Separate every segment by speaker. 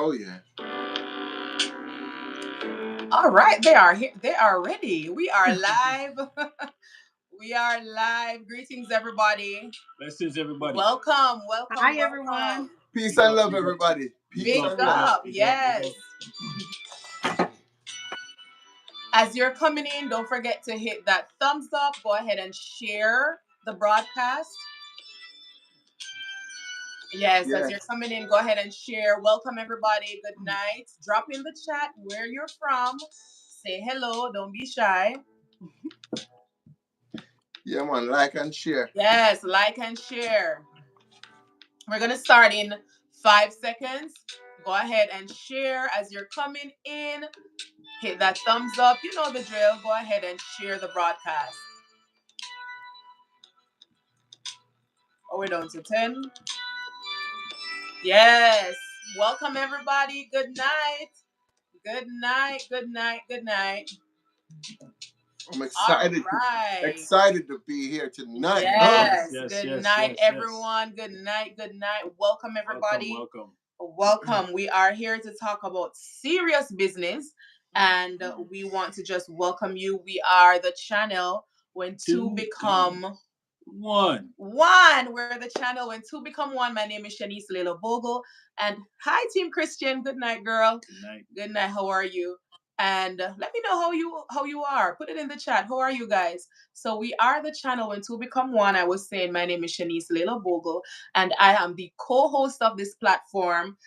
Speaker 1: Oh, yeah.
Speaker 2: All right, they are here. They are ready. We are live. We are live. Greetings, everybody.
Speaker 3: Blessings, everybody.
Speaker 2: Welcome.
Speaker 4: Hi, everyone.
Speaker 1: Peace and love, everybody.
Speaker 2: Big
Speaker 1: Peace and love.
Speaker 2: up. Yes. As you're coming in, don't forget to hit that thumbs up. Go ahead and share the broadcast. Yes, as you're coming in, go ahead and share. Welcome, everybody. Good night. Drop in the chat where you're from. Say hello. Don't be shy.
Speaker 1: Yeah, man. Like and share.
Speaker 2: Yes, like and share. We're going to start in 5 seconds. Go ahead and share as you're coming in. Hit that thumbs up. You know the drill. Go ahead and share the broadcast. Oh, we're down to 10. Yes. Welcome, everybody. Good night. Good night. Good night. Good night.
Speaker 1: I'm excited.
Speaker 2: Right.
Speaker 1: Excited to be here tonight.
Speaker 2: Yes. Good night, everyone. Good night. Good night. Welcome, everybody. Welcome. We are here to talk about serious business, and we want to just welcome you. We are the channel when two become
Speaker 3: one.
Speaker 2: We're the channel when two become one. My name is Shanice Lelo Bogle, and hi, Team Christian. Good night, girl.
Speaker 3: Good night.
Speaker 2: Good night. How are you? And let me know how you are. Put it in the chat. How are you guys? So we are the channel when two become one. I was saying my name is Shanice Lela Bogle, and I am the co-host of this platform.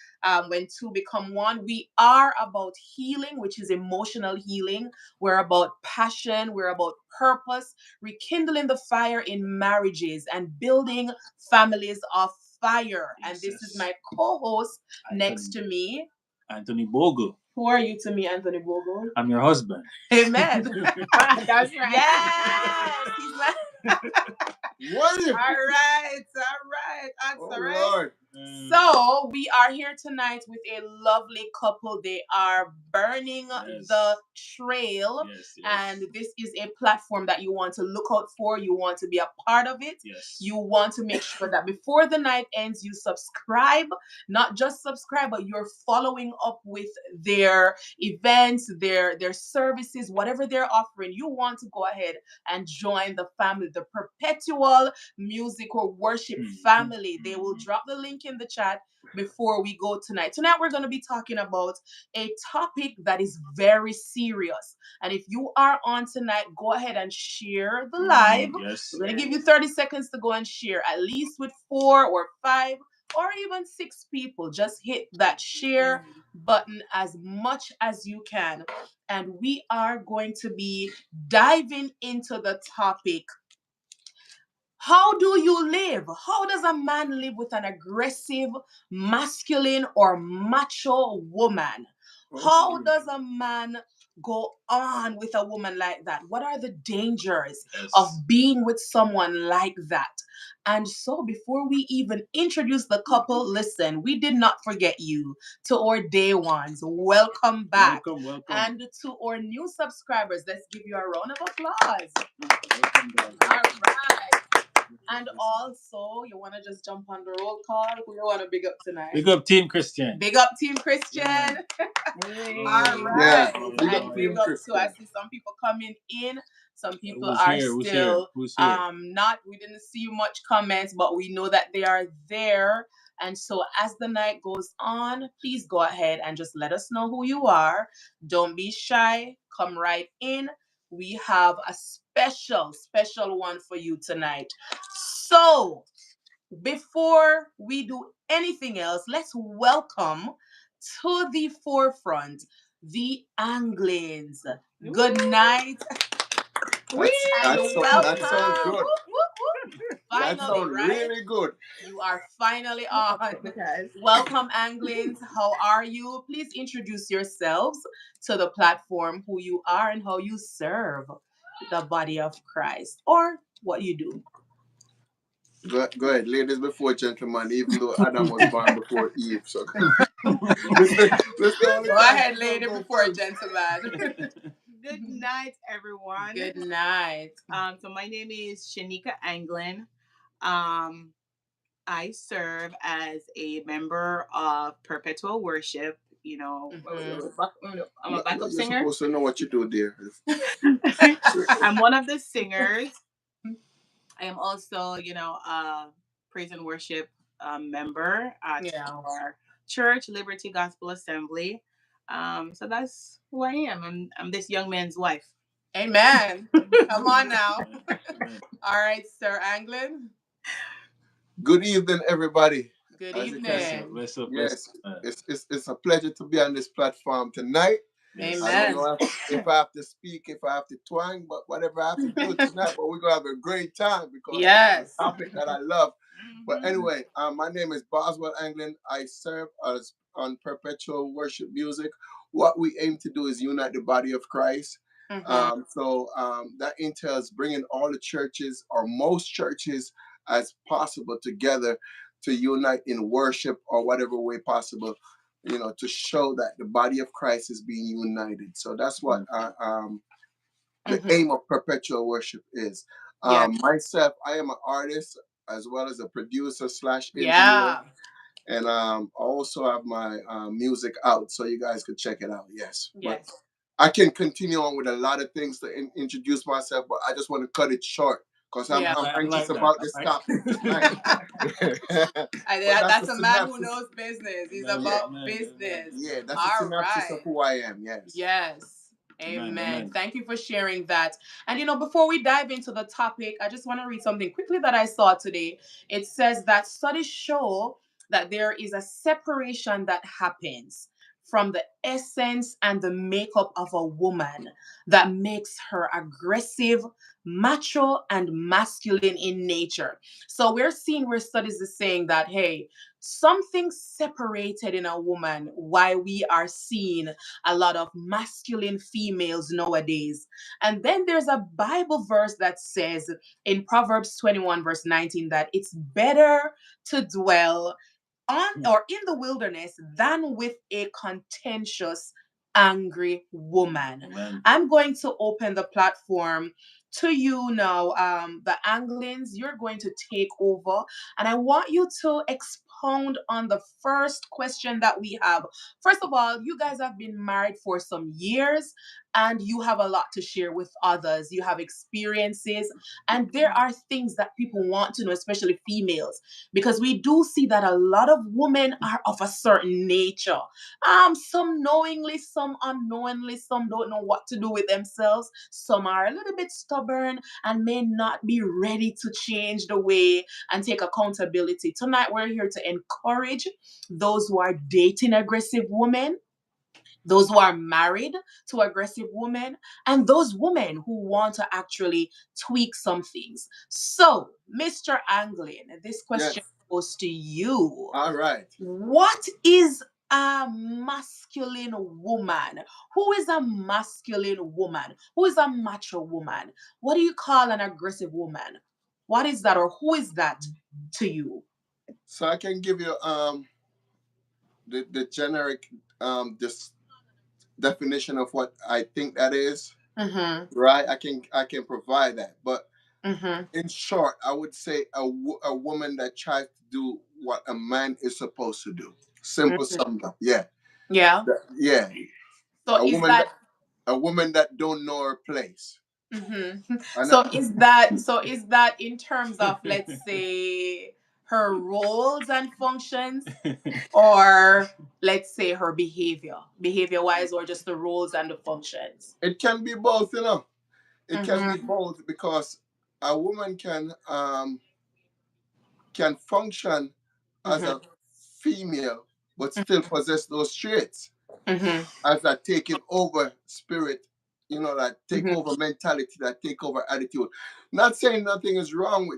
Speaker 2: When two become one, we are about healing, which is emotional healing. We're about passion. We're about purpose, rekindling the fire in marriages and building families of fire. And this is my co-host next to me,
Speaker 3: Anthony Bogle.
Speaker 2: Who are you to me, Anthony Bogle?
Speaker 3: I'm your husband.
Speaker 2: Amen.
Speaker 4: That's right.
Speaker 2: Yes. He's my...
Speaker 1: What?
Speaker 2: All right. That's all right.
Speaker 1: Lord.
Speaker 2: So we are here tonight with a lovely couple. They are burning the trail.
Speaker 3: Yes.
Speaker 2: And this is a platform that you want to look out for. You want to be a part of it.
Speaker 3: Yes.
Speaker 2: You want to make sure that before the night ends, you subscribe. Not just subscribe, but you're following up with their events, their services, whatever they're offering. You want to go ahead and join the family, the perpetual music or worship family. They will drop the link in the chat before we go tonight. Tonight, we're going to be talking about a topic that is very serious. And if you are on tonight, go ahead and share the live.
Speaker 3: Yes.
Speaker 2: We're going to give you 30 seconds to go and share, at least with 4 or 5 or even 6 people. Just hit that share button as much as you can. And we are going to be diving into the topic. How do you live? How does a man live with an aggressive, masculine, or macho woman? How does a man go on with a woman like that? What are the dangers of being with someone like that? And so before we even introduce the couple, listen, we did not forget you. To our day ones, welcome back.
Speaker 3: Welcome.
Speaker 2: And to our new subscribers, let's give you a round of applause.
Speaker 3: Welcome, guys.
Speaker 2: All right. And also, you want to just jump on the roll call? Who you want to big up tonight?
Speaker 3: Big up Team Christian.
Speaker 2: Big up Team Christian.
Speaker 4: Hey.
Speaker 2: All right.
Speaker 1: Yeah,
Speaker 2: Big up too. I see some people coming in. Some people are still
Speaker 3: Who's here?
Speaker 2: not. We didn't see much comments, but we know that they are there. And so as the night goes on, please go ahead and just let us know who you are. Don't be shy. Come right in. We have a special one for you tonight. So, before we do anything else, let's welcome to the forefront the Anglins. Good night.
Speaker 1: That sounds good.
Speaker 2: Finally,
Speaker 1: that sounds really good.
Speaker 2: You are finally on. Welcome, Anglins. How are you? Please introduce yourselves to the platform, who you are and how you serve the body of Christ, or what you do.
Speaker 1: Go ahead, ladies before gentlemen, even though Adam was born before Eve. So
Speaker 2: Go ahead, lady before gentleman.
Speaker 4: Good night, everyone.
Speaker 2: Good night.
Speaker 4: So my name is Shanika Anglin. I serve as a member of Perpetual Worship
Speaker 2: Mhm.
Speaker 4: I'm a
Speaker 1: No,
Speaker 4: backup
Speaker 1: you're
Speaker 4: singer.
Speaker 1: supposed to know what you do there.
Speaker 4: I'm one of the singers. I am also, a praise and worship member at
Speaker 2: Yeah.
Speaker 4: our church, Liberty Gospel Assembly. So that's who I am. I'm this young man's wife.
Speaker 2: Amen. Come on now.
Speaker 3: Amen. Amen.
Speaker 2: All right, Sir Anglin.
Speaker 1: Good evening, everybody.
Speaker 2: Good
Speaker 1: As you can,
Speaker 3: Bless up,
Speaker 2: evening.
Speaker 3: bless up, bless
Speaker 1: yes,
Speaker 3: up, man.
Speaker 1: it's a pleasure to be on this platform tonight. I
Speaker 3: Yes.
Speaker 1: don't
Speaker 2: Amen.
Speaker 1: know if I have to speak, if I have to twang, but whatever I have to do tonight, but we're gonna have a great time because it's
Speaker 2: Yes.
Speaker 1: a topic that I love. But
Speaker 4: Mhm.
Speaker 1: anyway, my name is Boswell Anglin. I serve as on perpetual worship music. What we aim to do is unite the body of Christ.
Speaker 2: Mhm.
Speaker 1: That entails bringing all the churches or most churches as possible together to unite in worship or whatever way possible, to show that the body of Christ is being united. So that's what the
Speaker 2: Mhm.
Speaker 1: aim of perpetual worship is.
Speaker 2: Yeah.
Speaker 1: Myself, I am an artist as well as a producer slash engineer,
Speaker 2: Yeah.
Speaker 1: and I also have my music out, so you guys can check it out. Yes, but
Speaker 2: Yes.
Speaker 1: I can continue on with a lot of things to introduce myself, but I just want to cut it short because I'm,
Speaker 2: Yeah.
Speaker 1: I'm
Speaker 3: I
Speaker 1: anxious
Speaker 3: like that.
Speaker 1: about this
Speaker 3: I
Speaker 1: topic tonight.
Speaker 3: like
Speaker 1: But that's the
Speaker 2: That's a man who
Speaker 1: synopsis.
Speaker 2: knows business. He's
Speaker 3: Amen.
Speaker 1: Yeah,
Speaker 2: about
Speaker 3: Amen. Amen.
Speaker 2: business.
Speaker 1: yeah, that's the
Speaker 2: All
Speaker 1: synopsis of
Speaker 2: right.
Speaker 1: who I am. Yes.
Speaker 2: Yes.
Speaker 3: Amen.
Speaker 2: Amen.
Speaker 3: Amen.
Speaker 2: Thank you for sharing that. And before we dive into the topic, I just want to read something quickly that I saw today. It says that studies show that there is a separation that happens from the essence and the makeup of a woman that makes her aggressive, macho, and masculine in nature. So we're seeing where studies is saying that, hey, something separated in a woman why we are seeing a lot of masculine females nowadays. And then there's a Bible verse that says in Proverbs 21, verse 19, that it's better to dwell on or in the wilderness than with a contentious, angry woman.
Speaker 3: Amen.
Speaker 2: I'm going to open the platform to you now, the Anglins. You're going to take over, and I want you to expound on the first question that we have. First of all, you guys have been married for some years, and you have a lot to share with others. You have experiences, and there are things that people want to know, especially females, because we do see that a lot of women are of a certain nature. Some knowingly, some unknowingly, some don't know what to do with themselves. Some are a little bit stubborn and may not be ready to change the way and take accountability. Tonight, we're here to encourage those who are dating aggressive women, those who are married to aggressive women, and those women who want to actually tweak some things. So, Mr. Anglin, this question
Speaker 1: Yes.
Speaker 2: goes to you.
Speaker 1: All right.
Speaker 2: What is a masculine woman? Who is a masculine woman? Who is a macho woman? What do you call an aggressive woman? What is that, or who is that to you?
Speaker 1: So I can give you the generic this definition of what I think that is.
Speaker 2: Mm-hmm.
Speaker 1: Right. I can provide that, but
Speaker 2: Mm-hmm.
Speaker 1: in short, I would say a woman that tries to do what a man is supposed to do. Simple
Speaker 2: Mm-hmm.
Speaker 1: summed up. Yeah.
Speaker 2: Yeah.
Speaker 1: Yeah.
Speaker 2: So
Speaker 1: A
Speaker 2: is
Speaker 1: woman
Speaker 2: that
Speaker 1: that a woman that don't know her place.
Speaker 2: Mm-hmm.
Speaker 1: And
Speaker 2: So is that in terms of, let's say, her roles and functions, or let's say her behavior wise, or just the roles and the functions?
Speaker 1: it can be both, you know. It can be
Speaker 2: Mm-hmm.
Speaker 1: both because a woman can function as
Speaker 2: Mm-hmm.
Speaker 1: a female but still possess those traits
Speaker 2: Mm-hmm.
Speaker 1: as that taking over spirit, that take
Speaker 2: Mm-hmm.
Speaker 1: over mentality, that take over attitude. Not saying nothing is wrong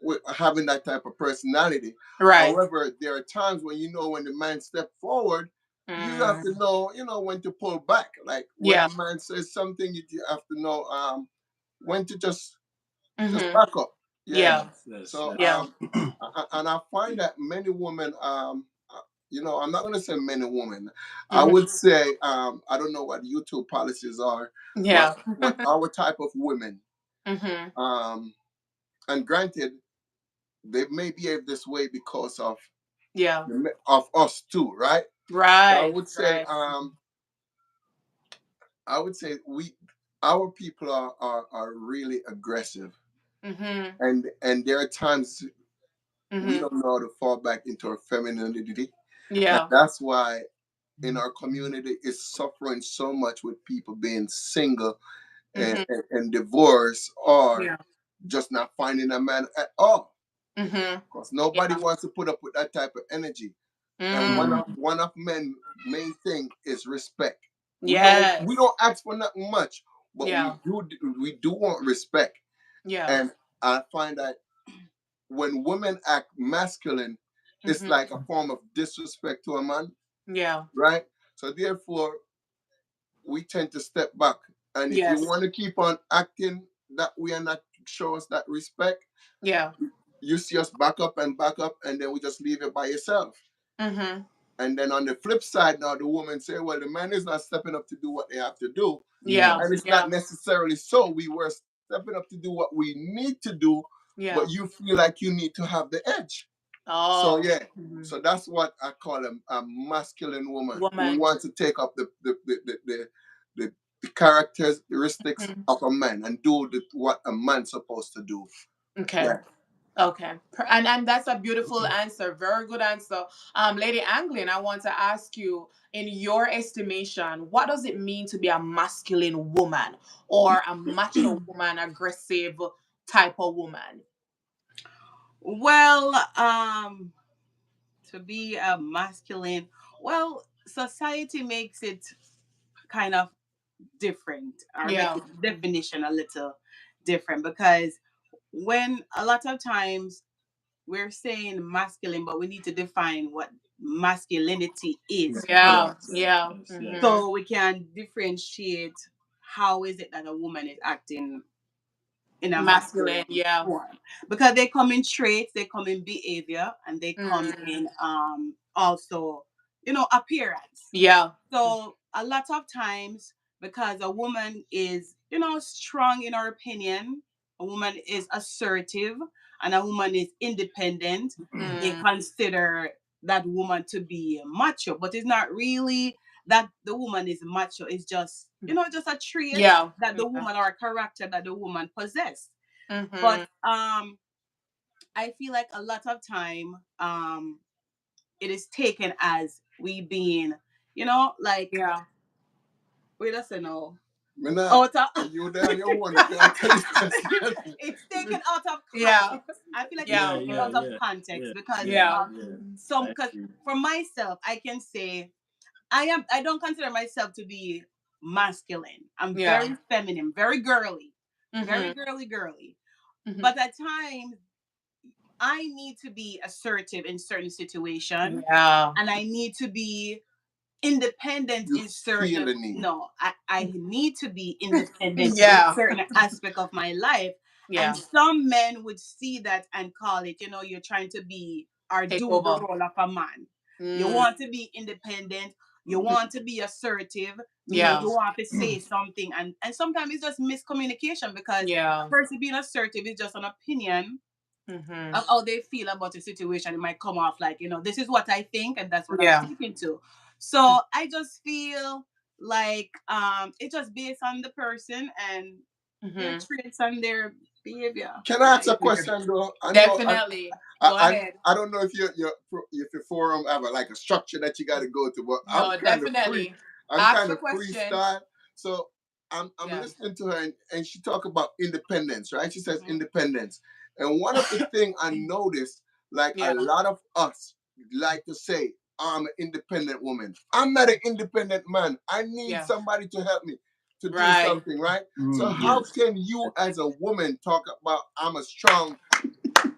Speaker 1: with having that type of personality.
Speaker 2: Right.
Speaker 1: However, there are times when when the man step forward, you have
Speaker 2: Mm.
Speaker 1: to know, when to pull back. Like when
Speaker 2: Yeah.
Speaker 1: a man says something, you have to know when to just
Speaker 2: Mm-hmm.
Speaker 1: back up. Yeah.
Speaker 2: Yeah.
Speaker 3: Yes, yes,
Speaker 1: So
Speaker 2: Yeah.
Speaker 3: yes.
Speaker 1: and I find that many women I'm not going to say many women. I
Speaker 2: Mm-hmm.
Speaker 1: would say I don't know what YouTube policies are,
Speaker 2: Yeah.
Speaker 1: but our type of women,
Speaker 2: Mm-hmm.
Speaker 1: um, and granted, they may behave this way because of
Speaker 2: Yeah.
Speaker 1: of us too, right? So I
Speaker 2: Right.
Speaker 1: would say,
Speaker 2: Right.
Speaker 1: our people are really aggressive,
Speaker 2: Mhm.
Speaker 1: and there are times we
Speaker 2: Mhm.
Speaker 1: don't know how to fall back into our femininity, and
Speaker 2: Yeah.
Speaker 1: that's why in our community is suffering so much with people being single
Speaker 2: Mhm.
Speaker 1: and divorced, or
Speaker 2: Yeah.
Speaker 1: just not finding a man at all,
Speaker 2: Mhm.
Speaker 1: because nobody
Speaker 2: Yeah.
Speaker 1: wants to put up with that type of energy. And
Speaker 2: Mm.
Speaker 1: one of men's main thing is respect. We don't
Speaker 2: Yes.
Speaker 1: ask for nothing much, but
Speaker 2: Yeah.
Speaker 1: we do want respect.
Speaker 2: Yeah.
Speaker 1: And I find that when women act masculine, it's
Speaker 2: Mhm.
Speaker 1: like a form of disrespect to a man,
Speaker 2: Yeah.
Speaker 1: right? So therefore, we tend to step back. And if you
Speaker 2: Yes.
Speaker 1: want to keep on acting that way and not show us that respect,
Speaker 2: Yeah.
Speaker 1: you see us back up, and then we just leave it by yourself.
Speaker 2: Mhm.
Speaker 1: And then on the flip side, now the woman say, well, the man is not stepping up to do what they have to do.
Speaker 2: Yeah.
Speaker 1: And it's not
Speaker 2: Yeah.
Speaker 1: necessarily so. We were stepping up to do what we need to do, but
Speaker 2: Yeah.
Speaker 1: you feel like you need to have the edge. So
Speaker 2: Oh.
Speaker 1: yeah,
Speaker 2: Mhm.
Speaker 1: so that's what I call a masculine woman who
Speaker 2: Woman.
Speaker 1: wants to take up the, the characteristics
Speaker 2: Mhm.
Speaker 1: of a man and do what a man's supposed to do.
Speaker 2: Okay.
Speaker 1: Yeah.
Speaker 2: Okay. And that's a beautiful answer. Very good answer. Lady Anglin, I want to ask you, in your estimation, what does it mean to be a masculine woman or a macho woman, aggressive type of woman?
Speaker 4: Well, to be a masculine, well, society makes it kind of different, or make
Speaker 2: Yeah.
Speaker 4: the definition a little different, because when a lot of times we're saying masculine, but we need to define what masculinity is
Speaker 3: Yes,
Speaker 4: first,
Speaker 2: Yeah.
Speaker 3: yes,
Speaker 2: Yeah.
Speaker 3: yes, yes.
Speaker 2: Mhm.
Speaker 4: so we can differentiate how is it that a woman is acting in a
Speaker 2: Masculine.
Speaker 4: masculine
Speaker 2: Yeah.
Speaker 4: form, because they come in traits, they come in behavior, and they come
Speaker 2: Mm.
Speaker 4: in also, appearance.
Speaker 2: Yeah.
Speaker 4: So a lot of times, because a woman is, strong in her opinion, a woman is assertive, and a woman is independent, they
Speaker 2: Mm.
Speaker 4: consider that woman to be macho. But it's not really that the woman is macho. It's just, just a trait
Speaker 2: Yeah.
Speaker 4: that the
Speaker 2: Yeah.
Speaker 4: woman, or a character that the woman possess. But
Speaker 2: Mhm.
Speaker 4: I feel like a lot of time it is taken as we being, like,
Speaker 2: Yeah.
Speaker 4: we just say no.
Speaker 1: Me not,
Speaker 4: Out of
Speaker 1: you there on your own. If you want to tell this,
Speaker 4: it's taken out of
Speaker 2: Yeah.
Speaker 4: context. I feel like it's
Speaker 3: Yeah,
Speaker 2: Yeah.
Speaker 4: taken
Speaker 3: yeah,
Speaker 4: out of
Speaker 3: yeah,
Speaker 4: context
Speaker 3: yeah,
Speaker 4: because
Speaker 3: yeah,
Speaker 2: Yeah.
Speaker 3: yeah.
Speaker 4: some,
Speaker 3: I
Speaker 4: because
Speaker 3: agree.
Speaker 4: for myself, I can say I don't consider myself to be masculine. I'm
Speaker 2: Yeah.
Speaker 4: very feminine, very girly, very
Speaker 2: Mhm.
Speaker 4: girly.
Speaker 2: Mhm.
Speaker 4: But at times I need to be assertive in certain situation,
Speaker 2: Yeah.
Speaker 4: and I need to be independent
Speaker 1: you
Speaker 4: in
Speaker 1: feel
Speaker 4: certain,
Speaker 1: the need.
Speaker 4: no, I need to be independent in
Speaker 2: Yeah.
Speaker 4: certain aspect of my life. And
Speaker 2: Yeah.
Speaker 4: some men would see that and call it, you're trying to be or
Speaker 2: Take
Speaker 4: do the
Speaker 2: over.
Speaker 4: role of a man. You
Speaker 2: Mm.
Speaker 4: want to be independent, you want to be assertive, meaning
Speaker 2: Yeah.
Speaker 4: you want to say something, and sometimes it's just miscommunication, because
Speaker 2: Yeah.
Speaker 4: person being assertive is just an opinion
Speaker 2: Mhm.
Speaker 4: of how they feel about a situation. It might come off like, this is what I think, and that's what I'm
Speaker 2: Yeah.
Speaker 4: sticking to. So I just feel like it's just based on the person and their
Speaker 2: Mhm.
Speaker 4: traits and their behavior.
Speaker 1: Can I
Speaker 4: Yeah,
Speaker 1: ask a question though? I know
Speaker 2: Definitely.
Speaker 1: I,
Speaker 2: Go
Speaker 1: I
Speaker 2: ahead.
Speaker 1: I don't know if your forum have like a structure that you got to go to, but I'm
Speaker 2: No,
Speaker 1: kind of free.
Speaker 2: definitely.
Speaker 1: I'm
Speaker 2: Ask
Speaker 1: kind
Speaker 2: the
Speaker 1: of
Speaker 2: question.
Speaker 1: freestyle. So I'm
Speaker 2: Yeah.
Speaker 1: listening to her, and she talk about independence, right? She says
Speaker 4: hmm
Speaker 1: independence, and one of the thing I noticed, like a
Speaker 2: Yeah.
Speaker 1: lot of us like to say, I'm an independent woman. I'm not an independent man. I need
Speaker 2: Yeah.
Speaker 1: somebody to help me to do
Speaker 2: Right.
Speaker 1: something, right? So
Speaker 3: Mm,
Speaker 1: how
Speaker 3: yes.
Speaker 1: can you as a woman talk about I'm a strong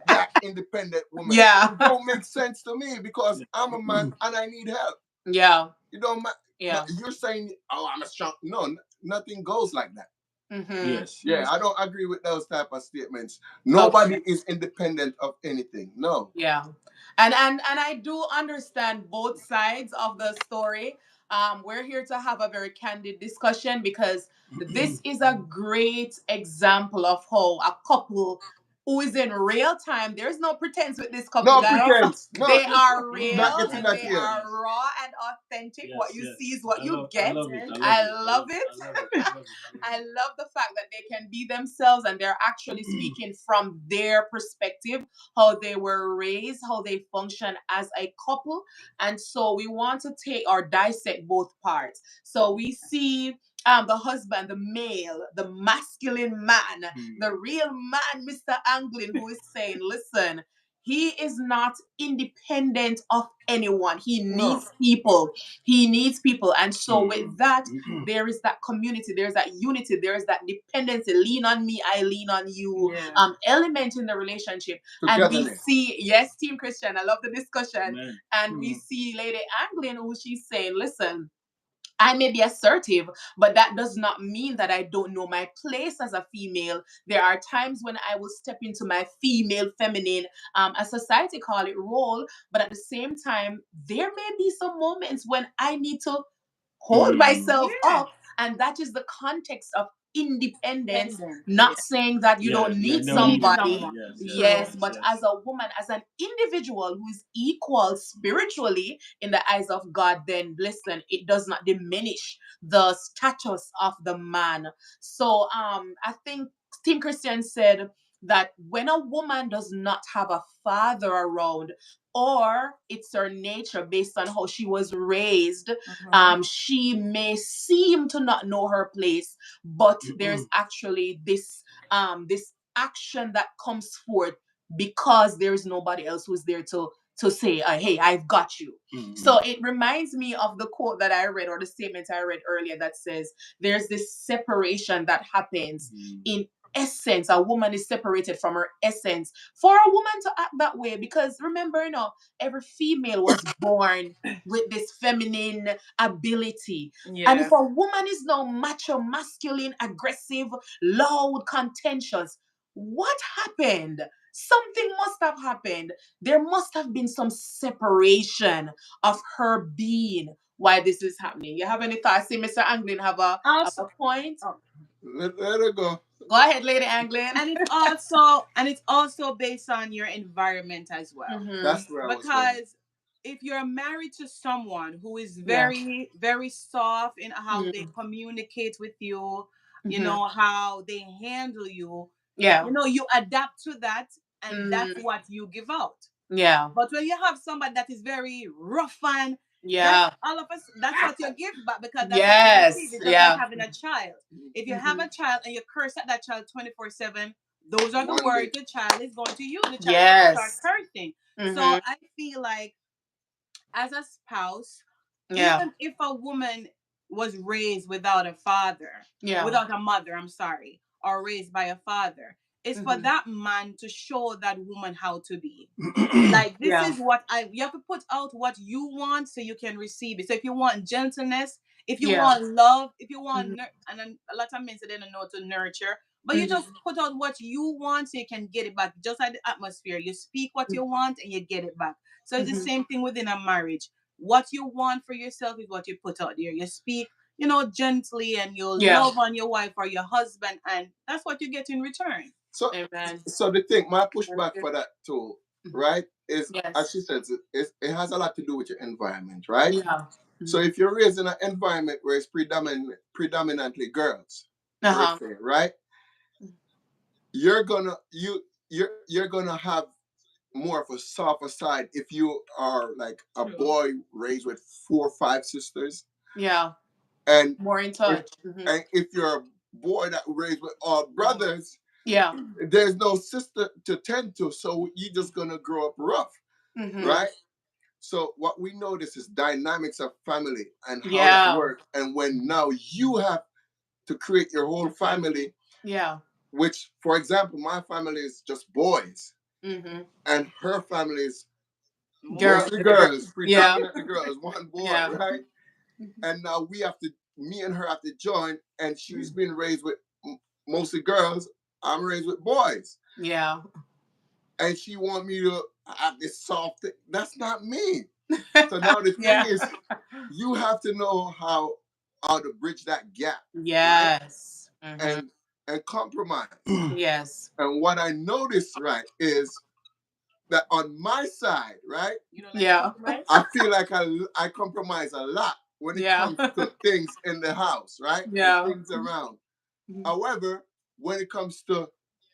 Speaker 1: black independent woman?
Speaker 2: Yeah.
Speaker 1: It don't make sense to me because
Speaker 3: Yeah.
Speaker 1: I'm a man and I need help.
Speaker 2: Yeah.
Speaker 1: You know, but
Speaker 2: Yeah.
Speaker 1: you're saying, oh, I'm a strong. No, nothing goes like that.
Speaker 2: Mhm.
Speaker 3: Yes,
Speaker 1: Yeah,
Speaker 3: yes.
Speaker 1: I don't agree with those type of statements.
Speaker 2: Okay.
Speaker 1: Nobody is independent of anything. No.
Speaker 2: Yeah. And I do understand both sides of the story. We're here to have a very candid discussion because this is a great example of how a couple who is in real time. There's no pretense with this couple,
Speaker 1: No
Speaker 2: guys.
Speaker 1: pretense. No,
Speaker 2: They are
Speaker 1: not
Speaker 2: real
Speaker 1: getting
Speaker 2: and
Speaker 1: that
Speaker 2: they
Speaker 1: here.
Speaker 2: are raw and authentic.
Speaker 3: Yes,
Speaker 2: What you
Speaker 3: yes.
Speaker 2: see is what
Speaker 3: I
Speaker 2: you
Speaker 3: love, I
Speaker 2: get.
Speaker 3: love it. I love
Speaker 2: I
Speaker 3: it.
Speaker 2: love it.
Speaker 3: I love it. I love it.
Speaker 2: I love the fact that they can be themselves and they're actually speaking from their perspective, how they were raised, how they function as a couple. And so we want to take or dissect both parts. So we see the husband, the male, the masculine man, the real man, Mr. Anglin, who is saying, listen, he is not independent of anyone. He
Speaker 1: No.
Speaker 2: needs people. He needs people. And so with
Speaker 3: Mm.
Speaker 2: that, there is that community, there's that unity, there's that dependency. Lean on me, I lean on you.
Speaker 4: Yeah.
Speaker 2: Element in the relationship. And we
Speaker 1: Togetherness.
Speaker 2: see, yes, Team Christian, I love the discussion.
Speaker 3: Amen.
Speaker 2: And we see Lady Anglin, who she's saying, listen, I may be assertive, but that does not mean that I don't know my place as a female. There are times when I will step into my female, feminine, as society call it, role. But at the same time, there may be some moments when I need to hold myself
Speaker 4: Yeah.
Speaker 2: up, and that is the context of independence.
Speaker 4: Independent.
Speaker 2: Not
Speaker 4: Yeah.
Speaker 2: saying that you
Speaker 3: Yeah,
Speaker 2: don't
Speaker 3: yeah,
Speaker 2: need
Speaker 3: no need
Speaker 4: Need
Speaker 3: to.
Speaker 2: somebody.
Speaker 4: someone.
Speaker 3: Yes, yes,
Speaker 4: True.
Speaker 2: Yes,
Speaker 3: yes,
Speaker 2: but
Speaker 3: yes.
Speaker 2: as a woman, as an individual who is equal spiritually in the eyes of God, then listen, it does not diminish the status of the man. So I think Tim Christian said that when a woman does not have a father around, or it's her nature based on how she was raised, she may seem to not know her place, but there's actually this action that comes forth because there's nobody else who's there to say, hey, I've got you. So it reminds me of the quote that I read, or the statement I read earlier, that says there's this separation that happens in essence. A woman is separated from her essence for a woman to act that way, because remember, every female was born with this feminine ability. And
Speaker 4: Yeah.
Speaker 2: if a woman is now macho, masculine, aggressive, loud, contentious, what happened? Something must have happened. There must have been some separation of her being why this is happening. You have any thoughts? See, Mr. Anglin have
Speaker 4: Also,
Speaker 2: a point.
Speaker 4: oh,
Speaker 1: Let her go.
Speaker 2: Go ahead, Lady Anglin.
Speaker 4: and it's also based on your environment as well.
Speaker 2: Mm-hmm.
Speaker 1: That's where I was going.
Speaker 4: Because if you're married to someone who is
Speaker 2: Yeah.
Speaker 4: very, very soft in how they
Speaker 2: Mm-hmm.
Speaker 4: communicate with you,
Speaker 2: Mm-hmm.
Speaker 4: how they handle you,
Speaker 2: Yeah.
Speaker 4: you adapt to that, and that's
Speaker 2: Mm-hmm.
Speaker 4: what you give out.
Speaker 2: Yeah.
Speaker 4: But when you have somebody that is very rough, and that's
Speaker 2: Yeah.
Speaker 4: all of us, that's what you give back, because that's what you receive.
Speaker 2: Yes.
Speaker 4: It's just like
Speaker 2: Yeah.
Speaker 4: having a child. If you have
Speaker 2: Mm-hmm.
Speaker 4: a child and you curse at that child 24/7, those are the
Speaker 1: One day.
Speaker 4: words the child is going to use. The child is going to start
Speaker 2: Yes.
Speaker 4: cursing. So
Speaker 2: Mm-hmm.
Speaker 4: I feel like, as a spouse,
Speaker 2: Yeah.
Speaker 4: even if a woman was raised without a father,
Speaker 2: Yeah.
Speaker 4: without a mother, I'm sorry, or raised by a father, it's for
Speaker 2: Mm-hmm.
Speaker 4: that man to show that woman how to be. Like, this
Speaker 2: Yeah.
Speaker 4: is what you have to put out what you want so you can receive it. So if you want gentleness, if you
Speaker 2: Yeah.
Speaker 4: want love, if you want
Speaker 2: Mm-hmm.
Speaker 4: and then a lot of men say they don't know to nurture, but you just
Speaker 2: Mm-hmm.
Speaker 4: put out what you want so you can get it back. Just like the atmosphere, you speak what you want and you get it back. So it's the
Speaker 2: Mm-hmm.
Speaker 4: same thing within a marriage. What you want for yourself is what you put out there. You speak, gently, and you
Speaker 2: Yeah.
Speaker 4: love on your wife or your husband, and that's what you get in return.
Speaker 1: So,
Speaker 2: Amen.
Speaker 1: so the thing, my
Speaker 2: Very
Speaker 1: pushback
Speaker 2: good.
Speaker 1: for that too,
Speaker 2: Mhm.
Speaker 1: right, is as
Speaker 2: Yes.
Speaker 1: she says, it has a lot to do with your environment, right?
Speaker 2: Yeah.
Speaker 1: So if you're raised in an environment where it's predominantly girls, per
Speaker 2: Uh-huh.
Speaker 1: se, right? You're gonna have more of a softer side if you are like a
Speaker 4: True.
Speaker 1: boy raised with 4 or 5 sisters,
Speaker 2: Yeah.
Speaker 1: and
Speaker 2: More in
Speaker 1: if
Speaker 2: touch. Mm-hmm.
Speaker 1: if you're a boy that raised with all brothers,
Speaker 2: Yeah.
Speaker 1: there's no sister to tend to, so you're just gonna grow up rough,
Speaker 2: Mm-hmm.
Speaker 1: right? So what we notice is dynamics of family and how that
Speaker 2: Yeah.
Speaker 1: works, and when now you have to create your whole family,
Speaker 2: Yeah.
Speaker 1: which, for example, my family is just boys,
Speaker 2: Mm-hmm.
Speaker 1: and her family is
Speaker 2: Girl.
Speaker 1: mostly
Speaker 2: Girl.
Speaker 1: girls,
Speaker 2: Yeah.
Speaker 1: predominantly girls, one boy,
Speaker 2: Yeah.
Speaker 1: right? And now me and her have to join, and she's been raised with mostly girls. I'm raised with boys,
Speaker 2: Yeah.
Speaker 1: and she want me to have this soft thing. That's not me. So now the thing
Speaker 2: Yeah.
Speaker 1: is, you have to know how to bridge that gap, right?
Speaker 2: Yes. Mm-hmm.
Speaker 1: And and compromise.
Speaker 2: Yes.
Speaker 1: And what I noticed, right, is that on my side, right,
Speaker 4: You don't like
Speaker 2: Yeah.
Speaker 4: compromise?
Speaker 1: I feel like I compromise a lot when it
Speaker 2: Yeah.
Speaker 1: comes to things in the house, right, and
Speaker 2: Yeah.
Speaker 1: things around. However, when it comes to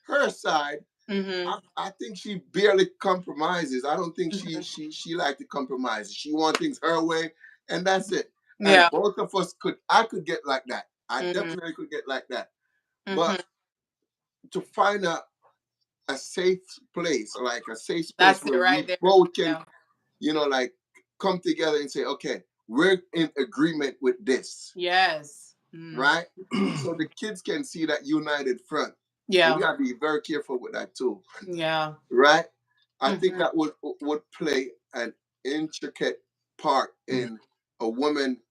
Speaker 1: her side,
Speaker 2: Mm-hmm.
Speaker 1: I think she barely compromises. I don't think she like to compromise. She wants things her way, and that's it. And
Speaker 2: Yeah.
Speaker 1: both of us I could get like that. I
Speaker 2: Mm-hmm.
Speaker 1: definitely could get like that.
Speaker 2: Mm-hmm.
Speaker 1: But to find a safe place, like a safe space
Speaker 2: That's it
Speaker 1: where
Speaker 2: right
Speaker 1: we
Speaker 2: there.
Speaker 1: both can,
Speaker 2: Yeah.
Speaker 1: like come together and say, okay, we're in agreement with this,
Speaker 2: Yes. Mm.
Speaker 1: right? So the kids can see that united front. And we
Speaker 2: Yeah.
Speaker 1: gotta be very careful with that too,
Speaker 2: Yeah.
Speaker 1: right? I think
Speaker 2: Mm-hmm.
Speaker 1: that would play an intricate part in a woman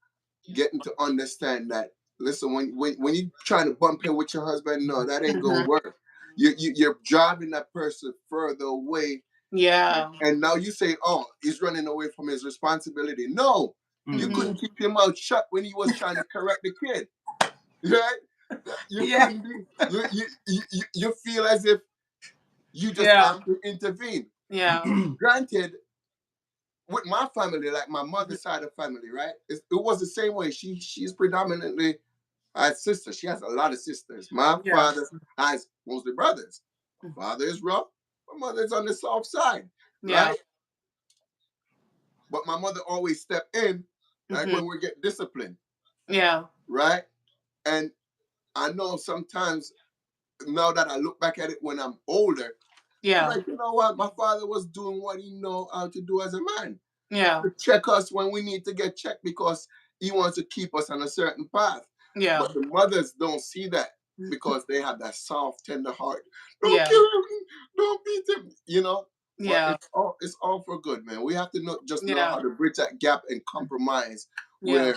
Speaker 1: getting to understand that. Listen, when you trying to bump in with your husband, no, that ain't gonna
Speaker 2: Mm-hmm.
Speaker 1: work. You're driving that person further away,
Speaker 2: Yeah.
Speaker 1: and now you say, oh, he's running away from his responsibility. No, you
Speaker 2: Mm-hmm.
Speaker 1: couldn't keep your mouth shut when he was trying to correct the kid, right? You
Speaker 2: Yeah.
Speaker 1: couldn't be. You feel as if you just
Speaker 2: Yeah.
Speaker 1: have to intervene.
Speaker 2: Yeah.
Speaker 1: Granted, with my family, like my mother's side of family, right? It was the same way. She's predominantly has sisters. She has a lot of sisters. My
Speaker 2: Yeah.
Speaker 1: father has mostly brothers. My father is rough. My mother's on the soft side,
Speaker 2: Yeah.
Speaker 1: right? But my mother always stepped in, like
Speaker 2: Mm-hmm.
Speaker 1: when we get disciplined,
Speaker 2: Yeah.
Speaker 1: right? And I know sometimes now that I look back at it when I'm older, I'm
Speaker 2: Yeah.
Speaker 1: like, you know what? My father was doing what he know how to do as a man.
Speaker 2: Yeah.
Speaker 1: To check us when we need to get checked because he wants to keep us on a certain path.
Speaker 2: Yeah.
Speaker 1: But the mothers don't see that because they have that soft, tender heart. Don't
Speaker 2: Yeah.
Speaker 1: kill him, don't beat him, you know. But
Speaker 2: Yeah.
Speaker 1: it's all for good, man. We have to just know
Speaker 2: Yeah.
Speaker 1: how to bridge that gap and compromise
Speaker 2: Yeah.
Speaker 1: where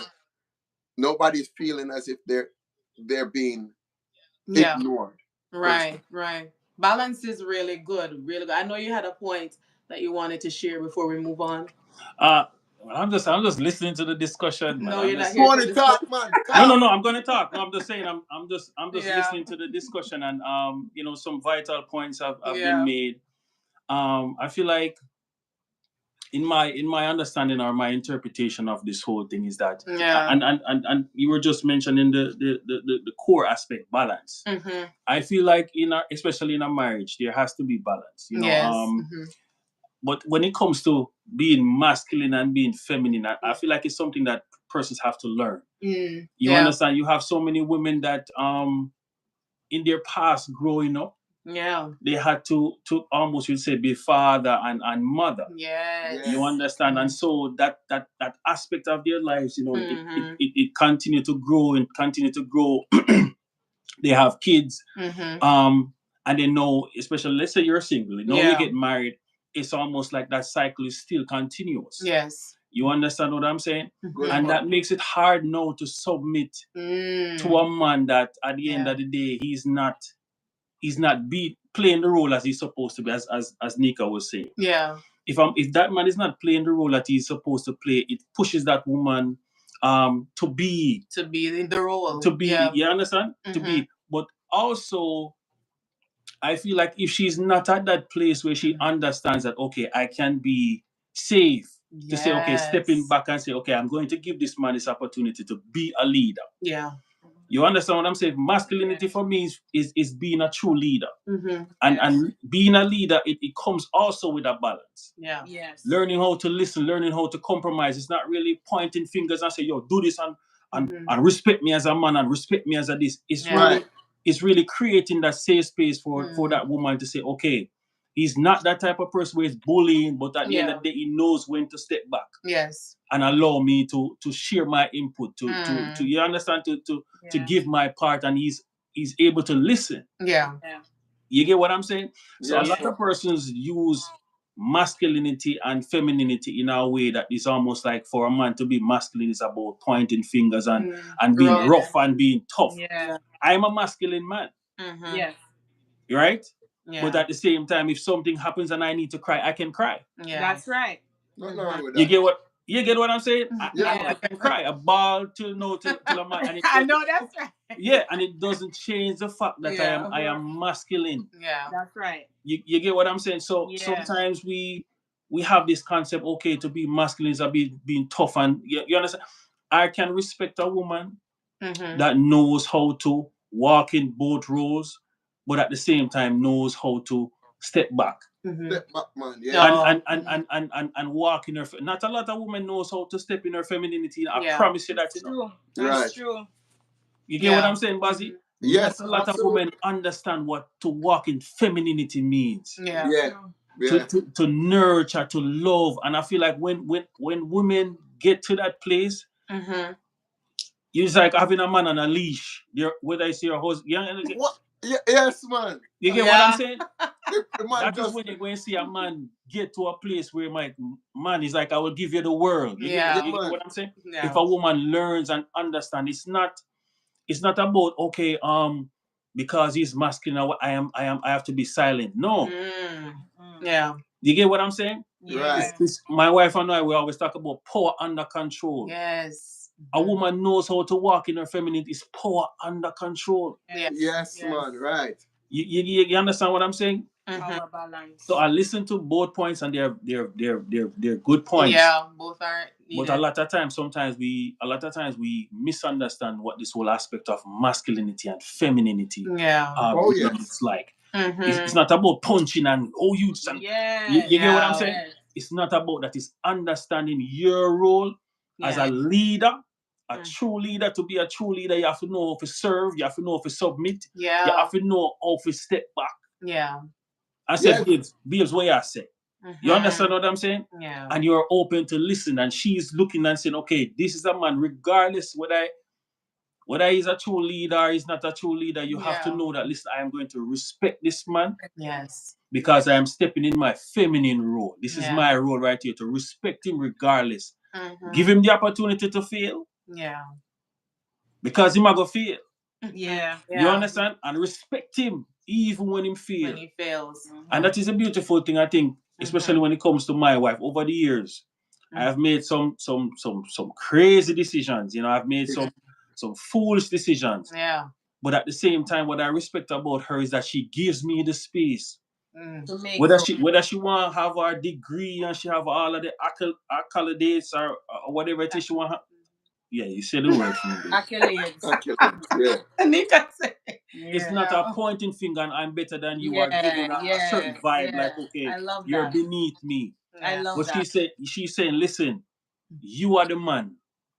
Speaker 1: nobody's feeling as if they're being
Speaker 2: Yeah.
Speaker 1: ignored. Per se.
Speaker 2: Right. Right. Balance is really good. Really good. I know you had a point that you wanted to share before we move on.
Speaker 3: uh, I'm just listening to the discussion, man.
Speaker 2: No,
Speaker 3: I'm
Speaker 2: you're not
Speaker 3: just
Speaker 1: Go
Speaker 2: here
Speaker 1: on
Speaker 2: to
Speaker 1: and
Speaker 2: discuss.
Speaker 1: talk, man.
Speaker 3: no,
Speaker 1: Talk.
Speaker 3: no. I'm gonna talk. No, I'm just saying. I'm just
Speaker 2: Yeah.
Speaker 3: listening to the discussion, and some vital points have been
Speaker 2: Yeah.
Speaker 3: made. I feel like in my understanding or my interpretation of this whole thing is that,
Speaker 2: Yeah.
Speaker 3: and you were just mentioning the core aspect, balance.
Speaker 2: Mm-hmm.
Speaker 3: I feel like especially in a marriage there has to be balance,
Speaker 2: Yes. Mm-hmm.
Speaker 3: but when it comes to being masculine and being feminine, I feel like it's something that persons have to learn.
Speaker 2: Mm.
Speaker 3: You
Speaker 2: Yeah.
Speaker 3: understand? You have so many women that in their past growing up,
Speaker 2: Yeah.
Speaker 3: they had to almost, you'd say, be father and mother.
Speaker 2: Yes.
Speaker 3: You
Speaker 1: Yes.
Speaker 3: understand? And so that aspect of their lives,
Speaker 2: Mm-hmm.
Speaker 3: it continue to grow and continue to grow. They have kids,
Speaker 2: Mm-hmm.
Speaker 3: and they know, especially let's say you're single, you know, you
Speaker 2: Yeah.
Speaker 3: get married, it's almost like that cycle is still continuous.
Speaker 2: Yes.
Speaker 3: You understand what I'm saying?
Speaker 1: Good
Speaker 3: And
Speaker 1: point.
Speaker 3: that makes it hard now to submit to a man that at the end
Speaker 2: Yeah.
Speaker 3: of the day he's not playing the role as he's supposed to be, as Nika was saying.
Speaker 2: Yeah.
Speaker 3: If that man is not playing the role that he's supposed to play, it pushes that woman to be
Speaker 2: To be in the role.
Speaker 3: to be
Speaker 2: Yeah.
Speaker 3: you understand, to
Speaker 2: Mm-hmm.
Speaker 3: be. But also I feel like if she's not at that place where she understands that, okay, I can be safe to say, okay, stepping
Speaker 2: Yes.
Speaker 3: back and say, okay, I'm going to give this man this opportunity to be a leader.
Speaker 2: Yeah.
Speaker 3: You understand what I'm saying? Masculinity for me is being a true leader.
Speaker 2: Mm-hmm.
Speaker 3: And being a leader, it comes also with a balance.
Speaker 2: Yeah.
Speaker 4: Yes.
Speaker 3: Learning how to listen, learning how to compromise. It's not really pointing fingers and say, yo, do this
Speaker 2: Mm-hmm.
Speaker 3: and respect me as a man and respect me as a this. It's
Speaker 2: Yeah.
Speaker 3: really
Speaker 1: Right.
Speaker 3: it's really creating that safe space for
Speaker 2: Mm.
Speaker 3: that woman to say, okay, he's not that type of person where he's bullying, but at the end
Speaker 2: Yeah.
Speaker 3: of the day, he knows when to step back
Speaker 2: Yes.
Speaker 3: and allow me to share my input, to
Speaker 2: Mm.
Speaker 3: you understand, to
Speaker 4: Yeah.
Speaker 3: give my part, and he's able to listen.
Speaker 2: Yeah.
Speaker 4: Yeah.
Speaker 3: You get what I'm saying? So a
Speaker 1: Yes,
Speaker 2: Yeah.
Speaker 3: lot
Speaker 1: sir.
Speaker 3: of persons use masculinity and femininity in a way that is almost like, for a man to be masculine is about pointing fingers and being
Speaker 2: Right.
Speaker 3: rough and being tough.
Speaker 4: Yeah.
Speaker 3: I'm a masculine man,
Speaker 2: Mm-hmm.
Speaker 4: Yes.
Speaker 3: right? But
Speaker 2: Yeah.
Speaker 3: at the same time, if something happens and I need to cry, I can cry.
Speaker 2: Yeah.
Speaker 4: That's right.
Speaker 1: Nothing
Speaker 2: Mm-hmm.
Speaker 1: wrong with
Speaker 3: You
Speaker 1: that.
Speaker 3: get what? You get what I'm saying?
Speaker 1: Yeah.
Speaker 3: I can cry, a ball till no till a man, and it
Speaker 4: I
Speaker 3: doesn't,
Speaker 4: know that's right.
Speaker 3: yeah, and it doesn't change the fact that I am masculine.
Speaker 2: Yeah.
Speaker 4: That's right.
Speaker 3: You get what I'm saying? So
Speaker 4: Yeah.
Speaker 3: sometimes we have this concept, okay, to be masculine is being tough, and you understand. I can respect a woman that knows how to walk in both roles, but at the same time knows how to step back
Speaker 1: Step back, man.
Speaker 2: No.
Speaker 1: Yeah.
Speaker 3: and walk in her. Not a lot of women knows how to step in her femininity. I
Speaker 2: Yeah.
Speaker 3: promise you that, you know.
Speaker 4: True.
Speaker 1: Right.
Speaker 4: That's true.
Speaker 3: You get what I'm saying, Bazzy? Not
Speaker 1: Yes,
Speaker 3: a lot of
Speaker 1: absolutely.
Speaker 3: women understand what to walk in femininity means.
Speaker 2: Yeah.
Speaker 1: Yeah.
Speaker 4: True.
Speaker 1: Yeah.
Speaker 3: To nurture, to love. And I feel like when women get to that place, it's like having a man on a leash. Whether it's your husband,
Speaker 1: What? Yeah, yes, man.
Speaker 3: you get what I'm saying?
Speaker 1: The man
Speaker 3: That is
Speaker 1: just
Speaker 3: when you're going to see a man get to a place where my man is like, I will give you the world.
Speaker 2: Yeah.
Speaker 3: You get
Speaker 1: man.
Speaker 3: what I'm saying?
Speaker 2: Yeah.
Speaker 3: If a woman learns and understands, it's not about, okay, because he's masculine, I have to be silent. No.
Speaker 2: Yeah.
Speaker 3: You get what I'm saying?
Speaker 1: Right.
Speaker 3: My wife and I, we always talk about power under control.
Speaker 2: Yes.
Speaker 3: A woman knows how to walk in her femininity. It's power under control.
Speaker 2: Yeah.
Speaker 1: Yes, man. Right.
Speaker 3: You understand what I'm saying?
Speaker 4: Power balance.
Speaker 3: So I listen to both points, and they're good points.
Speaker 2: Yeah, both are needed.
Speaker 3: But a lot of times we misunderstand what this whole aspect of masculinity and femininity
Speaker 1: Oh,
Speaker 3: really
Speaker 1: yes.
Speaker 3: looks like. It's not about punching and you get what I'm saying?
Speaker 4: Yes.
Speaker 3: It's not about that. It's understanding your role as a leader, a true leader. To be a true leader, you have to know how to serve, you have to know how to submit, you have to know how to step back.
Speaker 2: Yeah.
Speaker 3: I said, babes, what you say? You understand what I'm saying?
Speaker 2: Yeah.
Speaker 3: And you're open to listen, and she's looking and saying, okay, this is a man, regardless whether he's a true leader or he's not a true leader, you have to know that, listen, I am going to respect this man.
Speaker 2: Yes.
Speaker 3: Because I am stepping in my feminine role. This is my role right here, to respect him regardless. Give him the opportunity to fail.
Speaker 2: Yeah.
Speaker 3: Because he might go fail.
Speaker 4: Yeah.
Speaker 3: You understand? And respect him even when he fails.
Speaker 2: When he fails.
Speaker 3: And that is a beautiful thing, I think, especially when it comes to my wife. Over the years, I have made some crazy decisions. You know, I've made some foolish decisions.
Speaker 2: Yeah.
Speaker 3: But at the same time, what I respect about her is that she gives me the space.
Speaker 4: To make
Speaker 3: Whether she want to have her degree and she have all of the accolades or whatever it is she want. Yeah, you say the word for me.
Speaker 4: accolades.
Speaker 1: Accolades. Yeah.
Speaker 2: Anika said.
Speaker 3: It's not a pointing finger and I'm better than you, or giving a certain vibe like, okay,
Speaker 4: I love
Speaker 3: you're
Speaker 4: that.
Speaker 3: beneath me.
Speaker 4: I love
Speaker 3: But
Speaker 4: that.
Speaker 3: she's saying, listen, you are the man.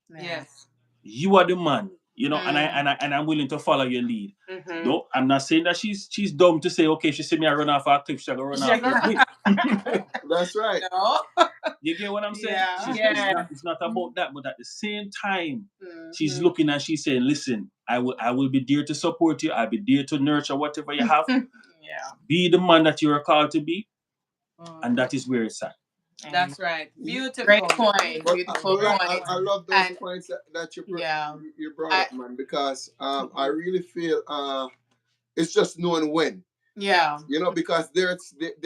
Speaker 4: Yes.
Speaker 3: You are the man. You know, and I'm willing to follow your lead. No, I'm not saying that she's dumb to say, okay, she see me I run off a cliff, she's gonna run off with me.
Speaker 1: That's right.
Speaker 2: No.
Speaker 3: You get what I'm saying?
Speaker 2: Yeah.
Speaker 3: It's not about that, but at the same time, she's looking and she's saying, listen, I will be there to support you, I'll be there to nurture whatever you have. Be the man that you're called to be, and that is where it's at.
Speaker 4: That's right. Beautiful.
Speaker 2: Great point.
Speaker 1: But,
Speaker 2: Beautiful
Speaker 1: but
Speaker 2: point.
Speaker 1: I love those points that you brought up, man, because I really feel it's just knowing when.
Speaker 2: Yeah.
Speaker 1: You know, because there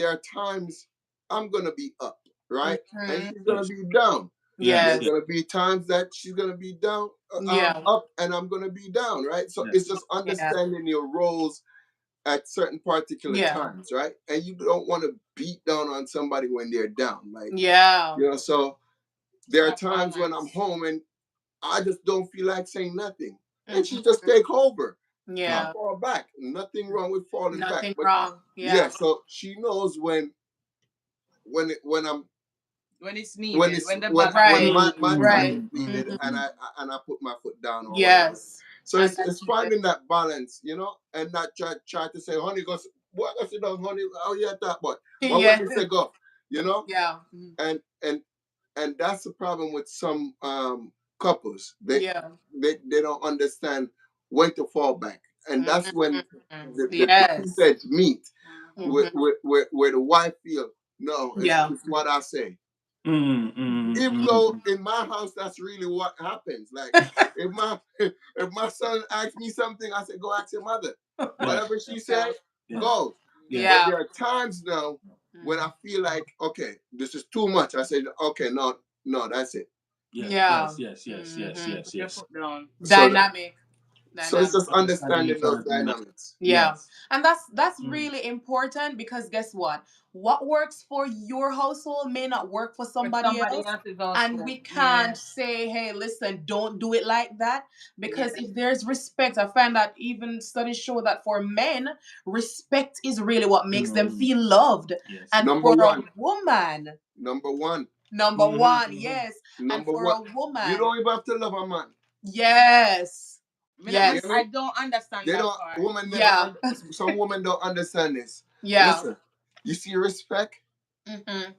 Speaker 1: are times I'm gonna be up, right, and she's gonna be down.
Speaker 2: Yes.
Speaker 1: There's gonna be times that she's gonna be down, up, and I'm gonna be down, right? So it's just understanding your roles at certain particular times, right? And you don't want to beat down on somebody when they're down, like you know. So there are times when I'm home and I just don't feel like saying nothing, and she just take over. I fall back. Nothing wrong with falling back.
Speaker 2: Nothing wrong.
Speaker 1: Yeah. So she knows when I'm
Speaker 4: when it's needed.
Speaker 1: when my time is needed, and I put my foot down. Or whatever. So it's finding that balance, you know, and not try to say, honey, go what I sit down, honey. Oh yeah, that but what when you say go, you know. And that's the problem with some couples. They don't understand when to fall back, and that's when the two sides meet, where the wife feel no, it's what I say. Even though in my house that's really what happens. Like if my son asks me something, I say go ask your mother. Whatever she said, go. But there are times now when I feel like, okay, this is too much. I say, okay, no, No, that's it.
Speaker 3: Yes,
Speaker 2: Yeah.
Speaker 3: yes, yes, yes, yes,
Speaker 2: Mhm.
Speaker 3: yes,
Speaker 4: Put your
Speaker 3: yes.
Speaker 4: foot down.
Speaker 1: So,
Speaker 2: Dynamic.
Speaker 1: so it's
Speaker 2: Dynamic.
Speaker 1: just
Speaker 3: Understanding
Speaker 1: understanding
Speaker 3: each
Speaker 1: those
Speaker 3: other through that.
Speaker 1: dynamics.
Speaker 2: Yeah.
Speaker 3: Yes.
Speaker 2: And that's
Speaker 3: Mm.
Speaker 2: really important because guess what works for your household may not work for
Speaker 4: With
Speaker 2: somebody
Speaker 4: somebody
Speaker 2: else.
Speaker 4: else's
Speaker 2: And
Speaker 4: household.
Speaker 2: we can't
Speaker 4: Yeah.
Speaker 2: say, hey, listen, don't do it like that.
Speaker 4: Yeah.
Speaker 2: Because if there's respect, I find that even studies show that for men, respect is really what makes them
Speaker 3: Mm.
Speaker 2: feel loved.
Speaker 3: Yes.
Speaker 2: And
Speaker 1: Number
Speaker 2: for a
Speaker 1: one.
Speaker 2: woman,
Speaker 1: Number one.
Speaker 2: number
Speaker 3: Mm-hmm,
Speaker 2: one,
Speaker 3: mm-hmm.
Speaker 2: yes. And
Speaker 1: Number
Speaker 2: for
Speaker 1: one.
Speaker 2: a
Speaker 1: You
Speaker 2: woman,
Speaker 1: don't even have to love a man.
Speaker 2: yes.
Speaker 4: I,
Speaker 1: You
Speaker 2: Yes.
Speaker 1: hear
Speaker 4: I
Speaker 1: me?
Speaker 4: don't understand
Speaker 1: They
Speaker 4: that
Speaker 1: don't.
Speaker 4: part.
Speaker 1: Women never.
Speaker 2: Yeah.
Speaker 1: Some women don't understand this.
Speaker 2: Yeah.
Speaker 1: Listen. You see respect.
Speaker 2: Hmm.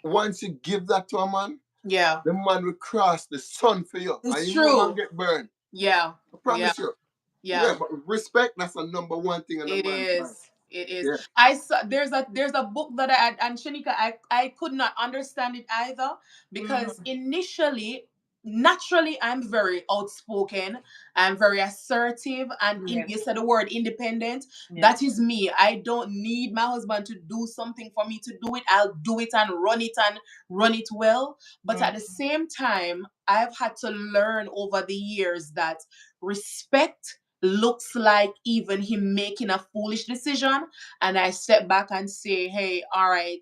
Speaker 1: Once you give that to a man,
Speaker 2: Yeah.
Speaker 1: the man will cross the sun for you, and
Speaker 2: It's
Speaker 1: you no man
Speaker 2: true.
Speaker 1: get burned.
Speaker 2: Yeah.
Speaker 1: I
Speaker 2: Yeah.
Speaker 1: promise you. Yeah,
Speaker 2: Yeah.
Speaker 1: but respect, that's the number one thing in a
Speaker 2: It
Speaker 1: man's life.
Speaker 2: is. It is.
Speaker 1: Yeah.
Speaker 2: I saw there's a book that I and Shanika, I could not understand it either because
Speaker 4: Mm-hmm.
Speaker 2: initially, naturally, I'm very outspoken, I'm very assertive, and
Speaker 4: Yes.
Speaker 2: you said the word independent.
Speaker 4: Yes.
Speaker 2: That is me. I don't need my husband to do something for me to do it. I'll do it and run it well. But
Speaker 4: Mm.
Speaker 2: at the same time, I've had to learn over the years that respect looks like even him making a foolish decision, and I step back and say, hey, all right,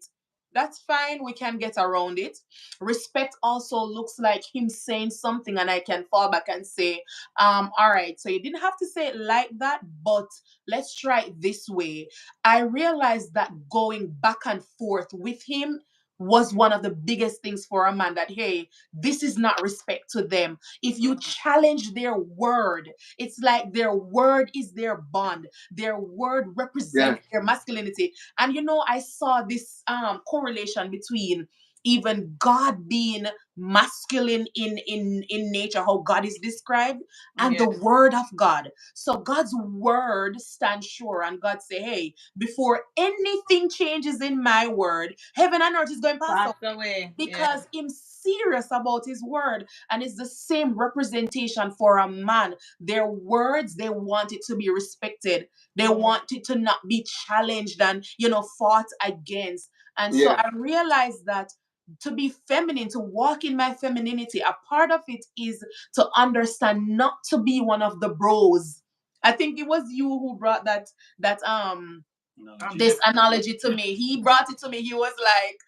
Speaker 2: that's fine, we can get around it. Respect also looks like him saying something and I can fall back and say, all right, so you didn't have to say it like that, but let's try it this way. I realized that going back and forth with him was one of the biggest things for a man, that hey, this is not respect to them. If you challenge their word, it's like their word is their bond. Their word
Speaker 1: Yeah.
Speaker 2: represents their masculinity. And I saw this correlation between even God being masculine in nature, how God is described, and
Speaker 4: Yeah.
Speaker 2: the word of God. So God's word stands sure, and God say, hey, before anything changes in my word, heaven and earth is going past
Speaker 4: Pass
Speaker 2: away,
Speaker 4: away. Yeah.
Speaker 2: because I'm serious about his word. And it's the same representation for a man. Their words, they want it to be respected. They want it to not be challenged and fought against. And so
Speaker 1: Yeah.
Speaker 2: I realized that to be feminine, to walk in my femininity, a part of it is to understand not to be one of the bros. I think it was you who brought that
Speaker 3: Analogy.
Speaker 2: this analogy to me. He brought it to me. He was like,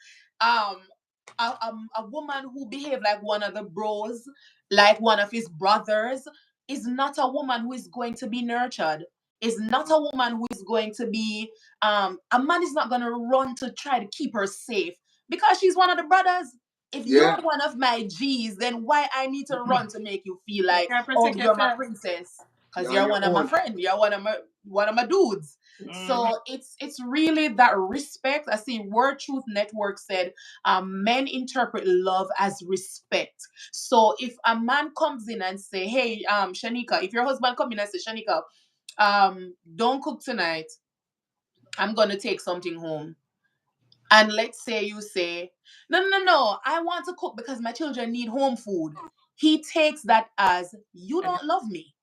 Speaker 2: a woman who behaved like one of the bros, like one of his brothers, is not a woman who is going to be nurtured. Is not a woman who is going to be. A man is not going to run to try to keep her safe because she's one of the brothers. If you're
Speaker 1: Yeah.
Speaker 2: one of my G's, then why I need to run to make you feel
Speaker 4: You
Speaker 2: like,
Speaker 4: can't
Speaker 2: oh,
Speaker 4: protect
Speaker 2: you're my
Speaker 4: yourself.
Speaker 2: princess, because
Speaker 1: You're on
Speaker 2: you're
Speaker 1: your
Speaker 2: one of my
Speaker 1: own.
Speaker 2: friends. You're one of my dudes.
Speaker 4: Mm-hmm.
Speaker 2: So it's really that respect. I see Word Truth Network said men interpret love as respect. So if a man comes in and say, hey, Shanika, if your husband come in and say, Shanika, don't cook tonight, I'm gonna take something home. And let's say you say, no, no, no, no, I want to cook because my children need home food. He takes that as you don't love me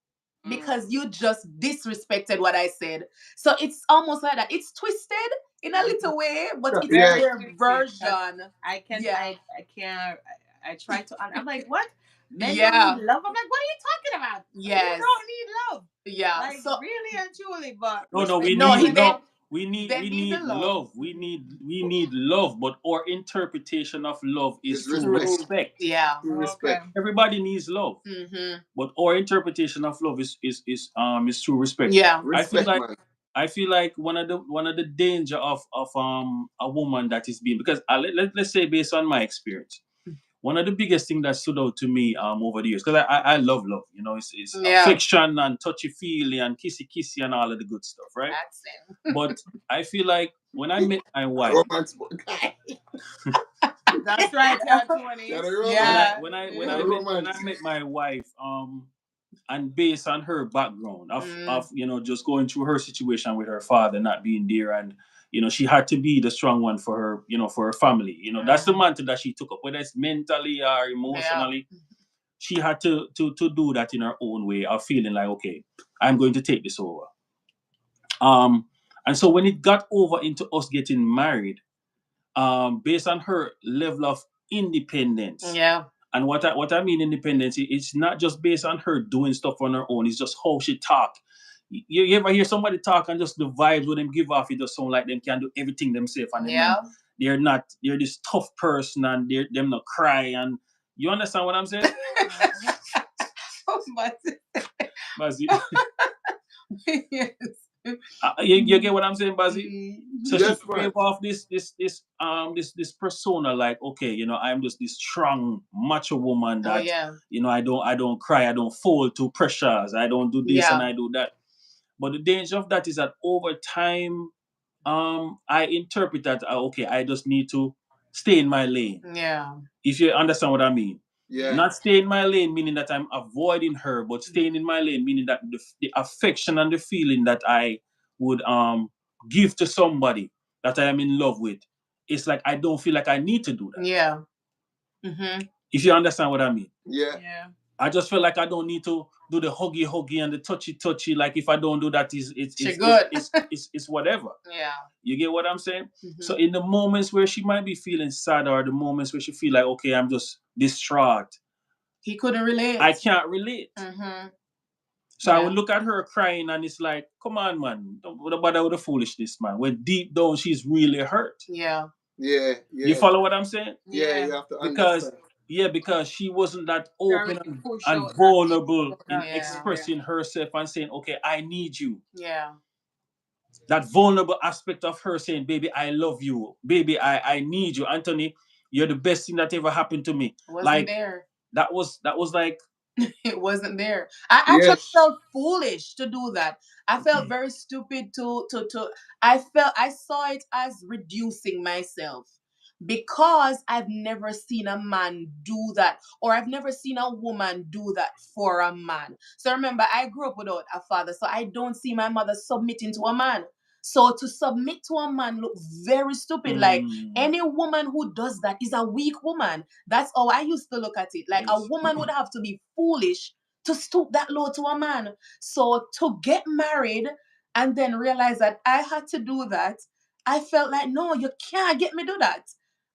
Speaker 4: Mm.
Speaker 2: because you just disrespected what I said. So it's almost like that. It's twisted in a little way, but it's
Speaker 1: Yeah.
Speaker 4: Very
Speaker 2: their
Speaker 4: twisted. 'Cause
Speaker 2: version.
Speaker 4: I can
Speaker 2: Yeah.
Speaker 4: I can't I try to I'm like, what? Men don't need
Speaker 2: Yeah.
Speaker 4: love. I'm like, what are you talking about? Who
Speaker 2: Yes.
Speaker 4: don't need love?
Speaker 2: Yeah.
Speaker 4: Like
Speaker 2: So
Speaker 4: really and truly, but
Speaker 3: No, no,
Speaker 4: respect
Speaker 3: we
Speaker 2: no,
Speaker 4: is
Speaker 2: he
Speaker 3: need
Speaker 2: then
Speaker 3: no.
Speaker 4: respect.
Speaker 2: they
Speaker 3: We
Speaker 2: need the
Speaker 3: need
Speaker 2: love.
Speaker 3: love. We need love, but our interpretation of love is
Speaker 1: It's
Speaker 3: through
Speaker 1: respect.
Speaker 2: True.
Speaker 3: respect.
Speaker 2: Yeah.
Speaker 1: True
Speaker 4: Okay.
Speaker 1: respect.
Speaker 3: Everybody needs love,
Speaker 2: Mm-hmm.
Speaker 3: but our interpretation of love is through respect.
Speaker 2: Yeah.
Speaker 3: I feel
Speaker 1: Respect,
Speaker 3: like
Speaker 1: man.
Speaker 3: one of the danger of a woman that is being, because let's say based on my experience, one of the biggest thing that stood out to me over the years, because I love, it's
Speaker 2: Yeah.
Speaker 3: affection and touchy feely and kissy kissy and all of the good stuff, right?
Speaker 2: That's it.
Speaker 3: But I feel like when I met my wife,
Speaker 1: Romance guy.
Speaker 4: That's right,
Speaker 1: Got
Speaker 4: Tony.
Speaker 1: a
Speaker 3: when I
Speaker 1: romance.
Speaker 2: Yeah.
Speaker 3: when I when
Speaker 1: Got
Speaker 3: I
Speaker 1: a
Speaker 3: met when
Speaker 1: romance.
Speaker 3: I met my wife, and based on her background
Speaker 2: Mm.
Speaker 3: of just going through her situation with her father not being there, and she had to be the strong one for her, for her family. That's the mantle that she took up, whether it's mentally or
Speaker 2: Yeah.
Speaker 3: emotionally. She had to do that in her own way of feeling like, okay, I'm going to take this over. Um, and so when it got over into us getting married, based on her level of independence.
Speaker 2: Yeah.
Speaker 3: And what I mean independence, it's not just based on her doing stuff on her own. It's just how she talk. You ever hear somebody talk and just the vibes when them give off, it just sound like them can do everything themselves and
Speaker 2: Yeah.
Speaker 3: they're this tough person and them not cry and you understand what I'm saying? Bazzy.
Speaker 2: Yes.
Speaker 3: You get what I'm saying, Bazzy? So she
Speaker 1: Yes,
Speaker 3: gave
Speaker 1: man.
Speaker 3: off this persona like, okay, I'm just this strong macho woman
Speaker 2: Oh
Speaker 3: that
Speaker 2: yeah.
Speaker 3: I don't cry, I don't fall to pressures, I don't do this and
Speaker 2: Yeah.
Speaker 3: I do that. But the danger of that is that over time, I interpret that okay, I just need to stay in my lane.
Speaker 2: Yeah.
Speaker 3: If you understand what I mean.
Speaker 1: Yeah.
Speaker 3: Not stay in my lane, meaning that I'm avoiding her, but staying in my lane, meaning that the affection and the feeling that I would give to somebody that I am in love with, it's like I don't feel like I need to do that.
Speaker 2: Yeah. Mm-hmm.
Speaker 3: If you understand what I mean.
Speaker 1: Yeah.
Speaker 4: Yeah.
Speaker 3: I just feel like I don't need to do the huggy and the touchy. Like if I don't do that,
Speaker 2: Good.
Speaker 3: it's whatever.
Speaker 2: Yeah.
Speaker 3: You get what I'm saying?
Speaker 2: Mm-hmm.
Speaker 3: So in the moments where she might be feeling sad or the moments where she feel like, okay, I'm just distraught,
Speaker 2: He couldn't relate.
Speaker 3: I can't relate.
Speaker 2: Mm-hmm.
Speaker 3: So I
Speaker 2: Yeah.
Speaker 3: would look at her crying and it's like, come on, man. Don't bother with the foolishness, man. When deep down she's really hurt.
Speaker 2: Yeah.
Speaker 1: Yeah.
Speaker 3: You
Speaker 1: Yeah.
Speaker 3: follow what I'm saying?
Speaker 1: Yeah. You have to
Speaker 3: Because
Speaker 1: understand.
Speaker 3: because she wasn't that
Speaker 4: Very
Speaker 3: open
Speaker 4: push
Speaker 3: and
Speaker 4: out that
Speaker 3: vulnerable in
Speaker 2: Yeah.
Speaker 3: expressing herself and saying, okay, I need you.
Speaker 2: Yeah.
Speaker 3: That vulnerable aspect of her saying, baby, I love you. Baby, I need you. Anthony, you're the best thing that ever happened to me.
Speaker 2: Wasn't
Speaker 3: Like
Speaker 2: there.
Speaker 3: that was like
Speaker 2: It wasn't there. I actually
Speaker 1: Yes.
Speaker 2: felt foolish to do that. I felt very stupid to I saw it as reducing myself because I've never seen a man do that or I've never seen a woman do that for a man. So remember, I grew up without a father, so I don't see my mother submitting to a man. So to submit to a man look very stupid. Like any woman who does that is a weak woman. That's how I used to look at it. Like a
Speaker 3: Yes.
Speaker 2: woman would have to be foolish to stoop that low to a man. So to get married and then realize that I had to do that, I felt like, no, you can't get me do that.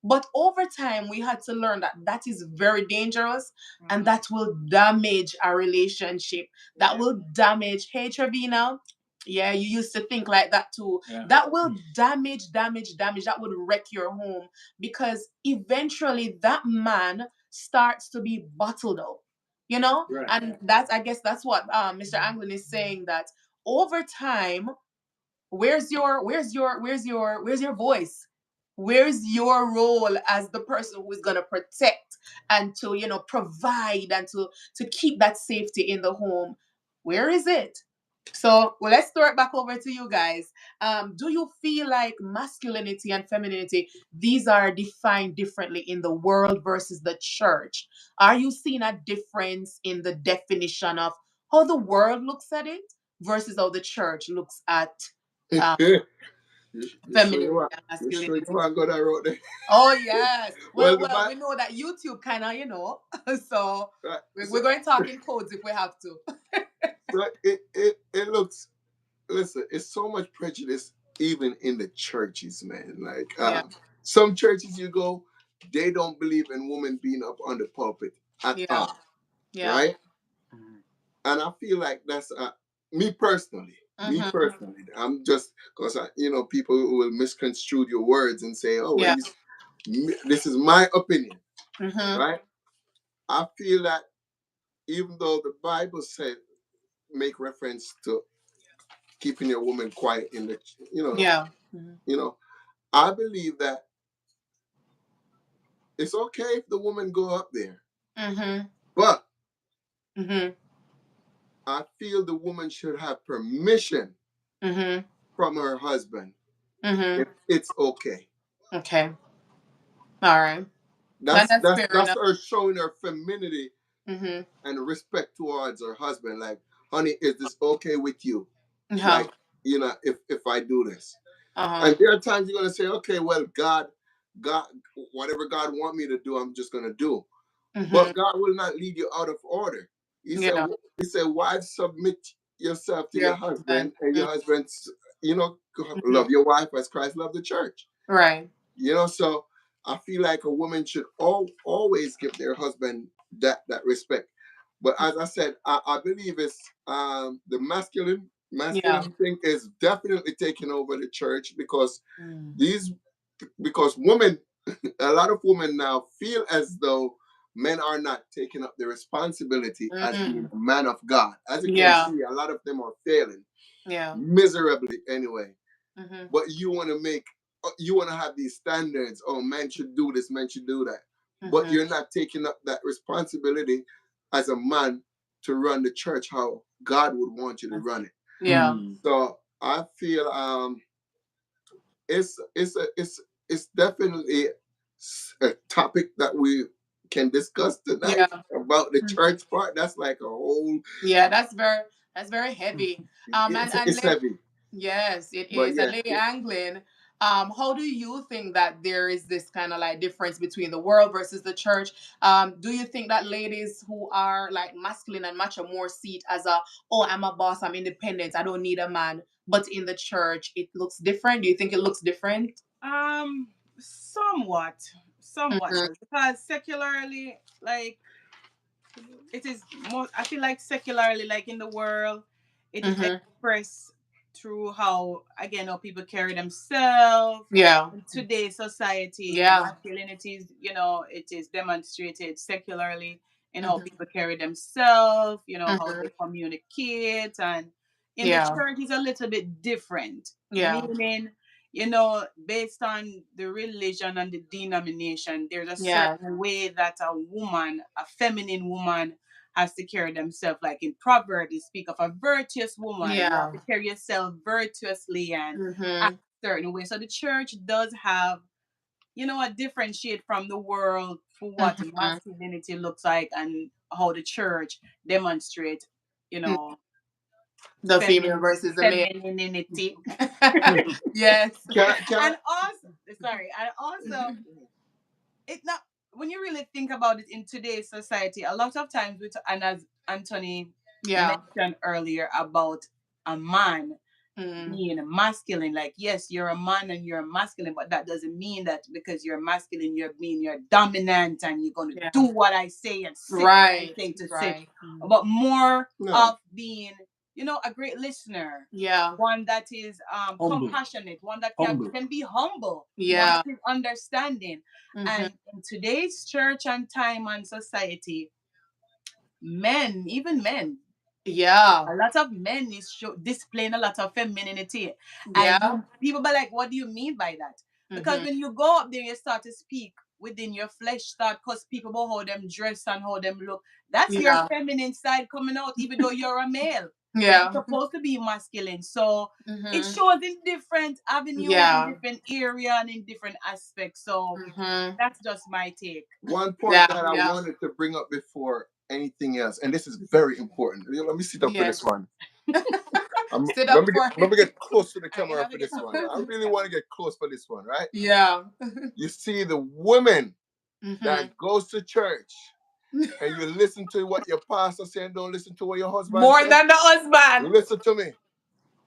Speaker 2: But over time, we had to learn that that is very dangerous and that will damage our relationship. That will damage. Hey, Trevina. Yeah, you used to think like that too.
Speaker 3: Yeah.
Speaker 2: That will damage. That would wreck your home because eventually that man starts to be bottled up, you know?
Speaker 1: Right.
Speaker 2: And that's, I guess that's what Mr. Anglin is saying that over time, where's your voice? Where's your role as the person who is gonna protect and to provide and to keep that safety in the home? Where is it? So well, let's throw it back over to you guys. Do you feel like masculinity and femininity, these are defined differently in the world versus the church? Are you seeing a difference in the definition of how the world looks at it versus how the church looks at um,
Speaker 1: You sure you
Speaker 2: femininity
Speaker 1: want?
Speaker 2: and
Speaker 1: You sure you
Speaker 2: masculinity?
Speaker 1: want to go that road there?
Speaker 2: Oh yes.
Speaker 1: Well,
Speaker 2: Well, we know that YouTube kind of, so
Speaker 1: right.
Speaker 2: we're going to talk in codes if we have to.
Speaker 1: So it looks. Listen, it's so much prejudice even in the churches, man. Like
Speaker 2: Yeah.
Speaker 1: some churches you go, they don't believe in women being up on the pulpit at
Speaker 2: Yeah.
Speaker 1: all,
Speaker 2: Yeah.
Speaker 1: right? And I feel like that's me personally. Me
Speaker 2: Mhm.
Speaker 1: personally, I'm just because people will misconstrue your words and say, "Oh, well,
Speaker 2: Yeah.
Speaker 1: this is my opinion,"
Speaker 2: Mhm.
Speaker 1: right? I feel that even though the Bible said make reference to keeping your woman quiet in the,
Speaker 2: Yeah. Mhm.
Speaker 1: you know, I believe that it's okay if the woman go up there,
Speaker 2: Mhm.
Speaker 1: but
Speaker 2: Mhm.
Speaker 1: I feel the woman should have permission
Speaker 2: Mhm.
Speaker 1: from her husband
Speaker 2: Mhm.
Speaker 1: if it's okay.
Speaker 2: Okay. All right.
Speaker 1: That's
Speaker 2: That's
Speaker 1: that's
Speaker 2: fair
Speaker 1: that's
Speaker 2: enough.
Speaker 1: her showing her femininity
Speaker 2: Mhm.
Speaker 1: and respect towards her husband. Like, honey, is this okay with you?
Speaker 2: Yeah.
Speaker 1: Like, if I do this.
Speaker 2: Uh-huh.
Speaker 1: And there are times you're gonna say, okay, well, God, whatever God want me to do, I'm just gonna do.
Speaker 2: Mhm.
Speaker 1: But God will not lead you out of order. He said,
Speaker 2: Yeah.
Speaker 1: wives, submit yourself to
Speaker 2: Your
Speaker 1: your
Speaker 2: husband.
Speaker 1: husband, and your husband,
Speaker 2: Mhm.
Speaker 1: love your wife as Christ loved the church.
Speaker 2: Right.
Speaker 1: So I feel like a woman should always give their husband that respect. But as I said, I believe it's the
Speaker 2: Yeah.
Speaker 1: masculine thing is definitely taking over the church because
Speaker 2: Mm.
Speaker 1: these because women a lot of women now feel as though men are not taking up the responsibility as being a man of God. As you can
Speaker 2: Yeah.
Speaker 1: see, a lot of them are failing
Speaker 2: Yeah.
Speaker 1: miserably anyway.
Speaker 2: Mm-hmm.
Speaker 1: But you want to have these standards. Oh, men should do this, men should do that. But
Speaker 2: Mm-hmm.
Speaker 1: you're not taking up that responsibility as a man to run the church how God would want you to run it.
Speaker 2: Yeah.
Speaker 1: So I feel it's definitely a topic that we can discuss tonight
Speaker 2: Yeah.
Speaker 1: about the church part. That's like a whole.
Speaker 2: Yeah, that's very heavy. And
Speaker 1: It's heavy,
Speaker 2: yes, it
Speaker 1: but
Speaker 2: is. And
Speaker 1: yeah,
Speaker 2: Lady Anglin, how do you think that there is this kind of like difference between the world versus the church? Do you think that ladies who are like masculine and macho more see it as a, oh, I'm a boss, I'm independent, I don't need a man. But in the church, it looks different. Do you think it looks different?
Speaker 4: Somewhat, somewhat,
Speaker 2: Mm-hmm.
Speaker 4: because secularly, like it is more. I feel like secularly, like in the world, it is
Speaker 2: Mm-hmm.
Speaker 4: expressed through how again how people carry themselves.
Speaker 2: Yeah.
Speaker 4: In today's society,
Speaker 2: Yeah.
Speaker 4: masculinity is, it is demonstrated secularly in how
Speaker 2: Mm-hmm.
Speaker 4: people carry themselves, how
Speaker 2: Mm-hmm.
Speaker 4: they communicate. And in the
Speaker 2: Yeah.
Speaker 4: church is a little bit different,
Speaker 2: Yeah.
Speaker 4: meaning, based on the religion and the denomination, there's a
Speaker 2: Yeah.
Speaker 4: certain way that a woman, a feminine woman, has to carry themselves. Like in Proverbs, they speak of a virtuous woman. You have
Speaker 2: Yeah.
Speaker 4: to carry yourself virtuously and
Speaker 2: Mm-hmm.
Speaker 4: act a certain way. So the church does have, a differentiate from the world for what
Speaker 2: Mm-hmm.
Speaker 4: masculinity looks like and how the church demonstrate, you know,
Speaker 2: The female
Speaker 4: feminine
Speaker 2: versus the male.
Speaker 4: femininity.
Speaker 2: Yes.
Speaker 1: can I
Speaker 4: And also, sorry, and also it not when you really think about it in today's society, a lot of times with, and as Anthony
Speaker 2: Yeah.
Speaker 4: mentioned earlier about a man
Speaker 2: Mm.
Speaker 4: being masculine, like yes, you're a man and you're masculine, but that doesn't mean that because you're masculine you're dominant and you're going to
Speaker 2: Yeah.
Speaker 4: do what I say and sit when I
Speaker 2: Right.
Speaker 4: say to sit,
Speaker 2: Right. Mm.
Speaker 4: but more
Speaker 1: no
Speaker 4: of being, a great listener,
Speaker 2: Yeah.
Speaker 4: one that is
Speaker 3: Humble.
Speaker 4: compassionate, one that can,
Speaker 3: Humble.
Speaker 4: can be humble, one
Speaker 2: Yeah.
Speaker 4: that is understanding.
Speaker 2: Mm-hmm.
Speaker 4: And in today's church and time and society, men, even men,
Speaker 2: Yeah.
Speaker 4: a lot of men is displaying a lot of femininity. And
Speaker 2: Yeah.
Speaker 4: people be like, what do you mean by that? Because
Speaker 2: Mm-hmm.
Speaker 4: when you go up there, you start to speak within your flesh, start because people about how them dress and how them look. That's your
Speaker 2: Yeah.
Speaker 4: feminine side coming out, even though you're a male. But you're
Speaker 2: Yeah.
Speaker 4: supposed to be masculine. So it
Speaker 2: Mm-hmm.
Speaker 4: shows in different avenues, in
Speaker 2: Yeah.
Speaker 4: different area, and in different aspects. So
Speaker 2: Mm-hmm.
Speaker 4: that's just my take.
Speaker 1: one point
Speaker 2: Yeah.
Speaker 1: that I
Speaker 2: Yeah.
Speaker 1: wanted to bring up before anything else, and this is very important. Let me sit up for this
Speaker 2: Yes.
Speaker 1: one.
Speaker 2: Sit
Speaker 1: Let
Speaker 2: up
Speaker 1: me get
Speaker 2: for
Speaker 1: let me
Speaker 2: it.
Speaker 1: get close to the
Speaker 4: You
Speaker 1: camera
Speaker 4: have
Speaker 1: for
Speaker 4: to get
Speaker 1: this
Speaker 4: some
Speaker 1: one.
Speaker 4: close
Speaker 1: I
Speaker 4: to the
Speaker 1: really want
Speaker 4: camera.
Speaker 1: to get close for this one, right?
Speaker 2: Yeah.
Speaker 1: You see the women
Speaker 2: Mm-hmm.
Speaker 1: that goes to church and you listen to what your pastor say and don't listen to what your husband
Speaker 2: More
Speaker 1: say.
Speaker 2: than the husband.
Speaker 1: Listen to me.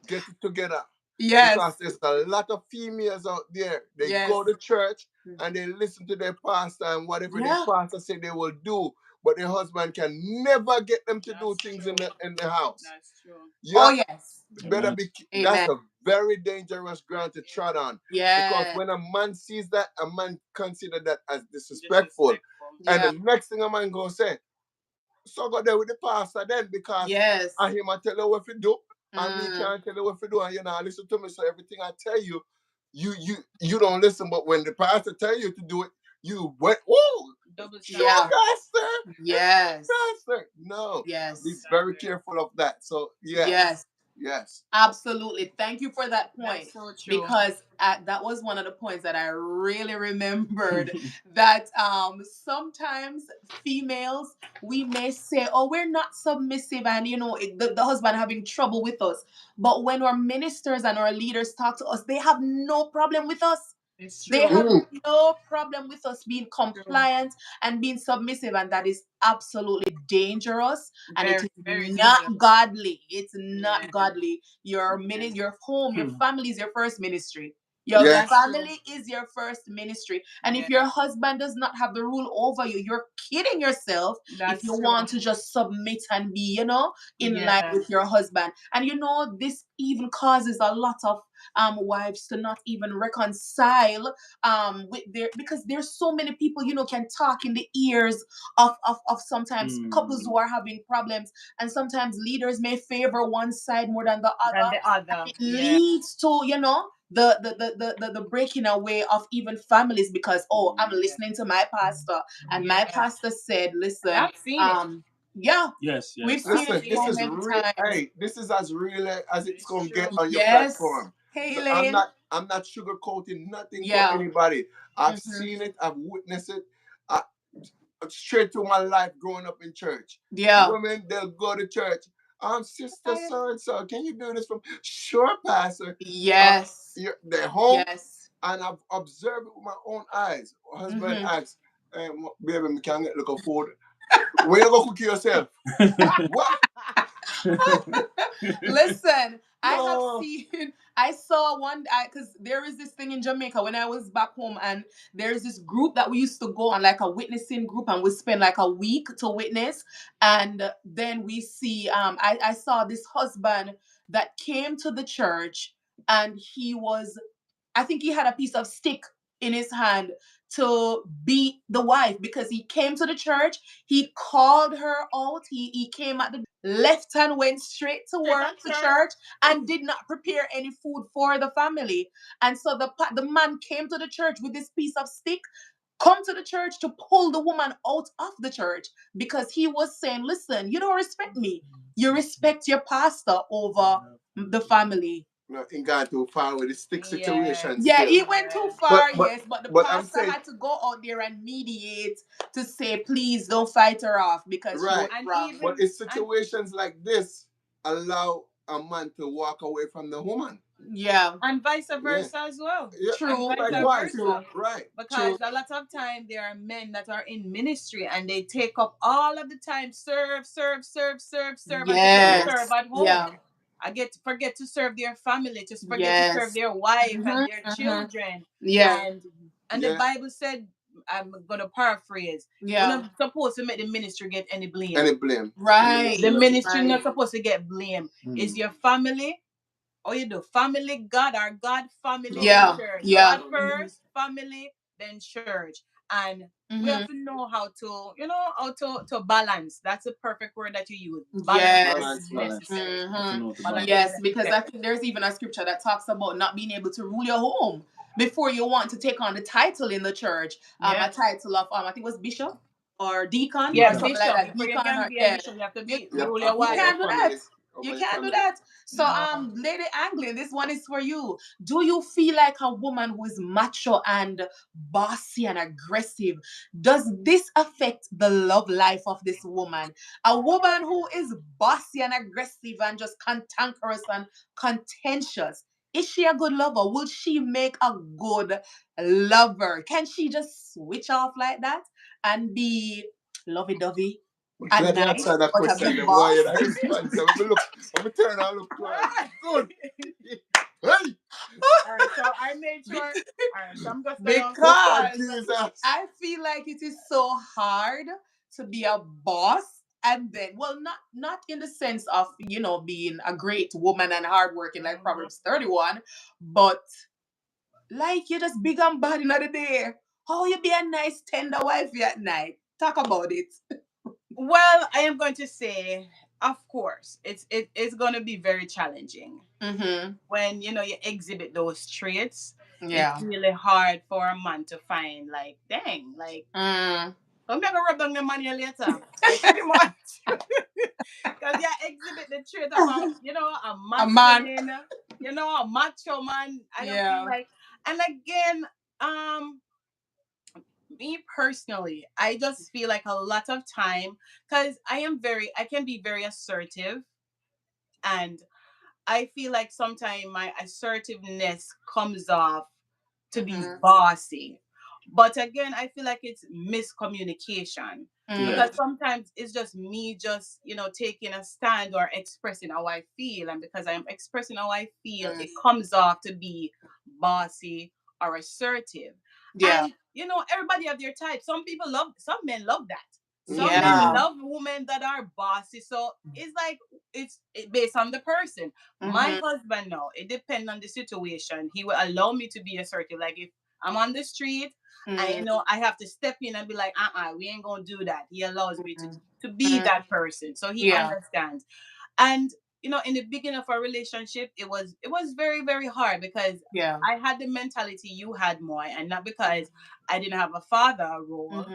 Speaker 1: Get it together.
Speaker 2: Yes.
Speaker 1: Because there's a lot of females out there. They
Speaker 2: Yes.
Speaker 1: go to church and they listen to their pastor and whatever their
Speaker 2: Yeah.
Speaker 1: pastor say they will do, but their husband can never get them to do
Speaker 4: That's
Speaker 1: things
Speaker 4: true.
Speaker 1: in the house.
Speaker 4: That's true.
Speaker 2: Oh
Speaker 1: Yeah,
Speaker 2: yes.
Speaker 1: better
Speaker 3: Amen.
Speaker 1: be. That's
Speaker 2: Amen.
Speaker 1: a very dangerous ground to trod on. Because
Speaker 2: Yeah.
Speaker 1: when a man sees that, a man consider that as disrespectful.
Speaker 4: Disrespectful.
Speaker 1: And
Speaker 2: Yeah.
Speaker 1: the next thing a man gonna say, so go there with the pastor then because
Speaker 2: Yes.
Speaker 1: I him I tell you what to do, and me
Speaker 2: Mm.
Speaker 1: can't tell you what to do, and you know listen to me. So everything I tell you, you don't listen. But when the pastor tell you to do it, you went, oh,
Speaker 4: Double
Speaker 1: sure,
Speaker 2: Yeah.
Speaker 4: standard.
Speaker 1: pastor,
Speaker 2: Yes.
Speaker 1: pastor. No,
Speaker 2: Yes.
Speaker 1: be very careful of that. So
Speaker 2: Yes.
Speaker 1: yes.
Speaker 2: Absolutely. Thank you for that point
Speaker 4: That's so true.
Speaker 2: because that was one of the points that I really remembered that sometimes females we may say, oh, we're not submissive and the husband having trouble with us. But when our ministers and our leaders talk to us, they have no problem with us.
Speaker 4: It's
Speaker 2: They
Speaker 4: true.
Speaker 2: have
Speaker 1: Mm.
Speaker 2: no problem with us being
Speaker 4: True.
Speaker 2: compliant and being submissive, and that is absolutely dangerous. And it
Speaker 4: Very,
Speaker 2: is
Speaker 4: very dangerous.
Speaker 2: not godly. It's not
Speaker 4: Amen.
Speaker 2: godly. Your
Speaker 4: Amen.
Speaker 2: your home, your family is your first ministry. Your
Speaker 1: Yes.
Speaker 2: family is your first ministry. And if your husband does not have the rule over you, you're kidding yourself if you want to just submit and be, in line with your husband. And this even causes a lot of wives to not even reconcile with their, because there's so many people, can talk in the ears of sometimes couples who are having problems, and sometimes leaders may favor one side more than the
Speaker 4: Than
Speaker 2: other.
Speaker 4: the other.
Speaker 2: It leads to, the breaking away of even families, because I'm listening to my pastor, and my pastor said, listen,
Speaker 4: I've seen it.
Speaker 2: yeah,
Speaker 3: Yes,
Speaker 2: we've
Speaker 3: yes.
Speaker 2: seen
Speaker 1: Listen,
Speaker 2: it
Speaker 1: this
Speaker 2: so
Speaker 1: is
Speaker 2: many
Speaker 1: real.
Speaker 2: times.
Speaker 1: Hey, this is as real as it's
Speaker 4: It's
Speaker 1: gonna get
Speaker 4: true.
Speaker 1: on your
Speaker 2: Yes.
Speaker 1: platform.
Speaker 2: Hey,
Speaker 1: So I'm
Speaker 2: Elaine.
Speaker 1: not. I'm not sugarcoating nothing to
Speaker 2: Yeah.
Speaker 1: anybody. I've
Speaker 2: Mhm.
Speaker 1: seen it. I've witnessed it. I, straight through my life growing up in church.
Speaker 2: Yeah.
Speaker 1: Women, they'll go to church. Sister so and so, can you do this for me? Sure, Pastor.
Speaker 2: Yes.
Speaker 1: They're home,
Speaker 2: Yes.
Speaker 1: and I've observed it with my own eyes. Husband
Speaker 2: Mhm.
Speaker 1: asks, hey, baby, me can get look of food. Where you go cook yourself? What?
Speaker 2: Listen, I have
Speaker 1: No.
Speaker 2: seen, I saw one, because there is this thing in Jamaica when I was back home, and there's this group that we used to go on, like a witnessing group, and we spend like a week to witness. And then we see, I saw this husband that came to the church, and he was, I think he had a piece of stick in his hand to beat the wife, because he came to the church, he called her out, he came at the door, left and went straight to
Speaker 4: Straight
Speaker 2: work
Speaker 4: on
Speaker 2: to
Speaker 4: church.
Speaker 2: church, and did not prepare any food for the family. And so the man came to the church with this piece of stick, come to the church to pull the woman out of the church, because he was saying, listen, you don't respect me, you respect your pastor over the family.
Speaker 1: No, ain't gone too far with the stick
Speaker 4: Yeah.
Speaker 1: situation
Speaker 2: Yeah,
Speaker 1: still.
Speaker 2: he went too
Speaker 1: But
Speaker 2: far,
Speaker 1: but
Speaker 2: yes, but the
Speaker 1: but I'm
Speaker 2: pastor
Speaker 1: saying
Speaker 2: had to go out there and mediate to say, please don't fight her off because she was
Speaker 1: right.
Speaker 4: And
Speaker 2: wrong.
Speaker 1: But
Speaker 4: even
Speaker 1: it's
Speaker 4: and
Speaker 1: situations like this allow a man to walk away from the woman.
Speaker 2: Yeah,
Speaker 4: and vice
Speaker 1: Yeah.
Speaker 4: versa as well.
Speaker 1: Yeah,
Speaker 4: And
Speaker 1: and
Speaker 2: true,
Speaker 4: vice
Speaker 1: likewise.
Speaker 2: true,
Speaker 4: versa.
Speaker 1: Right.
Speaker 2: true.
Speaker 4: Because a lot of time there are men that are in ministry and they take up all of the time, serve, serve, serve, serve, serve, and forget to
Speaker 1: Mm-hmm.
Speaker 4: serve
Speaker 2: Yes,
Speaker 4: at home.
Speaker 2: yeah,
Speaker 4: I get to forget to serve their family, just forget to serve
Speaker 2: yes.
Speaker 4: their wife and
Speaker 2: Mm-hmm,
Speaker 4: their
Speaker 2: mm-hmm.
Speaker 4: children.
Speaker 2: Yeah,
Speaker 4: And the
Speaker 1: Yeah.
Speaker 4: Bible said, I'm gonna paraphrase, we're
Speaker 2: yeah,
Speaker 4: not supposed to make the ministry get any blame.
Speaker 1: Any blame. The
Speaker 4: The
Speaker 2: right,
Speaker 1: ministry doesn't
Speaker 4: ministry
Speaker 2: right.
Speaker 4: not supposed to get blame. It's
Speaker 3: Mm.
Speaker 4: your family, or you do family, God, or God, family,
Speaker 1: no
Speaker 4: then
Speaker 2: Yeah,
Speaker 1: blame.
Speaker 4: church.
Speaker 2: yeah.
Speaker 4: God
Speaker 1: Absolutely.
Speaker 4: first, family, then church. And we have
Speaker 2: Mm-hmm.
Speaker 4: to know how to, how to balance. That's the perfect word that you use. Balance
Speaker 2: Yes.
Speaker 1: Balance,
Speaker 4: is
Speaker 1: balance.
Speaker 4: necessary.
Speaker 3: Have to
Speaker 2: Mm-hmm.
Speaker 3: know to
Speaker 4: Balance is
Speaker 2: Yes,
Speaker 3: balance.
Speaker 2: because I
Speaker 4: necessary.
Speaker 2: think there's even a scripture that talks about not being able to rule your home before you want to take on the title in the church. A
Speaker 4: Yeah.
Speaker 2: title of I think it was bishop or deacon
Speaker 4: Yeah,
Speaker 2: or
Speaker 3: Deacon.
Speaker 2: something like
Speaker 4: bishop.
Speaker 2: that.
Speaker 4: Before you
Speaker 2: Deacon
Speaker 4: can
Speaker 2: or
Speaker 4: be a
Speaker 2: yeah.
Speaker 4: bishop, you have to
Speaker 2: You,
Speaker 4: be
Speaker 2: you,
Speaker 4: rule your
Speaker 2: you
Speaker 1: Over
Speaker 4: wife.
Speaker 1: your
Speaker 2: can't do that.
Speaker 1: family.
Speaker 2: You
Speaker 1: Over your
Speaker 2: can't do
Speaker 1: family.
Speaker 2: that. So
Speaker 4: No.
Speaker 2: Lady Anglin, this one is for you. Do you feel like a woman who is macho and bossy and aggressive? Does this affect the love life of this woman? A woman who is bossy and aggressive and just cantankerous and contentious. Is she a good lover? Will she make a good lover? Can she just switch off like that and be lovey dovey
Speaker 1: I'm
Speaker 2: at
Speaker 1: glad you
Speaker 2: night
Speaker 1: answered that
Speaker 2: but a
Speaker 1: question.
Speaker 2: big
Speaker 1: The boy,
Speaker 2: boss?
Speaker 1: you know, response. Let me turn and look to her. Good. Hey,
Speaker 4: All right, so I made sure. All right, so I'm just gonna.
Speaker 1: look at
Speaker 2: Because
Speaker 1: Jesus.
Speaker 2: I feel like it is so hard to be a boss, and then, well, not in the sense of being a great woman and hardworking like Proverbs 31, but like you're just big and bad in the day. How you be a nice tender wifey at night? Talk about it.
Speaker 4: Well, I am going to say, of course, it's going to be very challenging
Speaker 2: Mm-hmm.
Speaker 4: when you exhibit those traits. It's
Speaker 2: Yeah.
Speaker 4: really hard for a man to find, like, dang, like,
Speaker 2: Mm.
Speaker 4: I'm gonna rub down the money later, like, pretty much, because yeah, exhibit the trait of a
Speaker 2: A man.
Speaker 4: masculine, a macho man. I don't feel
Speaker 2: Yeah.
Speaker 4: like, and again, um. me personally, I just feel like a lot of time, because I can be very assertive, and I feel like sometimes my assertiveness comes off to be
Speaker 2: Mm-hmm.
Speaker 4: bossy. But again, I feel like it's miscommunication,
Speaker 3: Yeah.
Speaker 4: because
Speaker 2: Mm.
Speaker 4: sometimes it's just me just, taking a stand or expressing how I feel. And because I'm expressing how I feel,
Speaker 2: Mm.
Speaker 4: it comes off to be bossy or assertive.
Speaker 2: Yeah.
Speaker 4: And everybody have their type. Some men love that. Some men
Speaker 2: Yeah.
Speaker 4: love women that are bossy. So it's like based on the person. My husband, no, it depends on the situation. He will allow me to be assertive. Like if I'm on the street, and I have to step in and be like, we ain't gonna do that. He allows me to be that person. So he understands. And in the beginning of our relationship, it was very, very hard because
Speaker 2: Yeah.
Speaker 4: I had the mentality you had more, and not because I didn't have a father role.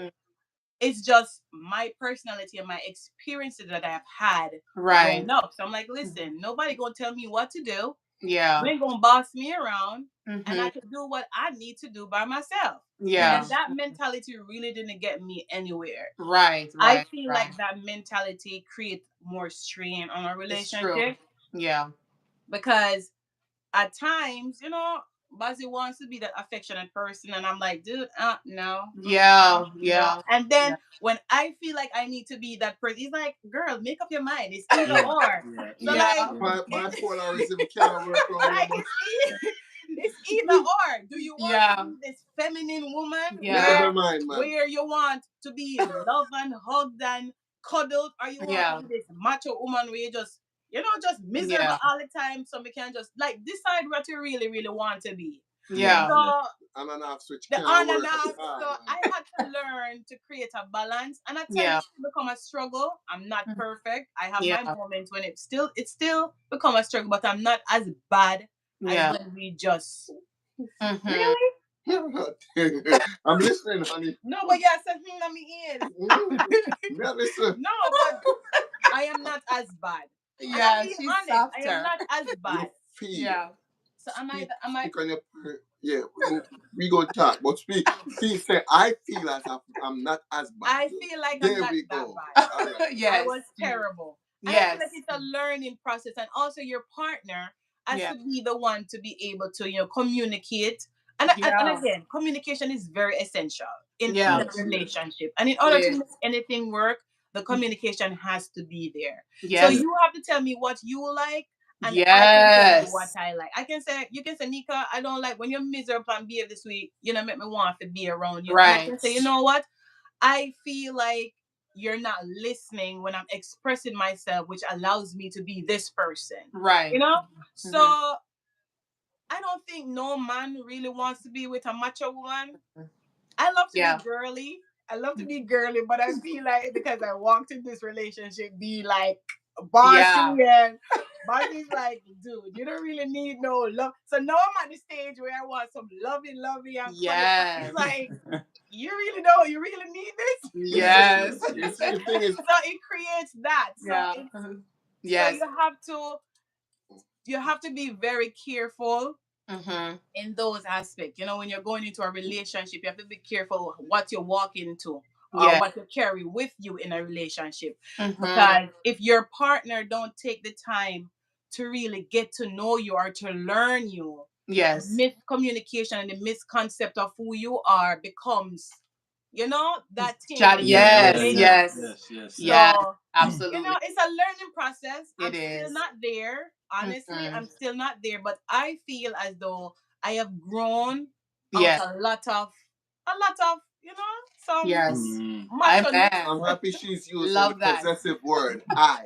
Speaker 4: It's just my personality and my experiences that I've had
Speaker 2: Right.
Speaker 4: growing up. So I'm like, listen, nobody gonna tell me what to do.
Speaker 2: Yeah.
Speaker 4: You ain't gonna boss me around, and I can do what I need to do by myself.
Speaker 2: Yeah.
Speaker 4: And that mentality really didn't get me anywhere.
Speaker 2: Right.
Speaker 4: I
Speaker 2: Right.
Speaker 4: feel
Speaker 2: Right.
Speaker 4: like that mentality creates more strain on a
Speaker 2: It's true.
Speaker 4: relationship
Speaker 2: Yeah.
Speaker 4: because at times, Buzzy wants to be that affectionate person, and I'm like, dude, no,
Speaker 2: Yeah.
Speaker 4: no.
Speaker 2: Yeah.
Speaker 4: And then
Speaker 2: Yeah.
Speaker 4: when I feel like I need to be that person, he's like, girl, make up your mind. It's either
Speaker 3: Yeah.
Speaker 4: or.
Speaker 3: Yeah.
Speaker 4: So
Speaker 3: Yeah.
Speaker 4: like,
Speaker 2: Yeah.
Speaker 1: Bipolarism can't work on you,
Speaker 4: like
Speaker 1: man.
Speaker 4: it's either or. Do you want to
Speaker 2: Yeah.
Speaker 4: be this feminine woman
Speaker 1: Make up
Speaker 2: Yeah.
Speaker 1: your mind, man.
Speaker 4: where you want to be loved and hugged and cuddled, or you want to
Speaker 2: Yeah.
Speaker 4: be this macho woman where you just miserable
Speaker 2: Yeah.
Speaker 4: all the time, so we can just like decide what you really, really want to be.
Speaker 3: Yeah.
Speaker 2: Yeah.
Speaker 3: Yeah.
Speaker 4: So
Speaker 1: On and off switch
Speaker 4: the
Speaker 1: can't
Speaker 4: on and
Speaker 1: work at
Speaker 4: off. So
Speaker 1: all, man.
Speaker 4: I had to learn to create a balance, and at times
Speaker 2: Yeah.
Speaker 4: it become a struggle. I'm not perfect. I have my
Speaker 2: Yeah.
Speaker 4: moments when it still become a struggle, but I'm not as bad as
Speaker 2: Yeah.
Speaker 4: when we just
Speaker 2: Mm-hmm.
Speaker 4: really.
Speaker 1: I'm listening, honey.
Speaker 4: No, but yeah, something on my ears.
Speaker 1: Yeah, listen.
Speaker 4: No, but I am not as bad. And I'm
Speaker 2: Yeah.
Speaker 4: being
Speaker 2: She's
Speaker 4: honest. I am
Speaker 2: softer.
Speaker 4: not as
Speaker 1: You
Speaker 4: bad.
Speaker 1: feel.
Speaker 2: Yeah.
Speaker 4: So am I
Speaker 1: Speak,
Speaker 4: am I
Speaker 1: speak on your. Yeah, we gonna talk, but speak. Feel say I feel as I'm not as bad.
Speaker 4: I feel like I'm
Speaker 1: There
Speaker 4: not
Speaker 1: we
Speaker 4: that
Speaker 1: go.
Speaker 4: bad.
Speaker 1: All right.
Speaker 4: I
Speaker 2: Yes.
Speaker 4: was terrible. And I feel
Speaker 2: Yes.
Speaker 4: like it's a learning process. And also your partner has
Speaker 2: Yeah.
Speaker 4: to be the one to be able to, communicate. And
Speaker 2: Yeah.
Speaker 4: again, communication is very essential in
Speaker 2: Yeah.
Speaker 4: a
Speaker 3: Yes. Yes.
Speaker 4: relationship. And in
Speaker 2: It
Speaker 4: order to
Speaker 2: is.
Speaker 4: make anything work, the communication has to be there. So
Speaker 2: Yes.
Speaker 3: Yeah.
Speaker 4: you have to tell me what you like, and I can tell you what
Speaker 2: Yes.
Speaker 4: I like. You can say, Nika, I don't like when you're miserable and behave this week, make me want to be around you. And I
Speaker 2: Right.
Speaker 4: can say, you know what? I feel like you're not listening when I'm expressing myself, which allows me to be this person. You
Speaker 2: Right.
Speaker 4: know?
Speaker 2: Mm-hmm.
Speaker 4: So I don't think no man really wants to be with a macho woman. I love to be
Speaker 2: Yeah.
Speaker 4: girly. I love to be girly, but I feel like because I walked in this relationship be like
Speaker 2: Yeah.
Speaker 4: bossy, and Bobby's like, dude, you don't really need no love. So now I'm at the stage where I want some lovey and cuddly. It's
Speaker 2: Yes.
Speaker 4: like, you really know you really need this.
Speaker 1: Yes,
Speaker 2: Yes.
Speaker 1: yes. You see, the thing is,
Speaker 4: So it creates that.
Speaker 2: Yeah.
Speaker 4: So
Speaker 2: Yes.
Speaker 4: you have to be very careful
Speaker 2: Mm-hmm.
Speaker 4: in those aspects. When you're going into a relationship, you have to be careful what you walk into or
Speaker 2: Yeah.
Speaker 4: what you carry with you in a relationship.
Speaker 2: Mm-hmm.
Speaker 4: Because if your partner don't take the time to really get to know you or to learn you,
Speaker 2: Yes.
Speaker 4: miscommunication and the misconcept of who you are becomes, that thing
Speaker 2: Chat.
Speaker 4: will
Speaker 3: Yeah.
Speaker 4: just
Speaker 3: Yeah.
Speaker 2: Yes.
Speaker 3: Yeah.
Speaker 4: linger.
Speaker 2: Yes.
Speaker 3: Yes. Yes. Yes.
Speaker 2: Yes.
Speaker 4: So
Speaker 2: Absolutely.
Speaker 4: it's a learning process.
Speaker 2: It
Speaker 4: I'm still
Speaker 2: is.
Speaker 4: not there. Honestly,
Speaker 2: Mm-hmm.
Speaker 4: I'm still not there, but I feel as though I have grown out
Speaker 2: Yeah.
Speaker 4: a lot of, some
Speaker 2: Yes.
Speaker 3: Mm.
Speaker 4: macho.
Speaker 2: Amen.
Speaker 1: I'm happy she's using the
Speaker 2: Love that.
Speaker 1: possessive word I.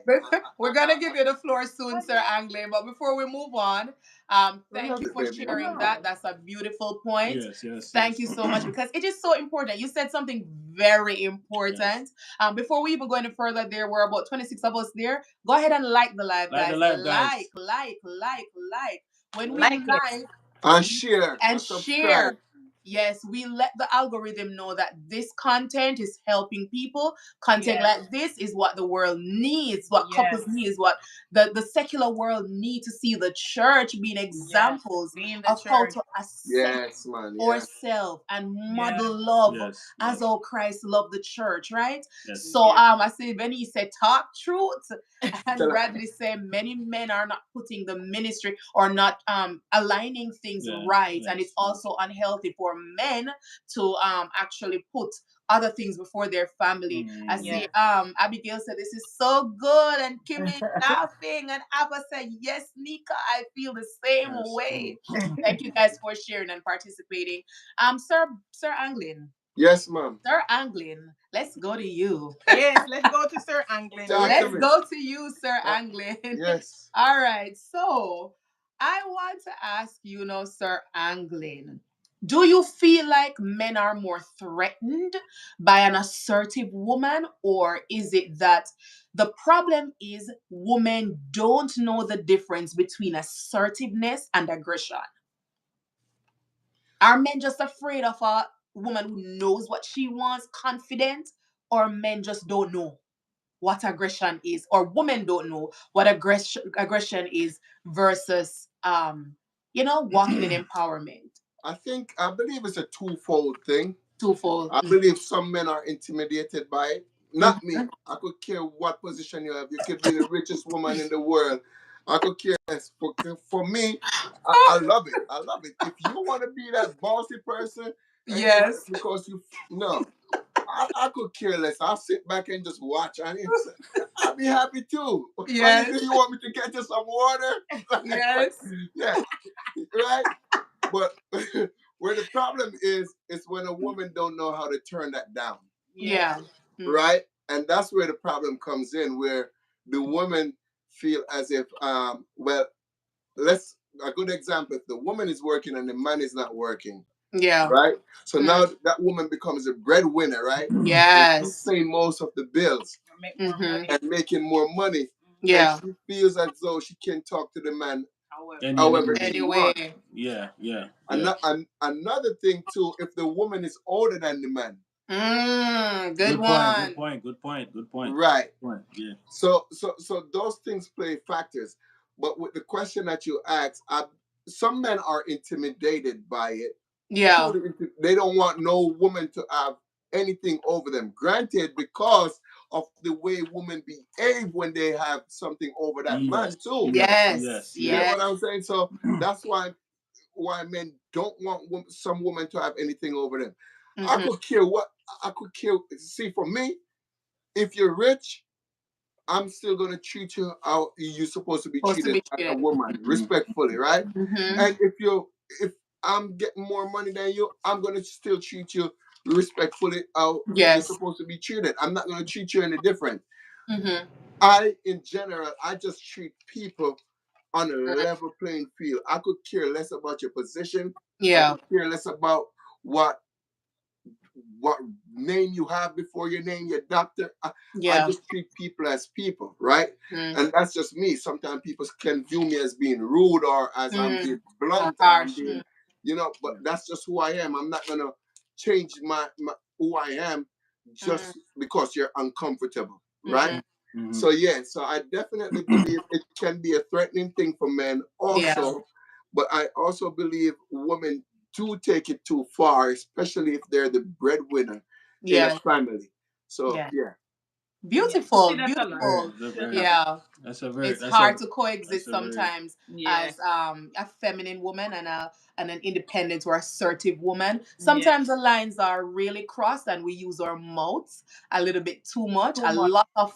Speaker 2: We're gonna give you the floor soon, Sir Anglin. But before we move on,
Speaker 1: I
Speaker 2: thank
Speaker 1: love
Speaker 2: you
Speaker 1: it,
Speaker 2: for
Speaker 1: baby. I
Speaker 2: sharing
Speaker 1: love
Speaker 2: that.
Speaker 1: it.
Speaker 2: That's a beautiful point.
Speaker 3: Yes. Yes.
Speaker 2: Thank
Speaker 3: Yes.
Speaker 2: you so much because it is so important. You said something very important.
Speaker 3: Yes.
Speaker 2: Before we even go any further, there were about 26 of us there. Go ahead and like the live,
Speaker 3: Like the
Speaker 2: guys.
Speaker 3: live, guys.
Speaker 2: Like. When we
Speaker 4: Like it.
Speaker 2: like
Speaker 1: And share
Speaker 2: and
Speaker 1: and
Speaker 2: share.
Speaker 1: subscribe.
Speaker 2: Yes, we let the algorithm know that this content is helping people. Content
Speaker 4: Yes.
Speaker 2: like this is what the world needs, what
Speaker 4: Yes.
Speaker 2: couples need, is what the secular world need to see the church being
Speaker 4: Yes.
Speaker 2: examples
Speaker 4: Be in the
Speaker 2: of how
Speaker 4: church.
Speaker 2: to accept
Speaker 1: Yes, man. Yes.
Speaker 2: ourselves and
Speaker 4: Yes.
Speaker 2: model love
Speaker 3: Yes.
Speaker 2: as
Speaker 3: Yes.
Speaker 2: how Christ loved the church, right?
Speaker 3: Yes.
Speaker 2: So
Speaker 4: Yes.
Speaker 2: I see Benny said talk truth. And
Speaker 1: Tell her.
Speaker 2: Bradley said many men are not putting the ministry or not aligning things
Speaker 3: Yeah.
Speaker 2: right, and
Speaker 3: Yes.
Speaker 2: it's also unhealthy for men to actually put other things before their family. I
Speaker 3: Mm.
Speaker 2: see
Speaker 4: Yes.
Speaker 2: Abigail said this is so good, and Kimmy laughing, and Abba said yes, Nika, I feel the same
Speaker 3: Yes.
Speaker 2: way. Thank you guys for sharing and participating. Sir Anglin.
Speaker 1: Yes, ma'am.
Speaker 2: Sir Anglin, let's go to you.
Speaker 4: Yes, let's go to Sir Anglin.
Speaker 1: Talk to
Speaker 2: Let's
Speaker 1: me.
Speaker 2: go to you, Sir
Speaker 1: Uh,
Speaker 2: Anglin.
Speaker 1: yes.
Speaker 2: All right. So I want to ask you now, Sir Anglin. Do you feel like men are more threatened by an assertive woman, or is it that the problem is women don't know the difference between assertiveness and aggression? Are men just afraid of a woman who knows what she wants, confident, or men just don't know what aggression is, or women don't know what aggression is versus walking in empowerment?
Speaker 1: I believe it's a twofold thing.
Speaker 2: Twofold.
Speaker 1: I believe some men are intimidated by it. Not me.
Speaker 2: Mhm.
Speaker 1: I could care what position you have. You could be the richest woman in the world. I could care less. For me, I love it. I love it. If you want to be that bossy person, and you
Speaker 2: Yes.
Speaker 1: because you no, I could care less. I'll sit back and just watch. I'll be happy too. Honey,
Speaker 2: Yes.
Speaker 1: do you want me to get you some water?
Speaker 2: Yes.
Speaker 1: Yeah, right. But where the problem is when a woman don't know how to turn that down,
Speaker 2: Yeah.
Speaker 4: Yes.
Speaker 2: Mm.
Speaker 1: right? And that's where the problem comes in, where the woman feel as if, well, let's a good example. If the woman is working and the man is not working,
Speaker 2: Yeah.
Speaker 1: right? So now
Speaker 2: Mm.
Speaker 1: that woman becomes a breadwinner, right? And she's
Speaker 2: Yes.
Speaker 1: paying most of the bills
Speaker 4: Make more
Speaker 2: Mm-hmm.
Speaker 4: money.
Speaker 1: and making more money, and
Speaker 2: Yeah.
Speaker 1: she feels as though she can talk to the man
Speaker 4: However.
Speaker 3: Any
Speaker 1: however
Speaker 3: way.
Speaker 1: she wants.
Speaker 2: Anyway.
Speaker 3: Yeah, yeah, yeah.
Speaker 1: Another thing too, if the woman is older than the man,
Speaker 2: Good
Speaker 3: Good point. Good
Speaker 2: one.
Speaker 3: point. Good point. Good point.
Speaker 1: right?
Speaker 3: Good point. Yeah.
Speaker 1: So those things play factors. But with the question that you asked, some men are intimidated by it.
Speaker 2: Yeah.
Speaker 1: They don't want no woman to have anything over them. Granted, because of the way women behave when they have something over that man
Speaker 3: Yes.
Speaker 1: too.
Speaker 3: Yes.
Speaker 2: Yes.
Speaker 3: Yes.
Speaker 1: You get
Speaker 2: Yes.
Speaker 1: what I'm saying? So that's why men don't want some woman to have anything over them. I
Speaker 2: Mm-hmm.
Speaker 1: could care what I could care. See, for me, if you're rich, I'm still gonna treat you how you're supposed to be
Speaker 2: Supposed to
Speaker 1: treated
Speaker 2: be
Speaker 1: as a
Speaker 2: treated.
Speaker 1: woman, respectfully, right?
Speaker 2: Mm-hmm.
Speaker 1: And if I'm getting more money than you, I'm gonna still treat you respectfully how you're
Speaker 2: Yes.
Speaker 1: supposed to be treated. I'm not gonna treat you any different.
Speaker 2: Mm-hmm.
Speaker 1: In general, I just treat people on a level playing field. I could care less about your position. I
Speaker 2: Yeah.
Speaker 1: could care less about what what name you have before your name, your doctor. I
Speaker 2: Yeah.
Speaker 1: just treat people as people, right?
Speaker 2: Mm.
Speaker 1: And that's just me. Sometimes people can view me as being rude or as I'm
Speaker 2: Mm.
Speaker 1: being blunt or I'm
Speaker 2: Harsh.
Speaker 1: being,
Speaker 2: Mm.
Speaker 1: but that's just who I am. I'm not gonna change my who I am
Speaker 2: Mm.
Speaker 1: just because you're uncomfortable, right?
Speaker 2: Mm-hmm.
Speaker 3: Mm-hmm.
Speaker 1: So yeah, so I definitely believe it can be a threatening thing for men
Speaker 2: Yeah.
Speaker 1: also, but I also believe women do take it too far, especially if they're the breadwinner in a
Speaker 2: Yeah.
Speaker 1: family. So
Speaker 2: Yeah.
Speaker 1: yeah,
Speaker 4: Yeah. You see
Speaker 2: Beautiful.
Speaker 4: that a lot.
Speaker 3: Very.
Speaker 2: Beautiful.
Speaker 3: That's a
Speaker 4: See that
Speaker 3: very.
Speaker 4: a lot.
Speaker 2: Yeah.
Speaker 3: That's a very.
Speaker 2: It's
Speaker 3: That's a.
Speaker 2: hard to
Speaker 3: That's
Speaker 2: coexist
Speaker 3: a very.
Speaker 2: sometimes
Speaker 4: Yeah.
Speaker 2: as a feminine woman and an independent or assertive woman.
Speaker 4: Yeah.
Speaker 2: Sometimes the lines are really crossed and we use our mouths a little bit too much.
Speaker 4: Too
Speaker 2: A
Speaker 4: much.
Speaker 2: lot of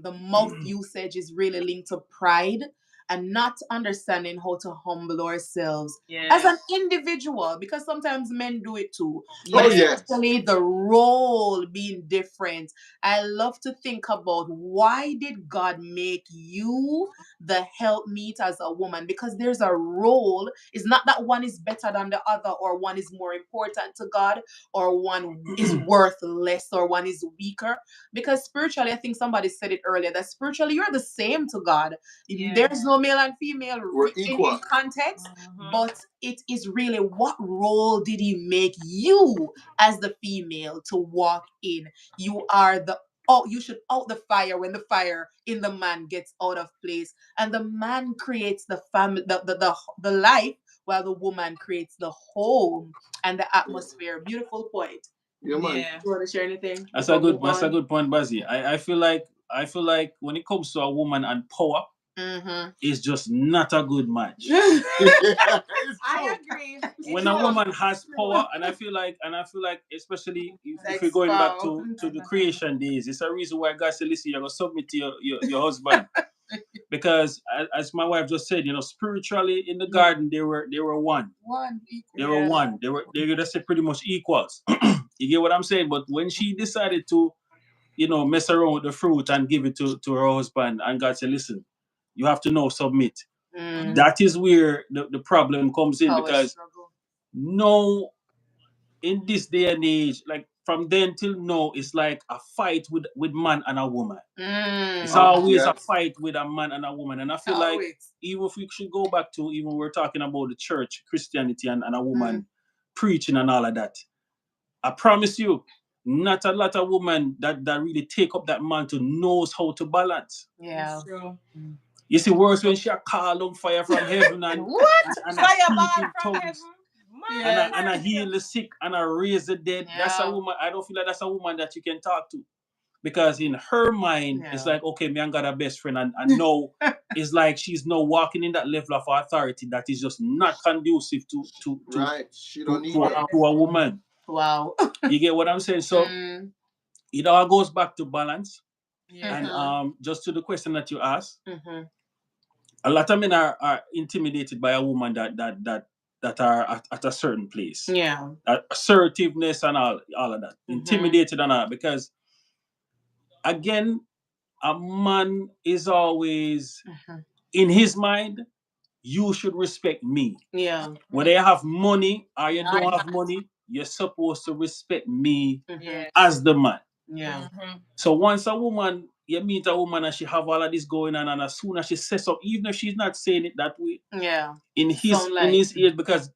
Speaker 2: the mouth usage is really linked to pride and not understanding how to humble ourselves as an
Speaker 4: Yes.
Speaker 2: individual, because sometimes men do it too, but
Speaker 1: oh
Speaker 4: Yes.
Speaker 1: yes,
Speaker 2: especially the role being different. I love to think about, why did God make you the helpmeet as a woman? Because there's a role. It's not that one is better than the other, or one is more important to God, or one is worth less, or one is weaker. Because spiritually, I think somebody said it earlier, that spiritually you're the same to God.
Speaker 4: Yeah.
Speaker 2: There's no male and female
Speaker 1: we're
Speaker 2: in
Speaker 1: equal.
Speaker 2: context,
Speaker 4: Mm-hmm.
Speaker 2: but it is really, what role did He make you as the female to walk in? You are the, oh, you should out the fire when the fire in the man gets out of place, and the man creates the family, the life, while the woman creates the home and the atmosphere. Beautiful point.
Speaker 1: Yeah, man.
Speaker 4: Yeah.
Speaker 2: You want to share anything
Speaker 3: That's a
Speaker 2: before we
Speaker 3: good.
Speaker 2: move
Speaker 3: That's a
Speaker 2: on?
Speaker 3: good point, Bazzy. I feel like when it comes to a woman and power, is just not a good match.
Speaker 4: I agree.
Speaker 3: When a woman has power, and I feel like, especially if we're going back to the creation days, it's a reason why God said, listen, you're gonna submit to your husband. Because as my wife just said, spiritually in the garden they were one. They were one. They were just say pretty much equals. You get what I'm saying? But when she decided to, mess around with the fruit and give it to her husband, and God said, listen, you have to now submit. That is where the problem comes in, because no, in this day and age, like from then till now, it's like a fight with man and a woman. It's always a fight with a man and a woman. And I feel like even if we should go back to, even we're talking about the church, Christianity, and a woman preaching and all of that, I promise you, not a lot of women that really take up that mantle knows how to balance.
Speaker 4: Yeah. True.
Speaker 3: You see, worse when she a call on fire from heaven and and
Speaker 4: Fireball
Speaker 3: speak in
Speaker 4: from
Speaker 3: tongues.
Speaker 4: heaven.
Speaker 3: And I heal the sick and I raise the dead. Yeah. That's a woman. I don't feel like that's a woman that you can talk to, because in her mind, it's like, okay, me and got a best friend, and no, it's like she's now walking in that level of authority that is just not conducive to
Speaker 1: right. She don't need that.
Speaker 3: to a woman.
Speaker 2: Wow.
Speaker 3: You get what I'm saying? So it all goes back to balance.
Speaker 4: Yeah.
Speaker 3: And just to the question that you asked, a lot of men are intimidated by a woman that are at a certain place.
Speaker 2: Yeah.
Speaker 3: Assertiveness and all of that. Intimidated and all, because again, a man is always in his mind, you should respect me.
Speaker 2: Yeah.
Speaker 3: Whether you have money or you don't have money, you're supposed to respect me as the man.
Speaker 2: Yeah.
Speaker 3: So once a woman, you meet a woman and she have all of this going on, and as soon as she says up, even if she's not saying it that way, in his ears, because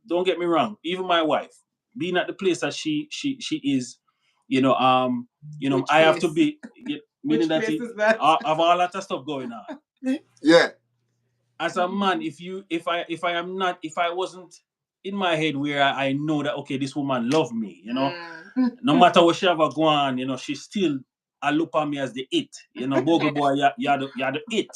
Speaker 3: don't get me wrong, even my wife, being at the place that she is, I have to be, meaning that of all that stuff going on.
Speaker 1: Yeah.
Speaker 3: As a man, if I wasn't in my head where I know that, okay, this woman love me, no matter what she ever go on, she still I look at me as the it, Bogle boy, you're the it.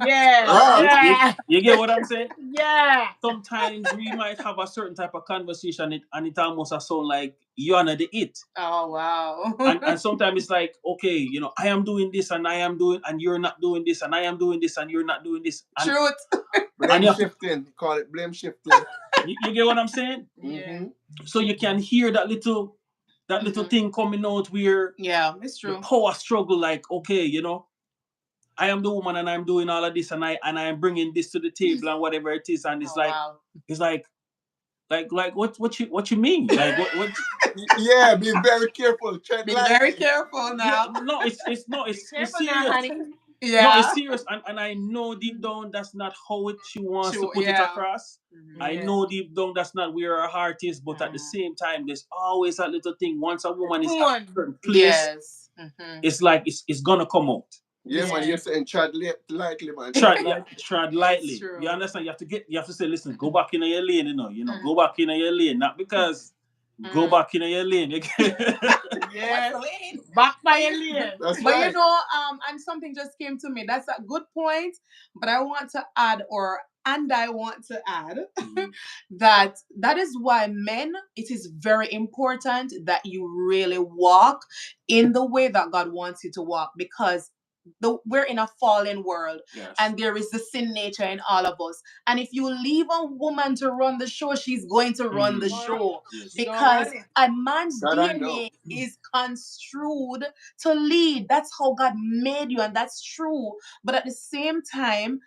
Speaker 4: Yeah.
Speaker 3: You get what I'm saying?
Speaker 4: Yeah.
Speaker 3: Sometimes we might have a certain type of conversation, and it almost sound like you're not the it.
Speaker 2: Oh wow.
Speaker 3: and sometimes it's like, okay, I am doing this and I am doing, and you're not doing this, and I am doing this and you're not doing this. And,
Speaker 2: truth.
Speaker 1: Blame shifting. Call it blame shifting.
Speaker 3: You get what I'm saying?
Speaker 1: Mm-hmm.
Speaker 3: So you can hear that little thing coming out where
Speaker 2: it's true.
Speaker 3: the power struggle, like, okay, I am the woman and I'm doing all of this, and I am bringing this to the table and whatever it is, and it's it's like what you mean? Like what
Speaker 1: Yeah, be very careful. Tread
Speaker 2: Be
Speaker 1: lightly.
Speaker 2: very careful now.
Speaker 3: Yeah, no, it's
Speaker 4: Careful
Speaker 3: serious.
Speaker 4: now, honey.
Speaker 2: Yeah.
Speaker 3: No, it's serious, and I know deep down that's not how she wants to put it across. I know deep down that's not where her heart is, but at the same time, there's always that little thing. Once a woman is at a certain place, it's like it's gonna come out.
Speaker 1: Yeah, man, you're saying tread lightly, man.
Speaker 3: Tread lightly. You understand? You have to say, listen, go back in your lane, go back in your lane, not because go back in your lane.
Speaker 4: Yeah, back by your lane.
Speaker 1: That's
Speaker 2: But
Speaker 1: right.
Speaker 2: and something just came to me. That's a good point. But I want to add, that is why men, it is very important that you really walk in the way that God wants you to walk, because we're in a fallen world, and there is the sin nature in all of us. And if you leave a woman to run the show, she's going to run the show, because a man's DNA is construed to lead. That's how God made you, and that's true. But at the same time,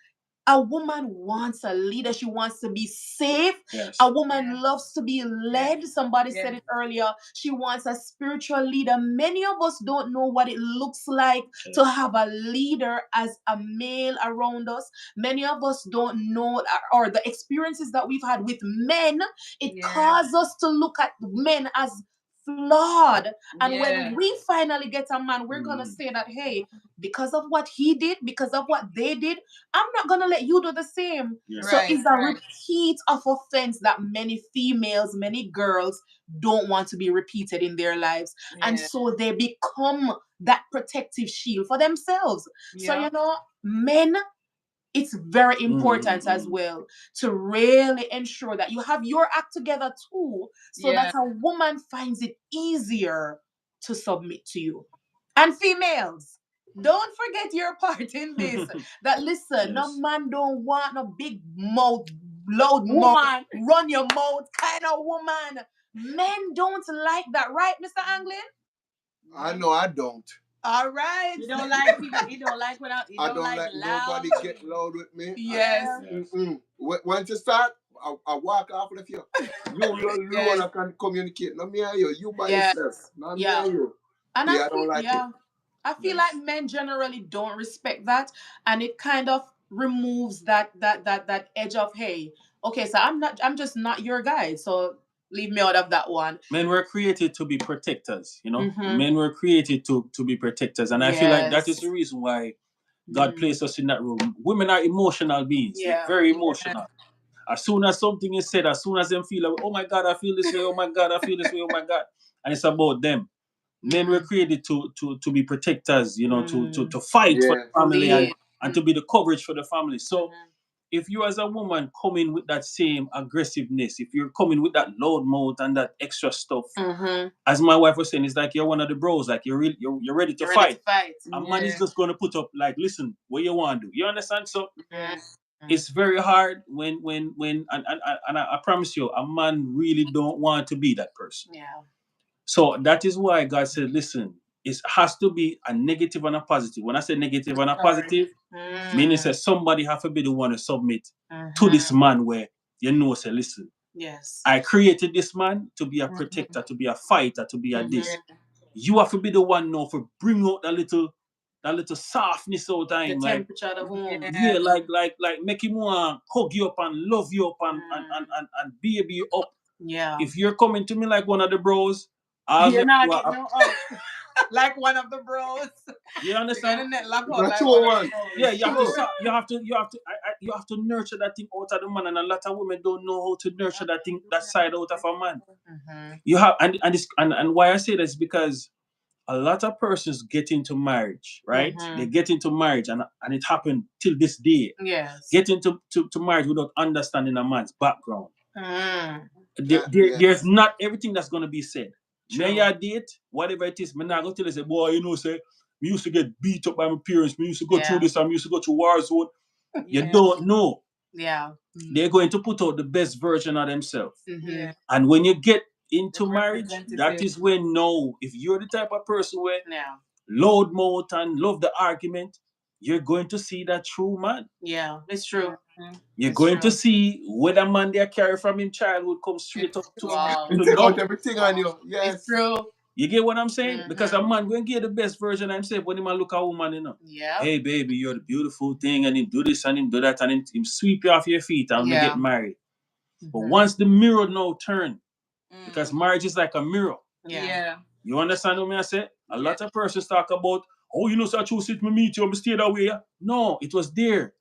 Speaker 2: a woman wants a leader. She wants to be safe. A woman loves to be led. Somebody said it earlier. She wants a spiritual leader. Many of us don't know what it looks like to have a leader as a male around us. Many of us don't know, or the experiences that we've had with men, it causes us to look at men as flawed. And when we finally get a man, we're going to say that, hey, because of what he did, because of what they did, I'm not going to let you do the same. So it's a repeat of offense that many females, many girls don't want to be repeated in their lives. And so they become that protective shield for themselves. So, men, it's very important as well to really ensure that you have your act together too, so that a woman finds it easier to submit to you. And females, don't forget your part in this. That listen, no man don't want no big mouth, loud mouth,
Speaker 4: Woman.
Speaker 2: run your mouth kind of woman. Men don't like that, right, Mr. Anglin?
Speaker 1: I know I don't.
Speaker 2: All right.
Speaker 4: You don't like people. You don't like without. You
Speaker 1: I
Speaker 4: don't
Speaker 1: don't
Speaker 4: like
Speaker 1: like
Speaker 4: loud.
Speaker 1: nobody get loud with me.
Speaker 2: Yes.
Speaker 1: Once you start, I walk off with you. You alone I can communicate. Not me and you. You by yourself. Not me and you.
Speaker 2: And
Speaker 1: I don't like it.
Speaker 2: I feel like men generally don't respect that, and it kind of removes that edge of, hey, okay, so I'm just not your guy, so leave me out of that one.
Speaker 3: Men were created to be protectors, you know. Men were created to be protectors, and I feel like that is the reason why God placed us in that room. Women are emotional beings. They're very emotional. As soon as something is said, as soon as them feel like, oh my God, I feel this way, oh my God, I feel this way, oh my God. And it's about them. Men were created to be protectors, you know, to fight for the family and to be the coverage for the family. So if you as a woman come in with that same aggressiveness, if you're coming with that loud mouth and that extra stuff, as my wife was saying, it's like you're one of the bros, like you're ready to fight. A man is just going to put up like, listen, what you want to do. You understand? So it's very hard when and I promise you, a man really don't want to be that person. So that is why God said, listen, it has to be a negative and a positive. When I say negative and a positive, meaning say somebody have to be the one to submit to this man where you know, say, listen, I created this man to be a protector, to be a fighter, to be a this. You have to be the one now for bring out that little softness out of him.
Speaker 2: The temperature of the home.
Speaker 3: Yeah, like make him want hug you up and love you up and baby you up.
Speaker 2: Yeah.
Speaker 3: If you're coming to me like one of the bros,
Speaker 4: you're not getting no up.
Speaker 2: Like one of the bros.
Speaker 3: You understand?
Speaker 1: Like one.
Speaker 3: Yeah, you have to nurture that thing out of the man, and a lot of women don't know how to nurture that side out of a man. You have and why I say this is because a lot of persons get into marriage, right? They get into marriage and it happened till this day.
Speaker 2: Yes.
Speaker 3: Get into marriage without understanding a man's background. There's not everything that's gonna be said. May I date, whatever it is, me not gonna tell you, say, boy, you know, say, we used to get beat up by my parents, we used to go through this, and we used to go through war zone. You don't know.
Speaker 2: Yeah.
Speaker 3: They're going to put out the best version of themselves. And when you get into marriage, that is when now, if you're the type of person where loud mouth and love the argument, you're going to see that true man.
Speaker 2: Yeah, it's true.
Speaker 3: You're going to see whether man they carry from him childhood come straight up to
Speaker 1: take out everything on you. Yes.
Speaker 2: It's true.
Speaker 3: You get what I'm saying? Because a man going to get the best version of himself when he man look at a woman, you know.
Speaker 2: Yeah.
Speaker 3: Hey baby, you're the beautiful thing, and him do this and him do that, and him sweep you off your feet and we get married. But once the mirror now turn, because marriage is like a mirror.
Speaker 2: Yeah.
Speaker 3: You understand what I say? A lot of persons talk about, oh, you know, so I choose it, me meet you, I stay that way. No, it was there.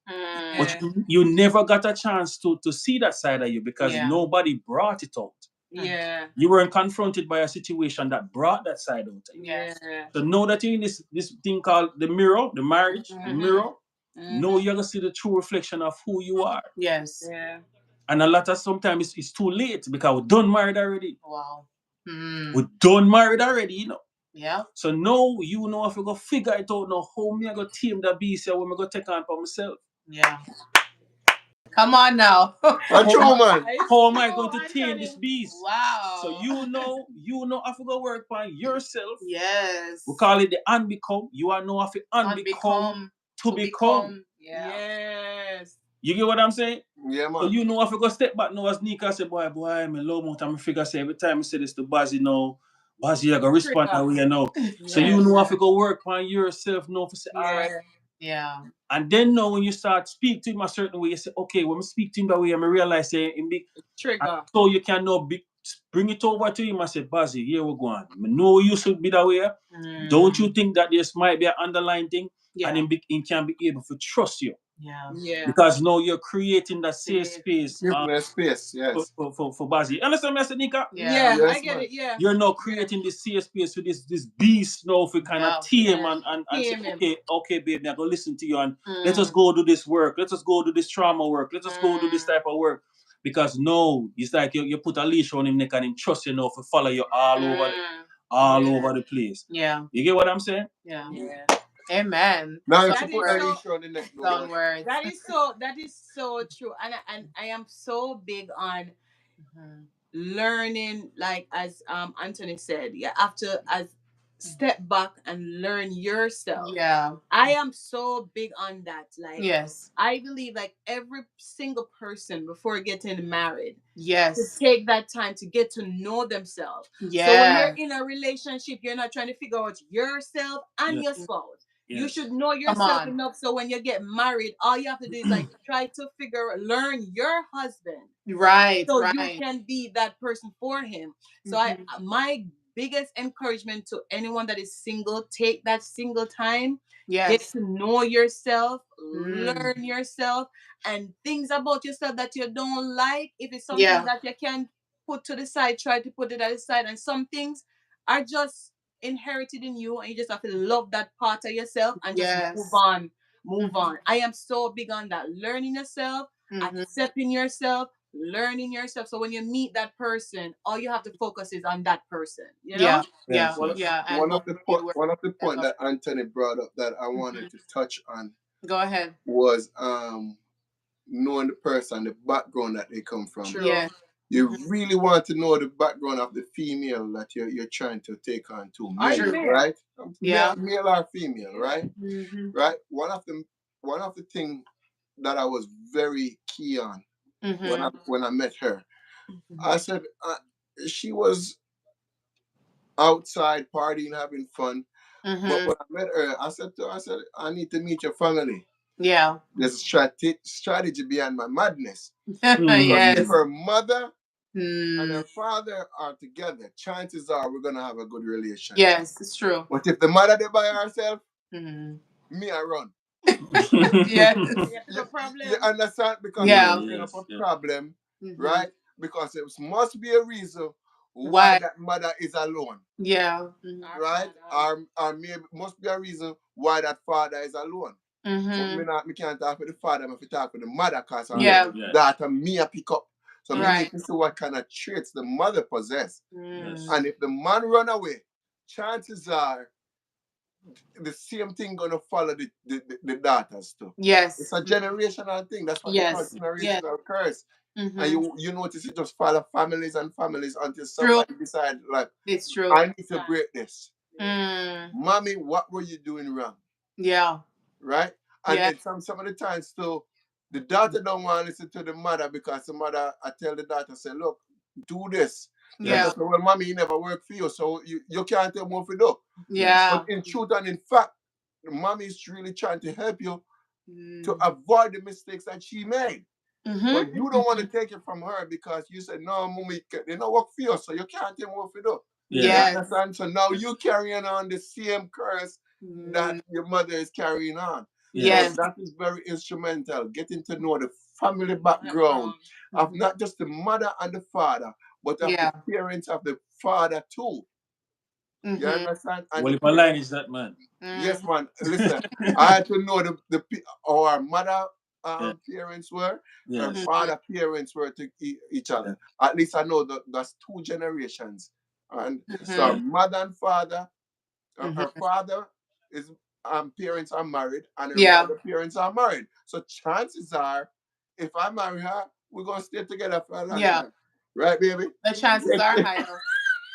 Speaker 3: But you never got a chance to see that side of you because nobody brought it out.
Speaker 4: Yeah.
Speaker 3: You weren't confronted by a situation that brought that side out of you.
Speaker 2: Yeah.
Speaker 3: So now that you're in this thing called the mirror, the marriage, the mirror, now you're going to see the true reflection of who you are.
Speaker 2: Yes.
Speaker 4: Yeah.
Speaker 3: And a lot of sometimes it's too late because we're done married already.
Speaker 2: Wow.
Speaker 3: We're done married already, you know.
Speaker 2: Yeah.
Speaker 3: So now you know if you go figure it out now how me I go tame the beast here when I go take on for myself.
Speaker 2: Yeah. Come on now.
Speaker 1: A true man.
Speaker 3: How am I going to tame this beast?
Speaker 2: Wow.
Speaker 3: So you know I have to work on yourself.
Speaker 2: Yes.
Speaker 3: We call it the unbecome. You are now have to unbecome to become.
Speaker 2: Yeah.
Speaker 4: Yes.
Speaker 3: You get what I'm saying?
Speaker 1: Yeah, man.
Speaker 3: So you know if you go step back now as Nika say, boy, I'm a low mount and I figure say every time I say this to Bazzy now, Bazzy I go respond that way, you know. So you know if you go work on yourself now for say, all right.
Speaker 2: Yeah.
Speaker 3: And then now when you start speak to him a certain way, you say, okay, when I speak to him that way, I realize say him big
Speaker 4: trigger.
Speaker 3: So you can now bring it over to him and say, Bazzy, here we go on. I know you should be that way. Don't you think that this might be an underlying thing? and
Speaker 2: Yeah.
Speaker 3: him can be able to trust you.
Speaker 2: Yeah.
Speaker 4: Yeah.
Speaker 3: Because now you're creating that safe space
Speaker 1: Give me a space.
Speaker 3: for,
Speaker 1: Yes.
Speaker 3: Bazi. Understand me, I said, Nika?
Speaker 2: Yeah.
Speaker 4: Yeah, I
Speaker 1: Yes,
Speaker 4: get
Speaker 1: man.
Speaker 4: it. Yeah.
Speaker 3: You're now
Speaker 4: Yeah.
Speaker 3: creating this safe space with this beast now for kind of
Speaker 2: Yeah.
Speaker 3: tame
Speaker 4: Yeah.
Speaker 3: and say,
Speaker 4: Tame him.
Speaker 3: okay, baby, I go listen to you and let us
Speaker 2: Mm.
Speaker 3: go do this work. Let us go do this trauma work. Let us go do this
Speaker 2: Mm.
Speaker 3: type of work. Because no, it's like you put a leash on him neck and him trust you now to follow you
Speaker 2: Mm.
Speaker 3: all
Speaker 4: Yeah.
Speaker 3: over the place.
Speaker 2: Yeah.
Speaker 3: You get what I'm saying?
Speaker 2: Yeah.
Speaker 4: Yeah.
Speaker 2: Amen.
Speaker 1: Now if
Speaker 2: Some
Speaker 1: you
Speaker 4: That
Speaker 1: put
Speaker 4: is
Speaker 1: a
Speaker 2: words.
Speaker 4: so.
Speaker 1: leash on the neck, no
Speaker 2: Some
Speaker 1: man.
Speaker 2: words.
Speaker 4: That is so true, and I am so big on
Speaker 2: Mhm.
Speaker 4: learning, like as Anthony said, you have to as step back and learn yourself.
Speaker 2: Yeah.
Speaker 4: I am so big on that. Like,
Speaker 2: Yes.
Speaker 4: I believe like every single person before getting married to
Speaker 2: Yes.
Speaker 4: take that time to get to know themselves. So when you're
Speaker 2: Yeah.
Speaker 4: in a relationship, you're not trying to figure out yourself and
Speaker 3: Yeah.
Speaker 4: your spouse. You
Speaker 3: Yes.
Speaker 4: should know
Speaker 2: Come
Speaker 4: yourself
Speaker 2: on.
Speaker 4: enough so when you get married, all you have to do is like try to learn your husband
Speaker 2: Right.
Speaker 4: so you
Speaker 2: Right.
Speaker 4: can be that person for him. So I
Speaker 2: Mhm.
Speaker 4: my biggest encouragement to anyone that is single, take that single time, get
Speaker 2: Yes.
Speaker 4: to know yourself,
Speaker 2: Mm.
Speaker 4: learn yourself, and things about yourself that you don't like. If it's something
Speaker 2: Yeah.
Speaker 4: that you can put to the side, try to put it at the side. And some things are just inherited in you, and you just have to love that part of yourself and just move
Speaker 2: Yes.
Speaker 4: on. Move
Speaker 2: Mhm.
Speaker 4: on. I am so big on that. Learning yourself,
Speaker 2: Mhm.
Speaker 4: accepting yourself, learning yourself. So when you meet that person, all you have to focus is on that person, you know?
Speaker 2: Yeah. Yeah.
Speaker 3: Yes.
Speaker 1: One,
Speaker 3: Yes.
Speaker 2: Yeah. And
Speaker 1: one of
Speaker 2: both
Speaker 1: the
Speaker 2: of you work
Speaker 1: one of the point
Speaker 2: together.
Speaker 1: that Anthony brought up that I wanted
Speaker 2: Mhm.
Speaker 1: to touch on
Speaker 2: Go ahead.
Speaker 1: was knowing the person, the background that they come from.
Speaker 4: True.
Speaker 2: Yeah.
Speaker 1: You
Speaker 2: Mhm.
Speaker 1: really want to know the background of the female that you're trying to take on to,
Speaker 4: Or the
Speaker 1: male,
Speaker 2: True.
Speaker 4: man.
Speaker 1: right?
Speaker 2: Yeah.
Speaker 1: Male or female, right?
Speaker 2: Mhm.
Speaker 1: Right. One of the thing that I was very key on
Speaker 2: Mhm.
Speaker 1: when I met her, I
Speaker 2: Mhm.
Speaker 1: said she was outside partying, having fun. But
Speaker 2: Mhm.
Speaker 1: when I met her, I said, I need to meet your family.
Speaker 2: Yeah.
Speaker 1: There's a strategy behind my madness. Because if
Speaker 2: Yes.
Speaker 3: Mm.
Speaker 1: her mother and
Speaker 2: Mm.
Speaker 1: her father are together, chances are we're gonna have a good relation.
Speaker 2: Yes, it's true.
Speaker 1: But if the mother they by herself,
Speaker 2: Mhm.
Speaker 1: me I run.
Speaker 2: Yes.
Speaker 4: You have to
Speaker 1: You,
Speaker 4: go
Speaker 1: you
Speaker 4: problem.
Speaker 1: understand? Because you're
Speaker 2: Yeah.
Speaker 1: gonna bring up a
Speaker 3: Yes. Yeah.
Speaker 1: problem,
Speaker 2: Mhm.
Speaker 1: right? Because it must be a reason why
Speaker 2: Why?
Speaker 1: that mother is alone,
Speaker 2: Yeah. Mhm.
Speaker 4: Our
Speaker 1: right?
Speaker 4: father.
Speaker 1: Or maybe must be a reason why that father is alone. But
Speaker 2: Mhm.
Speaker 1: me can't talk with the father, I have to talk with the mother because
Speaker 3: Yeah.
Speaker 2: Yeah.
Speaker 1: the
Speaker 3: Yeah.
Speaker 1: daughter me a pick up. So me
Speaker 3: Yes.
Speaker 1: need
Speaker 2: Right.
Speaker 1: to see what kind of traits the mother possess.
Speaker 2: Mm.
Speaker 3: Yes.
Speaker 1: And if the man run away, chances are the same thing gonna follow the daughters too. It's
Speaker 2: Yes.
Speaker 1: a generational thing. That's what they call
Speaker 2: Yes. Yes.
Speaker 1: generational curse. And
Speaker 2: Mhm.
Speaker 1: you notice it just follow families and families until
Speaker 2: True.
Speaker 1: somebody decide like
Speaker 2: It's true.
Speaker 1: I need to break this.
Speaker 4: Yeah.
Speaker 2: Mm.
Speaker 1: Mommy, what were you doing wrong?
Speaker 2: Yeah.
Speaker 1: Right? And
Speaker 2: Yeah.
Speaker 1: then some of the times still the daughter don't want to listen to the mother because the mother I tell the daughter say, look, do this. The daughter
Speaker 2: Yeah.
Speaker 3: Yes.
Speaker 1: say, well, mommy, you never work for you, so you can't tell what to do.
Speaker 3: Yes.
Speaker 1: But
Speaker 2: Yeah.
Speaker 1: in truth and in fact, the mommy is really trying to help you to
Speaker 2: Mm.
Speaker 1: avoid the mistakes that she made.
Speaker 2: Mhm.
Speaker 1: But you don't want to
Speaker 2: Mhm.
Speaker 1: take it from her because you said, no, mommy, they don't work for you, so you can't tell what to do. You
Speaker 3: Yes.
Speaker 2: Yes.
Speaker 1: understand? So now
Speaker 3: Yes.
Speaker 1: you carrying on the same curse that
Speaker 2: Mm.
Speaker 1: your mother is carrying on. So
Speaker 3: Yes.
Speaker 2: Yes.
Speaker 1: that is very instrumental, getting to know the family background
Speaker 4: Background.
Speaker 1: of
Speaker 2: Mhm.
Speaker 1: not just the mother and the father, but of the
Speaker 2: Yeah.
Speaker 1: parents of the father too. You
Speaker 2: Mhm.
Speaker 1: understand? And
Speaker 3: Well,
Speaker 1: the
Speaker 3: if my line is that man.
Speaker 1: yes,
Speaker 2: Mhm.
Speaker 1: man. Listen, I had to know how our mother
Speaker 3: Yeah.
Speaker 1: parents were, her
Speaker 3: Yes.
Speaker 2: Mhm.
Speaker 1: father parents were to each
Speaker 3: Yeah.
Speaker 1: other. At least I know that that's two generations. And
Speaker 3: Yes.
Speaker 1: so our
Speaker 2: Mhm.
Speaker 1: mother and father, her
Speaker 2: Mhm.
Speaker 1: father is parents are married, and her
Speaker 2: Yeah.
Speaker 1: mother parents are married. So chances are, if I marry her, we're gonna stay together for a long
Speaker 2: Yeah.
Speaker 1: time, right, baby?
Speaker 2: The chances
Speaker 1: Yes,
Speaker 2: are higher.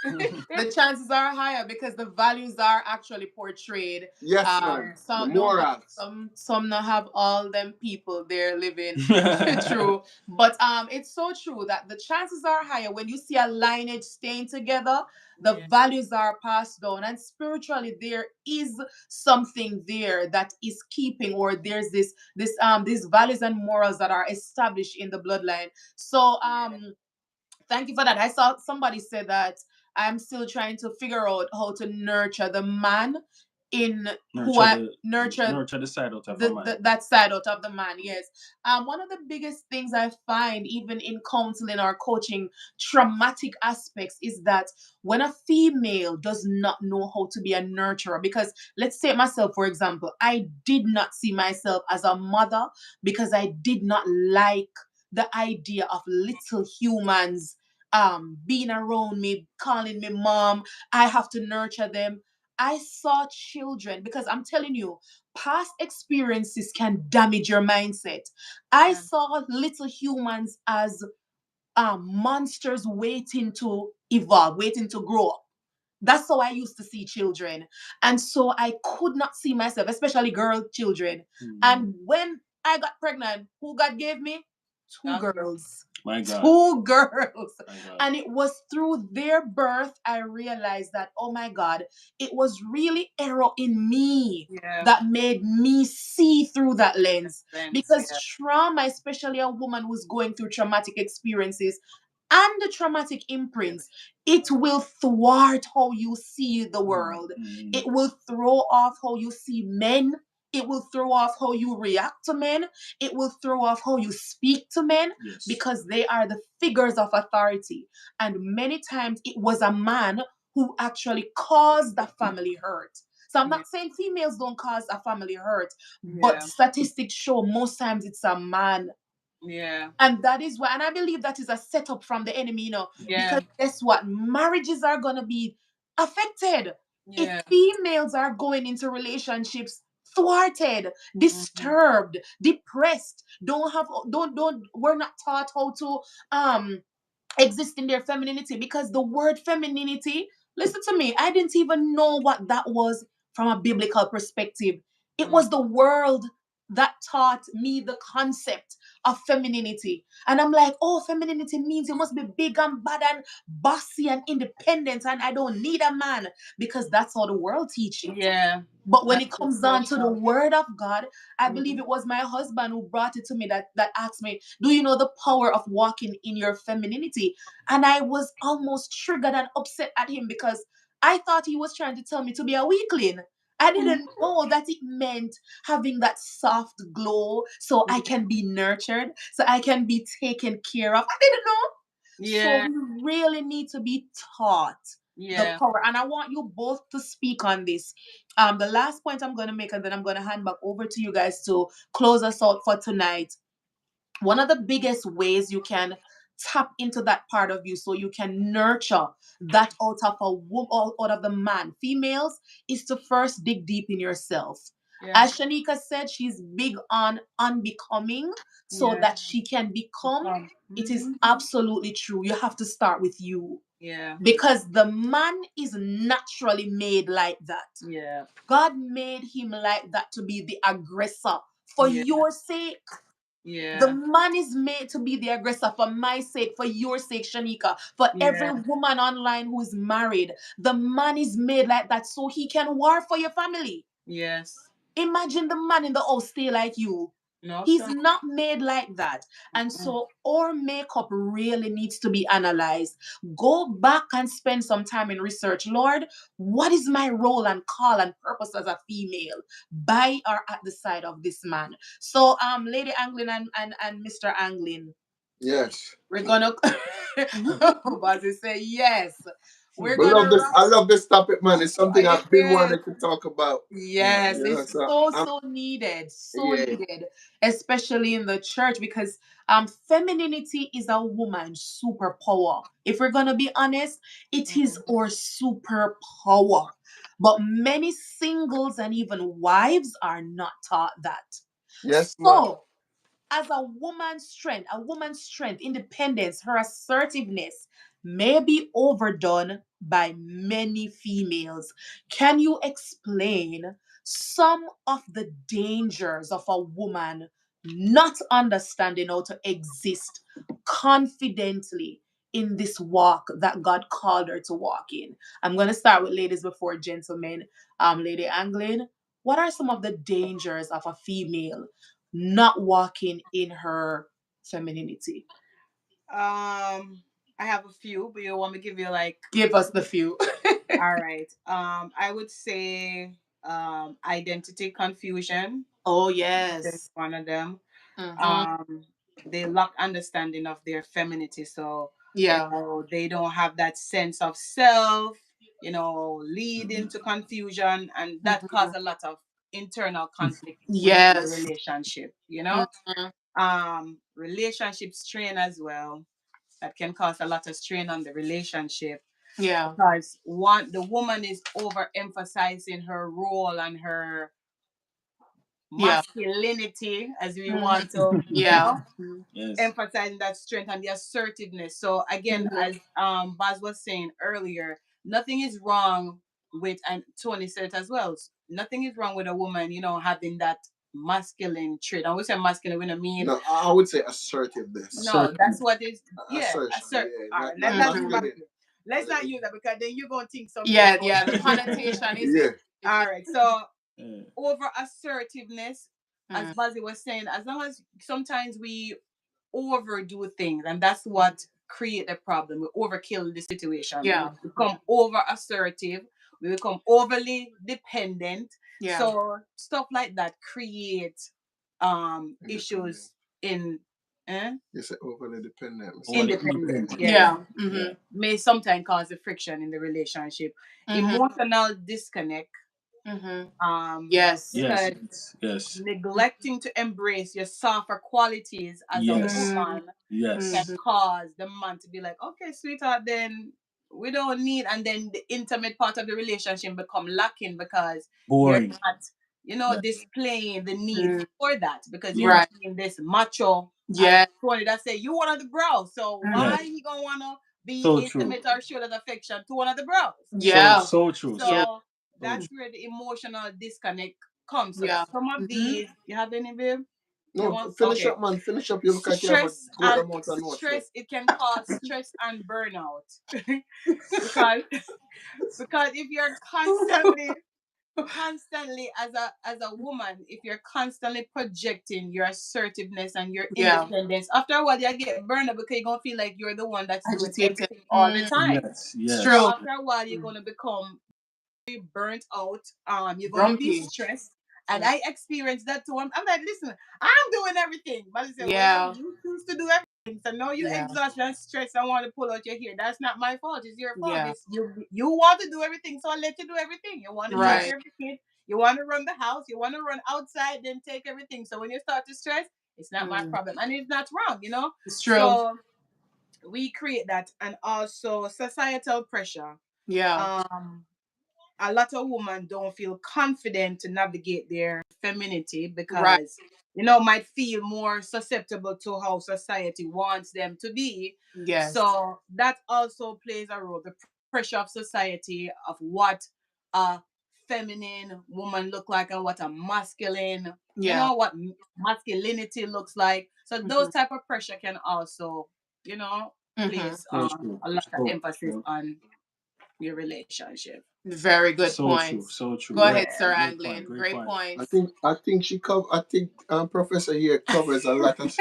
Speaker 2: The chances are higher because the values are actually portrayed.
Speaker 1: yes, man. The
Speaker 2: Some no have
Speaker 1: morals.
Speaker 2: some not have all them people they're living true, but it's so true that the chances are higher when you see a lineage staying together. The
Speaker 4: Yeah.
Speaker 2: values are passed down, and spiritually there is something there that is keeping, or there's this these values and morals that are established in the bloodline. So
Speaker 4: Yeah.
Speaker 2: thank you for that. I saw somebody said that I'm still trying to figure out how to nurture the man in who
Speaker 3: Nurture
Speaker 2: I
Speaker 3: the
Speaker 2: nurture
Speaker 3: nurture the side out of a man.
Speaker 2: that side out of the man. Yes. One of the biggest things I find, even in counseling or coaching, traumatic aspects is that when a female does not know how to be a nurturer, because let's take myself for example, I did not see myself as a mother because I did not like the idea of little humans being around me, calling me mom. I have to nurture them. I saw children, because I'm telling you, past experiences can damage your mindset. I
Speaker 4: Yeah.
Speaker 2: saw little humans as monsters waiting to evolve, waiting to grow up. That's how I used to see children. And so I could not see myself, especially girl children. And when I got pregnant, who God gave me? Two
Speaker 4: God.
Speaker 2: girls.
Speaker 3: My God.
Speaker 2: Two girls.
Speaker 3: My God.
Speaker 2: And it was through their birth I realized that, oh my God, it was really error in me
Speaker 4: Yeah.
Speaker 2: that made me see through that lens.
Speaker 4: Sense.
Speaker 2: Because
Speaker 4: Yeah.
Speaker 2: trauma, especially a woman who's going through traumatic experiences and the traumatic
Speaker 4: Yeah.
Speaker 2: imprints, it will thwart how you see the world. It will throw off how you see men. It will throw off how you react to men. It will throw off how you speak to men,
Speaker 3: Yes.
Speaker 2: because they are the figures of authority. And many times it was a man who actually caused the family hurt. So I'm
Speaker 4: Yeah.
Speaker 2: not saying females don't cause a family hurt, but
Speaker 4: Yeah.
Speaker 2: statistics show most times it's a man.
Speaker 4: Yeah.
Speaker 2: And that is why, and I believe that is a setup from the enemy,
Speaker 4: Yeah.
Speaker 2: because guess what? Marriages are going to be affected if
Speaker 4: Yeah.
Speaker 2: females are going into relationships thwarted,
Speaker 4: Mm-hmm.
Speaker 2: disturbed, depressed, we're not taught how to exist in their femininity, because the word femininity, listen to me, I didn't even know what that was from a biblical perspective. It
Speaker 4: Mm.
Speaker 2: was the world that taught me the concept of femininity. And I'm like, oh, femininity means you must be big and bad and bossy and independent, and I don't need a man, because that's how the world teaches it.
Speaker 4: Yeah.
Speaker 2: But when
Speaker 4: That's
Speaker 2: it
Speaker 4: the
Speaker 2: comes down to the
Speaker 4: social.
Speaker 2: word of God, I believe
Speaker 4: Mm-hmm.
Speaker 2: it was my husband who brought it to me, that asked me, do you know the power of walking in your femininity? And I was almost triggered and upset at him, because I thought he was trying to tell me to be a weakling. I didn't know that it meant having that soft glow so I can be nurtured, so I can be taken care of. I didn't know. So
Speaker 4: Yeah.
Speaker 2: we really need to be taught the
Speaker 4: Yeah.
Speaker 2: power. And I want you both to speak on this. The last point I'm going to make, and then I'm going to hand back over to you guys to close us out for tonight. One of the biggest ways you can tap into that part of you so you can nurture that out of a woman, out of the man, females, is to first dig deep in yourself.
Speaker 4: Yeah.
Speaker 2: As Shanika said, she's big on unbecoming so
Speaker 4: Yeah.
Speaker 2: that she can become. It is
Speaker 4: Mm-hmm.
Speaker 2: absolutely true. You have to start with you,
Speaker 4: Yeah.
Speaker 2: because the man is naturally made like that.
Speaker 4: Yeah.
Speaker 2: God made him like that to be the aggressor for
Speaker 4: Yeah.
Speaker 2: your sake. The
Speaker 4: Yeah.
Speaker 2: man is made to be the aggressor for my sake, for your sake, Shanika, for every
Speaker 4: Yeah.
Speaker 2: woman online who is married. The man is made like that so he can war for your family.
Speaker 4: Yes.
Speaker 2: Imagine the man in the house stay like you.
Speaker 4: No
Speaker 2: He's
Speaker 4: chance.
Speaker 2: not made like that. And so our makeup really needs to be analyzed. Go back and spend some time in research. Lord, what is my role and call and purpose as a female by or at the side of this man? So Lady Anglin and Mr. Anglin,
Speaker 1: Yes.
Speaker 2: we're gonna Buzzy say yes. We're
Speaker 1: I
Speaker 2: gonna
Speaker 1: love this.
Speaker 2: wrap.
Speaker 1: I love this topic, man. It's something I've been
Speaker 2: Yes.
Speaker 1: wanting to talk about.
Speaker 2: Yes,
Speaker 1: You know,
Speaker 2: it's
Speaker 1: so
Speaker 2: so
Speaker 1: I'm
Speaker 2: so needed, so
Speaker 1: yeah.
Speaker 2: needed, especially in the church, because femininity is a woman's superpower. If we're gonna be honest, it is
Speaker 4: Mm-hmm.
Speaker 2: our superpower. But many singles and even wives are not taught that.
Speaker 1: Yes, man.
Speaker 2: So as a woman's strength, independence, her assertiveness may be overdone by many females. Can you explain some of the dangers of a woman not understanding how to exist confidently in this walk that God called her to walk in? I'm going to start with ladies before gentlemen. Lady Anglin, what are some of the dangers of a female not walking in her femininity?
Speaker 4: I have a few, but you want me to give you like
Speaker 2: Give us the few.
Speaker 4: all right. I would say identity confusion.
Speaker 2: Oh
Speaker 4: There's
Speaker 2: yes.
Speaker 4: one of them.
Speaker 2: Mm-hmm.
Speaker 4: Um, they lack understanding of their femininity, so
Speaker 2: Yeah.
Speaker 4: they don't have that sense of self. Leading to confusion, and that
Speaker 2: Mm-hmm.
Speaker 4: cause a lot of internal conflict within the
Speaker 2: Yes.
Speaker 4: relationship.
Speaker 2: Mm-hmm.
Speaker 4: Relationship strain as well. That can cause a lot of strain on the relationship
Speaker 2: Yeah.
Speaker 4: because the woman is overemphasizing her role and her
Speaker 2: Yeah.
Speaker 4: masculinity, as we want
Speaker 2: Mm-hmm.
Speaker 4: to,
Speaker 2: Yeah. Mm-hmm.
Speaker 3: Yes.
Speaker 4: emphasizing that strength and the assertiveness. So again,
Speaker 2: Mm-hmm.
Speaker 4: as Baz was saying earlier, nothing is wrong with, and Tony said it as well. Nothing is wrong with a woman, having that masculine trait. And we say masculine, we don't mean.
Speaker 1: No, I would say assertiveness.
Speaker 4: No, that's
Speaker 3: Assertive.
Speaker 4: what is. Yeah,
Speaker 1: Assertion,
Speaker 4: assert.
Speaker 1: yeah,
Speaker 4: All right,
Speaker 1: not
Speaker 4: let's
Speaker 1: not
Speaker 4: not use
Speaker 2: Mm-hmm.
Speaker 4: that.
Speaker 1: masculine.
Speaker 4: Let's not use that because then you're gonna think something
Speaker 2: Yeah,
Speaker 4: else.
Speaker 2: yeah. The connotation is
Speaker 1: Yeah,
Speaker 2: it
Speaker 4: All right, so
Speaker 3: Yeah.
Speaker 4: over assertiveness, as
Speaker 2: mm,
Speaker 4: Buzzy was saying, as long as sometimes we overdo things, and that's what create the problem. We overkill the situation. We
Speaker 2: yeah.
Speaker 4: become over assertive. We become overly dependent.
Speaker 2: Yeah.
Speaker 4: So stuff like that create
Speaker 1: independent.
Speaker 4: issues in
Speaker 1: You say overly dependent. I say
Speaker 3: Overly
Speaker 4: independent.
Speaker 3: independent.
Speaker 4: Yes,
Speaker 2: Yeah.
Speaker 3: Yeah.
Speaker 2: Mm-hmm.
Speaker 4: may sometimes cause a friction in the relationship.
Speaker 2: Mm-hmm.
Speaker 4: Emotional disconnect.
Speaker 2: Mm-hmm.
Speaker 4: Um,
Speaker 2: Yes.
Speaker 3: Yes.
Speaker 4: because
Speaker 3: Yes. Yes.
Speaker 4: neglecting to embrace your softer qualities as a
Speaker 3: Yes.
Speaker 4: woman can
Speaker 3: Yes.
Speaker 2: Mm-hmm.
Speaker 4: cause the man to be like, okay, sweetheart, then we don't need, and then the intimate part of the relationship become lacking because you're
Speaker 3: Boring.
Speaker 4: not,
Speaker 3: Yeah.
Speaker 4: displaying the need
Speaker 2: Mm,
Speaker 4: for that because you're
Speaker 3: Yeah.
Speaker 2: right.
Speaker 4: being this macho as
Speaker 2: Yeah.
Speaker 4: Tony that say you one of the bros. So
Speaker 2: Mm-hmm.
Speaker 4: why
Speaker 3: Yes.
Speaker 4: he gonna wanna be
Speaker 3: So true.
Speaker 4: intimate or show that affection to one of the bros?
Speaker 3: So
Speaker 2: Yeah.
Speaker 3: so true.
Speaker 2: Yeah.
Speaker 3: So
Speaker 4: So
Speaker 3: so
Speaker 4: that's where the emotional disconnect comes. So
Speaker 2: Yeah.
Speaker 4: some of
Speaker 2: Mm-hmm.
Speaker 4: these, you have any, babe? You
Speaker 1: no.
Speaker 4: want?
Speaker 1: Finish
Speaker 4: Okay.
Speaker 1: up, man. Finish up. You look like you have a
Speaker 4: Stress
Speaker 1: great
Speaker 4: and
Speaker 1: amount of notes there.
Speaker 4: stress, it can cause stress and burnout because if you're constantly as a woman, if you're constantly projecting your assertiveness and your
Speaker 2: Yeah.
Speaker 4: independence, after a while you get burned out because you're gonna feel like you're the one that's doing
Speaker 2: Agitated.
Speaker 4: everything all the
Speaker 2: Mm,
Speaker 4: time.
Speaker 3: yes.
Speaker 2: it's
Speaker 4: So
Speaker 3: Yes.
Speaker 2: true.
Speaker 4: after a while you're
Speaker 2: Mm,
Speaker 4: gonna become burnt out. You're gonna be
Speaker 2: grumpy.
Speaker 4: stressed. And
Speaker 2: Mm,
Speaker 4: I experienced that too. I'm like, listen, I'm doing everything. But I say, well,
Speaker 2: yeah.
Speaker 4: you choose to do everything. So now you
Speaker 2: Yeah.
Speaker 4: exhaust and stress and want to pull out your hair. That's not my fault. It's your fault.
Speaker 2: Yeah.
Speaker 4: It's you want to do everything, so I let you do everything. You want to take
Speaker 3: Yes.
Speaker 2: Right.
Speaker 4: care of the kid. You want to run the house. You want to run outside, then take everything. So when you start to stress, it's not my
Speaker 2: Mm,
Speaker 4: problem. And it's not wrong.
Speaker 2: it's true.
Speaker 4: So we create that, and also societal pressure.
Speaker 2: Yeah.
Speaker 4: Um a lot of women don't feel confident to navigate their femininity
Speaker 2: Right.
Speaker 4: because might feel more susceptible to how society wants them to be.
Speaker 2: Yes.
Speaker 4: So that also plays a role, the pressure of society of what a feminine woman look like and what a masculine,
Speaker 2: Yeah.
Speaker 4: what masculinity looks like. So
Speaker 2: Mm-hmm.
Speaker 4: those type of pressure can also
Speaker 2: Mm-hmm.
Speaker 4: place
Speaker 3: So true.
Speaker 4: a lot of
Speaker 3: So
Speaker 4: emphasis
Speaker 3: true.
Speaker 4: on your relationship.
Speaker 2: Very good
Speaker 3: So true.
Speaker 2: points.
Speaker 3: So true.
Speaker 2: Go
Speaker 3: Great.
Speaker 2: ahead,
Speaker 4: Yeah.
Speaker 2: Sir
Speaker 3: Great point.
Speaker 2: Anglin.
Speaker 3: Great
Speaker 2: Great
Speaker 3: point.
Speaker 2: points.
Speaker 1: I think she cover. I think Professor here covers a lot of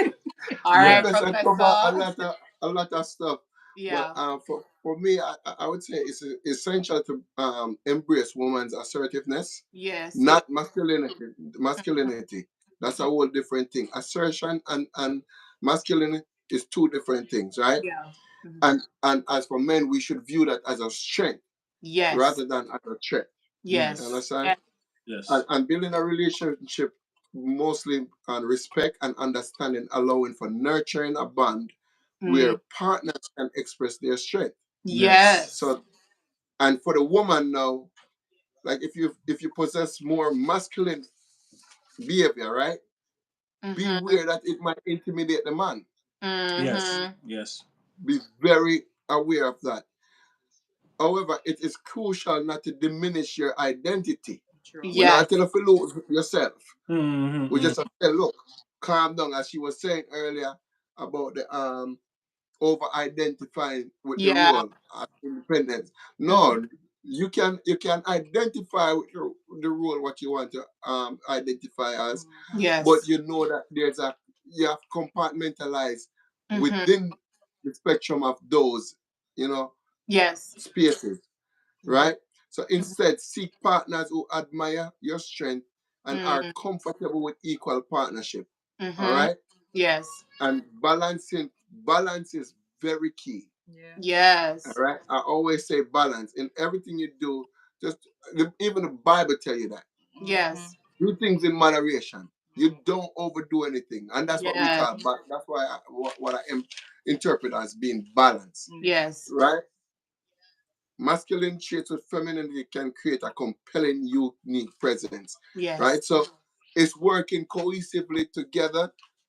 Speaker 2: All right,
Speaker 3: Yeah.
Speaker 1: Professor cover
Speaker 2: Professor.
Speaker 1: a lot of stuff. But
Speaker 2: Yeah.
Speaker 1: for me, I would say it's essential to embrace woman's assertiveness,
Speaker 2: Yes. Yes.
Speaker 1: not masculinity. Masculinity. That's a whole different thing. Assertion and masculinity is two different things, right?
Speaker 2: Yeah. Mhm.
Speaker 1: And as for men, we should view that as a strength
Speaker 2: Yes.
Speaker 1: rather than as a threat. You
Speaker 2: Yes.
Speaker 3: Yes.
Speaker 1: understand?
Speaker 4: Yeah.
Speaker 3: Yes.
Speaker 1: And building a relationship mostly on respect and understanding, allowing for nurturing a bond
Speaker 2: Mm.
Speaker 1: where partners can express their strength.
Speaker 3: Yes.
Speaker 2: Yes.
Speaker 1: So, and for the woman now, like if you possess more masculine behavior, right?
Speaker 2: Mm-hmm.
Speaker 1: Beware that it might intimidate the man.
Speaker 3: Yes.
Speaker 2: Mm-hmm.
Speaker 3: Yes.
Speaker 1: Be very aware of that. However, it is crucial not to diminish your identity.
Speaker 4: True.
Speaker 1: We're not
Speaker 2: Yes.
Speaker 1: telling you to lose yourself. We
Speaker 3: Mm-hmm.
Speaker 1: just have to say, look, calm down, as she was saying earlier about the over identifying with the
Speaker 2: Yeah.
Speaker 1: role of independence.
Speaker 2: Mm-hmm.
Speaker 1: No, you can identify with the role what you want to identify as, but
Speaker 2: Yes.
Speaker 1: you know that you have compartmentalized
Speaker 2: Mm-hmm.
Speaker 1: within the spectrum of those you know
Speaker 2: Yes.
Speaker 1: spaces,
Speaker 4: Mm-hmm.
Speaker 1: right? So instead, seek partners who admire your strength and are comfortable with equal partnership. All
Speaker 2: Mm-hmm.
Speaker 1: right?
Speaker 2: Yes.
Speaker 1: And balance is very key.
Speaker 4: Yeah.
Speaker 1: All
Speaker 2: Yes.
Speaker 1: right? I always say balance in everything you do. Just even the Bible tell you that.
Speaker 2: Yes.
Speaker 1: Do things in moderation. You don't overdo anything, and that's what we
Speaker 2: Yes.
Speaker 1: call. But that's why what I interpret as being balanced,
Speaker 2: Yes.
Speaker 1: right? Masculine traits with femininity can create a compelling, unique presence,
Speaker 2: Yes.
Speaker 1: right? So it's working cohesively together,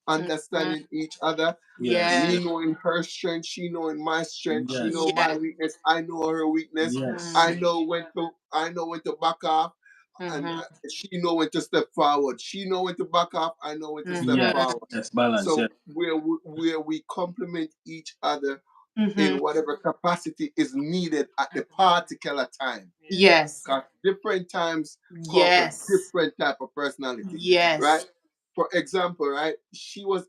Speaker 2: Mm-hmm.
Speaker 1: understanding each other.
Speaker 3: Yes.
Speaker 2: Yes.
Speaker 1: Me knowing her strength, she knowing my strength, she know
Speaker 3: Yes.
Speaker 1: my
Speaker 2: Yes.
Speaker 1: weakness, I know her weakness.
Speaker 3: Yes.
Speaker 1: I know when to back off, and
Speaker 2: Mm-hmm.
Speaker 1: she know when to step forward. She know when to back off. I know when to step
Speaker 3: Yes.
Speaker 2: Mm-hmm.
Speaker 1: forward.
Speaker 3: Yes. Balance.
Speaker 1: So
Speaker 3: Yes.
Speaker 1: where we complement each other
Speaker 2: Mm-hmm.
Speaker 1: in whatever capacity is needed at the particular time.
Speaker 2: Yes.
Speaker 1: Because different times call for
Speaker 2: Yes.
Speaker 1: different type of personality, right?
Speaker 2: Yes.
Speaker 1: For example, right?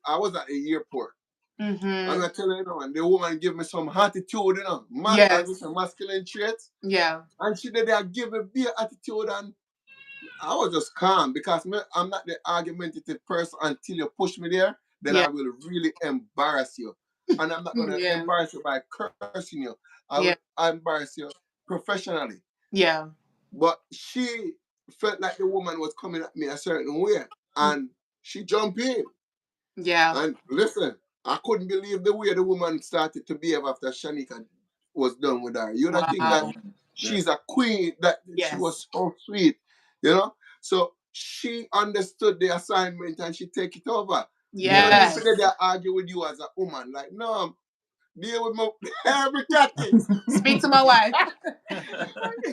Speaker 1: I was at the airport. I'm
Speaker 2: Mm-hmm.
Speaker 1: not telling you, and the woman give me some attitude, as we
Speaker 2: Yes.
Speaker 1: say, masculine traits.
Speaker 2: Yeah.
Speaker 1: And she did that give me beer attitude, and I was just calm because I'm not the argumentative person until you push me there. Then
Speaker 2: Yeah.
Speaker 1: I will really embarrass you. And I'm not going to
Speaker 2: Yeah.
Speaker 1: embarrass you by cursing you. I will
Speaker 2: Yeah.
Speaker 1: embarrass you professionally.
Speaker 2: Yeah.
Speaker 1: But she felt like the woman was coming at me a certain way. And she jumped in.
Speaker 2: Yeah.
Speaker 1: And listen, I couldn't believe the way the woman started to behave after Shanika was done with her. You don't think
Speaker 3: Yeah.
Speaker 1: that
Speaker 2: Wow.
Speaker 3: Yeah.
Speaker 1: she's a queen, that she
Speaker 2: Yes.
Speaker 1: was so sweet, you know? So she understood the assignment and she take it over. You don't need
Speaker 3: Yes.
Speaker 1: to
Speaker 2: Yes.
Speaker 1: get there argue with you as a woman. Like, no, deal with my every catty.
Speaker 2: Speak to my wife.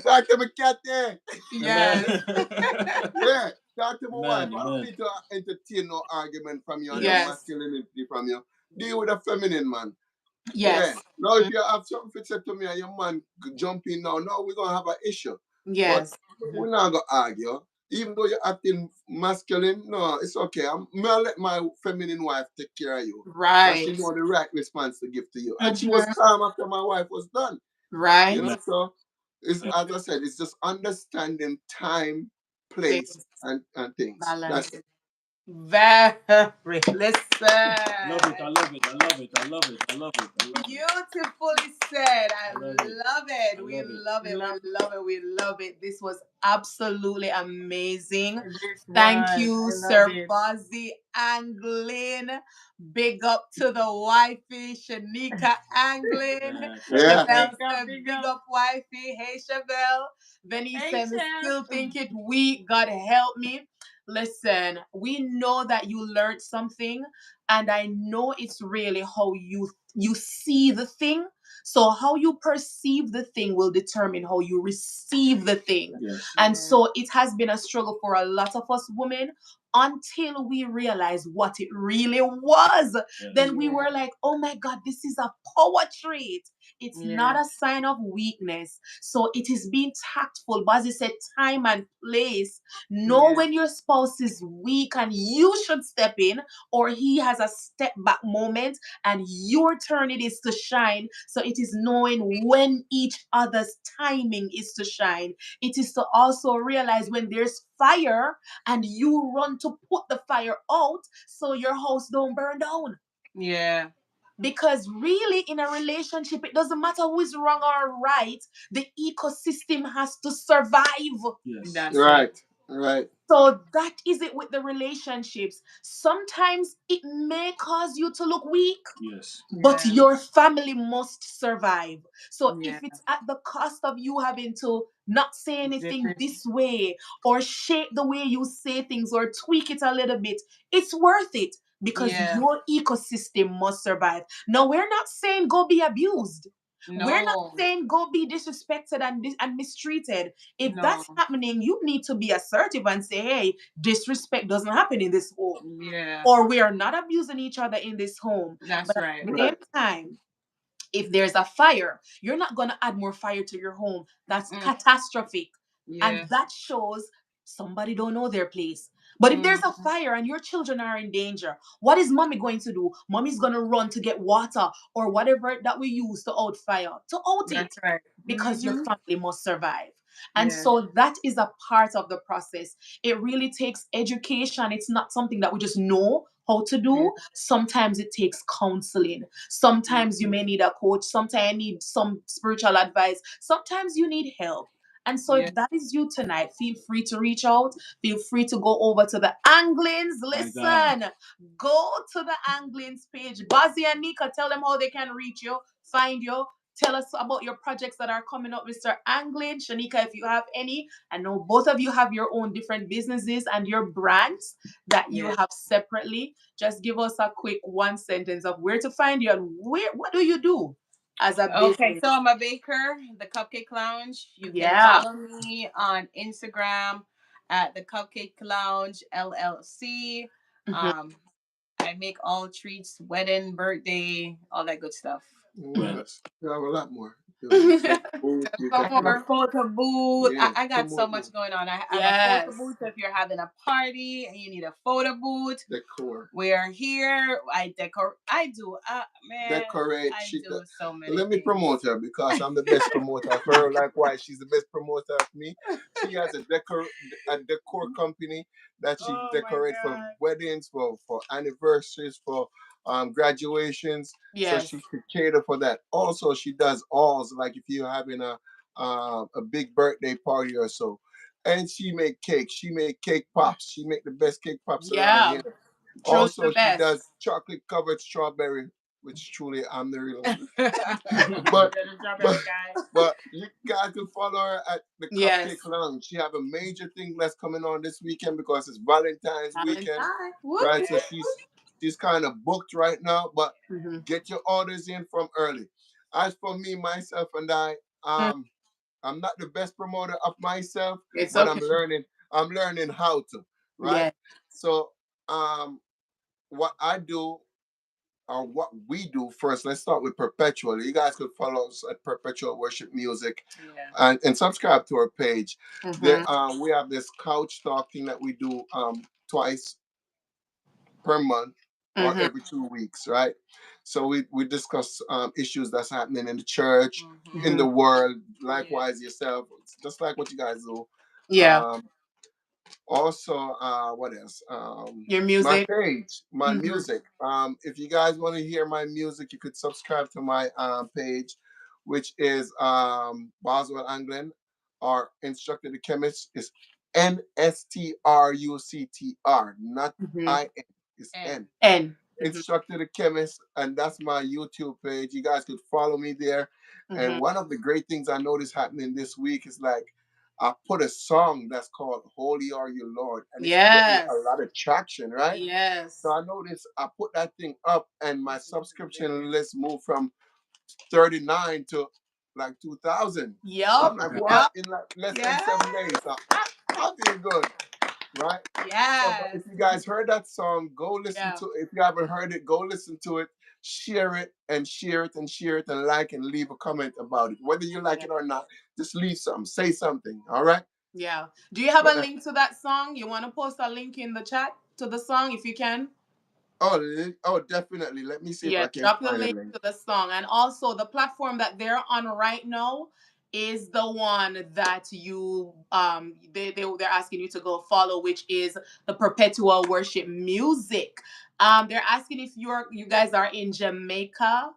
Speaker 1: Talk to my catty.
Speaker 2: Yes.
Speaker 3: Amen.
Speaker 1: Yeah, talk to my wife.
Speaker 3: Amen.
Speaker 1: I don't
Speaker 3: Amen.
Speaker 1: need to entertain no argument from you and no
Speaker 3: Yes.
Speaker 2: Yes.
Speaker 1: masculinity from you. Deal with a feminine man. Yeah.
Speaker 2: Yes.
Speaker 1: Now, if you have something to say to me and your man jump in now we're going to have an issue. But
Speaker 2: Yes.
Speaker 1: we're not going to argue. Even though you're acting masculine, no, it's okay. I'll let my feminine wife take care of you. Because
Speaker 2: Right.
Speaker 1: she know the right response to give to you. And she was
Speaker 2: Mm-hmm.
Speaker 1: calm after my wife was done.
Speaker 2: Right.
Speaker 3: Amen.
Speaker 1: So, it's,
Speaker 3: Yeah.
Speaker 1: as I said, it's just understanding time, place,
Speaker 2: Space.
Speaker 1: and things. That's
Speaker 2: Balance.
Speaker 1: it.
Speaker 2: Very.
Speaker 3: Love it. I
Speaker 2: Listen.
Speaker 3: love it. I love it. I love it. I love it. I love it.
Speaker 2: Beautifully said. I
Speaker 3: I love it.
Speaker 2: love
Speaker 3: I
Speaker 2: it. We
Speaker 3: love it.
Speaker 2: love it. We
Speaker 4: Love
Speaker 2: love it. We love it. This was absolutely amazing.
Speaker 4: this
Speaker 2: Thank
Speaker 4: was.
Speaker 2: you,
Speaker 4: I love
Speaker 2: Sir
Speaker 4: it.
Speaker 2: Buzzy Anglin. Big up to the wifey, Shanika Anglin.
Speaker 3: Shout
Speaker 1: Yeah.
Speaker 3: out to
Speaker 2: Chevelle
Speaker 4: Big up,
Speaker 2: said,
Speaker 4: big
Speaker 2: big
Speaker 4: up.
Speaker 2: up, wifey. Hey, Chevelle. Vinny
Speaker 4: Hey,
Speaker 2: said, me
Speaker 4: chef.
Speaker 2: still think it weak. God help me. Listen, we know that you learned something, and I know it's really how you see the thing. So how you perceive the thing will determine how you receive the thing.
Speaker 3: yes.
Speaker 2: And
Speaker 4: Yeah.
Speaker 2: so it has been a struggle for a lot of us women until we realized what it really was.
Speaker 3: Yes.
Speaker 2: Then we
Speaker 4: Yeah.
Speaker 2: were like, oh my God, this is a power trait. It's not
Speaker 4: Yeah.
Speaker 2: a sign of weakness. So it is being tactful. But as you said, time and place. Know
Speaker 4: Yeah.
Speaker 2: when your spouse is weak and you should step in, or he has a step back moment and your turn it is to shine. So it is knowing when each other's timing is to shine. It is to also realize when there's fire and you run to put the fire out so your house don't burn down.
Speaker 4: Yeah.
Speaker 2: Because really, in a relationship, it doesn't matter who is wrong or right, the ecosystem has to survive.
Speaker 3: Yes.
Speaker 4: That's it.
Speaker 1: Right. Right.
Speaker 2: So that is it with the relationships. Sometimes it may cause you to look weak,
Speaker 3: Yes.
Speaker 2: but
Speaker 4: Yeah.
Speaker 2: your family must survive. So if
Speaker 4: Yeah.
Speaker 2: it's at the cost of you having to not say anything
Speaker 4: Different.
Speaker 2: this way, or shape the way you say things, or tweak it a little bit, it's worth it because
Speaker 4: Yeah.
Speaker 2: your ecosystem must survive. Now, we're not saying go be abused. We're not
Speaker 4: No.
Speaker 2: saying go be disrespected and mistreated. If
Speaker 4: No.
Speaker 2: that's happening, you need to be assertive and say, hey, disrespect doesn't happen in this home,
Speaker 4: Yeah.
Speaker 2: or we are not abusing each other in this home.
Speaker 4: That's
Speaker 2: But at
Speaker 4: right.
Speaker 2: the same
Speaker 1: Right.
Speaker 2: time, if there's a fire, you're not going to add more fire to your home. That's
Speaker 4: Mm.
Speaker 2: catastrophic. And
Speaker 4: Yeah.
Speaker 2: that shows somebody don't know their place. But if there's a
Speaker 4: Mm.
Speaker 2: fire and your children are in danger, what is mommy going to do? Mommy's going to run to get water or whatever that we use to out fire, to out it,
Speaker 4: That's right.
Speaker 2: because your
Speaker 4: Mm-hmm.
Speaker 2: family must survive. And
Speaker 4: Yeah.
Speaker 2: so that is a part of the process. It really takes education. It's not something that we just know how to
Speaker 4: Yeah.
Speaker 2: do. Sometimes it takes counseling. Sometimes you may need a coach. Sometimes you need some spiritual advice. Sometimes you need help. And so,
Speaker 4: Yeah.
Speaker 2: if that is you tonight, feel free to reach out. Feel free to go over to the Anglins.
Speaker 3: My God.
Speaker 2: Listen, go to the Anglins page. Bazzy and Nika, tell them how they can reach you, find you. Tell us about your projects that are coming up, Mr. Anglin. Shanika, if you have any. I know both of you have your own different businesses and your brands that you
Speaker 4: Yeah.
Speaker 2: have separately. Just give us a quick one sentence of where to find you and what do you do as a
Speaker 4: Okay,
Speaker 2: business.
Speaker 4: so I'm a baker, the Cupcake Lounge. You can
Speaker 2: Yeah.
Speaker 4: follow me on Instagram at the Cupcake Lounge LLC.
Speaker 2: Mhm.
Speaker 4: Um, I make all treats, wedding, birthday, all that good stuff.
Speaker 1: What
Speaker 3: Yeah.
Speaker 1: else? You have a lot more.
Speaker 2: Some
Speaker 1: You
Speaker 4: I have a
Speaker 2: more.
Speaker 4: photo booth.
Speaker 1: yeah,
Speaker 4: I got so
Speaker 1: promote
Speaker 4: much
Speaker 1: more.
Speaker 4: going on. I have a photo
Speaker 2: Yes.
Speaker 4: booth. So if you're having a party and you need a photo booth,
Speaker 1: Decor.
Speaker 4: we're here. I decor. I do. Man,
Speaker 1: Decorate.
Speaker 4: I do so many
Speaker 1: Let me
Speaker 4: things.
Speaker 1: promote her because I'm the best promoter of her. Likewise, she's the best promoter of me. She has a decor company that she
Speaker 4: Oh my
Speaker 1: decorates for
Speaker 4: god.
Speaker 1: weddings, for anniversaries, for graduations. So
Speaker 2: Yes.
Speaker 1: she could cater for that. Also, she does alls like if you're having a big birthday party or so. And she make cake. She make cake pops. She make the best cake pops around
Speaker 2: Yeah.
Speaker 1: here.
Speaker 2: Truly
Speaker 1: Also,
Speaker 2: the
Speaker 1: she does
Speaker 2: best.
Speaker 1: chocolate covered strawberry, which truly I'm the real.
Speaker 4: You're
Speaker 1: But
Speaker 4: the
Speaker 1: but
Speaker 4: strawberry guy.
Speaker 1: but you guys can follow her at the Cupcake
Speaker 2: Yes.
Speaker 1: Lounge. She have a major thing that's coming on this weekend because it's Valentine's weekend,
Speaker 2: Valentine. Whoop.
Speaker 1: right? So she's kind of booked right now, but
Speaker 2: Mm-hmm.
Speaker 1: get your orders in from early. As for me, myself, and I'm not the best promoter of myself,
Speaker 2: It's
Speaker 1: but
Speaker 2: okay.
Speaker 1: I'm learning how to, right?
Speaker 2: Yeah.
Speaker 1: So um what I do or what we do first, let's start with Perpetual. You guys could follow us at Perpetual Worship Music
Speaker 4: Yeah.
Speaker 1: and subscribe to our page.
Speaker 2: Mm-hmm.
Speaker 1: There we have this couch talk thing that we do twice per month or
Speaker 2: Mm-hmm.
Speaker 1: every 2 weeks, right? So we discuss issues that's happening in the church, in
Speaker 4: Mm-hmm.
Speaker 1: the world,
Speaker 4: Yeah.
Speaker 1: likewise yourself, just like what you guys do.
Speaker 2: Yeah.
Speaker 1: Um, Also, what else?
Speaker 2: Your
Speaker 1: My
Speaker 2: music.
Speaker 1: page, my
Speaker 2: Mm-hmm.
Speaker 1: music. If you guys want to hear my music, you could subscribe to my page, which is Boswell Anglin. Our instructor, the chemist, is Nstructr, not
Speaker 2: Mm-hmm.
Speaker 1: I N. It's
Speaker 4: And
Speaker 1: N.
Speaker 2: And. Mm-hmm.
Speaker 1: Instructor the Chemist, and that's my YouTube page. You guys could follow me there.
Speaker 2: Mm-hmm.
Speaker 1: And one of the great things I noticed happening this week is like I put a song that's called Holy Are You Lord, and it's getting a
Speaker 2: Yes.
Speaker 1: lot of traction, right? So
Speaker 2: Yes.
Speaker 1: I noticed I put that thing up, and my subscription list moved from 39 to like 2,000. I'm
Speaker 2: Yup.
Speaker 1: like,
Speaker 2: Yup.
Speaker 1: what? In like less than
Speaker 2: Yes.
Speaker 1: 7 days. So I feel good, right? So, but
Speaker 2: Yes.
Speaker 1: if you guys heard that song, go listen
Speaker 2: Yeah.
Speaker 1: to it. If you haven't heard it, go listen to it. Share it and share it and share it and like and leave a comment about it. Whether you like
Speaker 2: Yeah.
Speaker 1: it or not, just leave something. Say something. All right.
Speaker 2: Yeah. Do you have a
Speaker 1: But
Speaker 2: link to that song? You want to post a link in the chat to the song if you can?
Speaker 1: oh, definitely. Let me see if
Speaker 2: Yeah,
Speaker 1: I can
Speaker 2: drop the
Speaker 1: find a
Speaker 2: link
Speaker 1: link.
Speaker 2: to the song. And also the platform that they're on right now is the one that you they're asking you to go follow, which is the Perpetual Worship Music. They're asking if you guys are in Jamaica.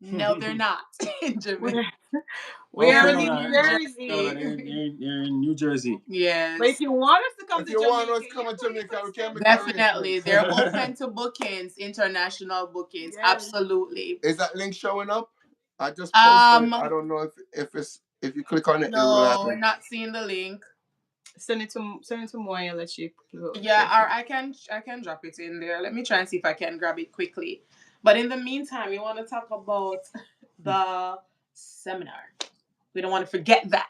Speaker 2: No, they're not in Jamaica.
Speaker 4: we're
Speaker 3: Okay,
Speaker 4: we're
Speaker 2: They're
Speaker 4: in
Speaker 3: no,
Speaker 4: New
Speaker 3: no,
Speaker 2: in
Speaker 3: no, no, no,
Speaker 4: Jersey.
Speaker 2: Jersey.
Speaker 3: they're in New Jersey.
Speaker 4: But if
Speaker 2: Yes.
Speaker 4: you want us to come
Speaker 1: If
Speaker 4: to
Speaker 1: you want
Speaker 4: Jamaica,
Speaker 1: us to come to
Speaker 4: you
Speaker 1: Jamaica,
Speaker 4: could
Speaker 1: we can
Speaker 4: send
Speaker 1: make
Speaker 2: Definitely.
Speaker 1: arrangements.
Speaker 2: They're open to bookings, international bookings.
Speaker 4: yes.
Speaker 2: Absolutely.
Speaker 1: Is that link showing up? I just posted it. I
Speaker 2: Um,
Speaker 1: don't know if you click on it, it will
Speaker 2: no, we're
Speaker 1: happen.
Speaker 2: not seeing the link.
Speaker 4: Send it to Moya. Let she
Speaker 2: Yeah, or I can drop it in there. Let me try and see if I can grab it quickly. But in the meantime, we want to talk about the seminar. We don't want to forget that.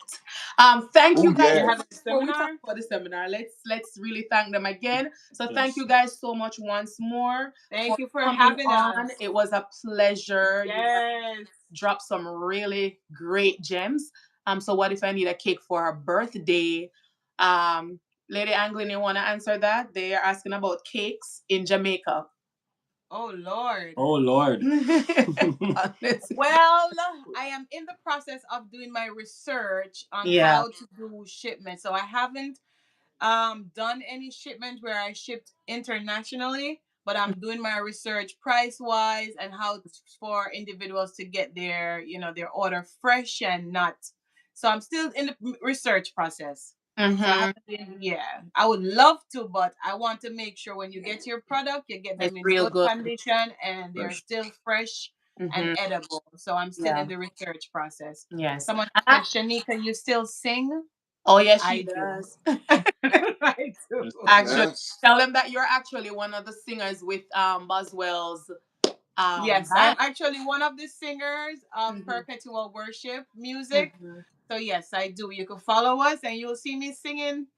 Speaker 2: Thank
Speaker 1: Oh
Speaker 2: you guys.
Speaker 4: You're
Speaker 1: yes.
Speaker 4: having a
Speaker 2: Before we talk
Speaker 4: seminar.
Speaker 2: about the seminar, let's really thank them again. So thank
Speaker 3: Yes.
Speaker 2: you guys so much once more
Speaker 4: Thank
Speaker 2: for
Speaker 4: you for
Speaker 2: coming
Speaker 4: having
Speaker 2: on.
Speaker 4: us.
Speaker 2: It was a pleasure. You guys
Speaker 4: Yes.
Speaker 2: dropped some really great gems. So what if I need a cake for her birthday? Um, Lady Anglin, you want to answer that? They are asking about cakes in Jamaica.
Speaker 4: Oh Lord.
Speaker 3: Oh Lord.
Speaker 4: Well, I am in the process of doing my research on
Speaker 2: Yeah.
Speaker 4: how to do shipment. So I haven't done any shipment where I shipped internationally, but I'm doing my research price wise and how for individuals to get their, their order fresh and not. So I'm still in the research process. So I
Speaker 2: Mm-hmm.
Speaker 4: haven't been, yeah. I would love to, but I want to make sure when you get your product, you get
Speaker 2: It's
Speaker 4: them in
Speaker 2: real
Speaker 4: good
Speaker 2: good.
Speaker 4: condition and they're
Speaker 3: Fresh.
Speaker 4: still fresh and
Speaker 2: Mm-hmm.
Speaker 4: edible. So I'm still
Speaker 2: Yeah.
Speaker 4: in the research process.
Speaker 2: Yes.
Speaker 4: Someone said, Shanika, you still sing?
Speaker 2: Oh yeah, she
Speaker 4: I do.
Speaker 2: does.
Speaker 4: I do.
Speaker 3: Yes.
Speaker 2: Actually,
Speaker 1: Yes.
Speaker 2: tell them that you're actually one of the singers with Boswell's
Speaker 4: Yes, I'm
Speaker 2: band.
Speaker 4: actually one of the singers of
Speaker 2: Mm-hmm.
Speaker 4: perpetual worship music.
Speaker 2: Mm-hmm.
Speaker 4: So yes, I do. You can follow us and you'll see me singing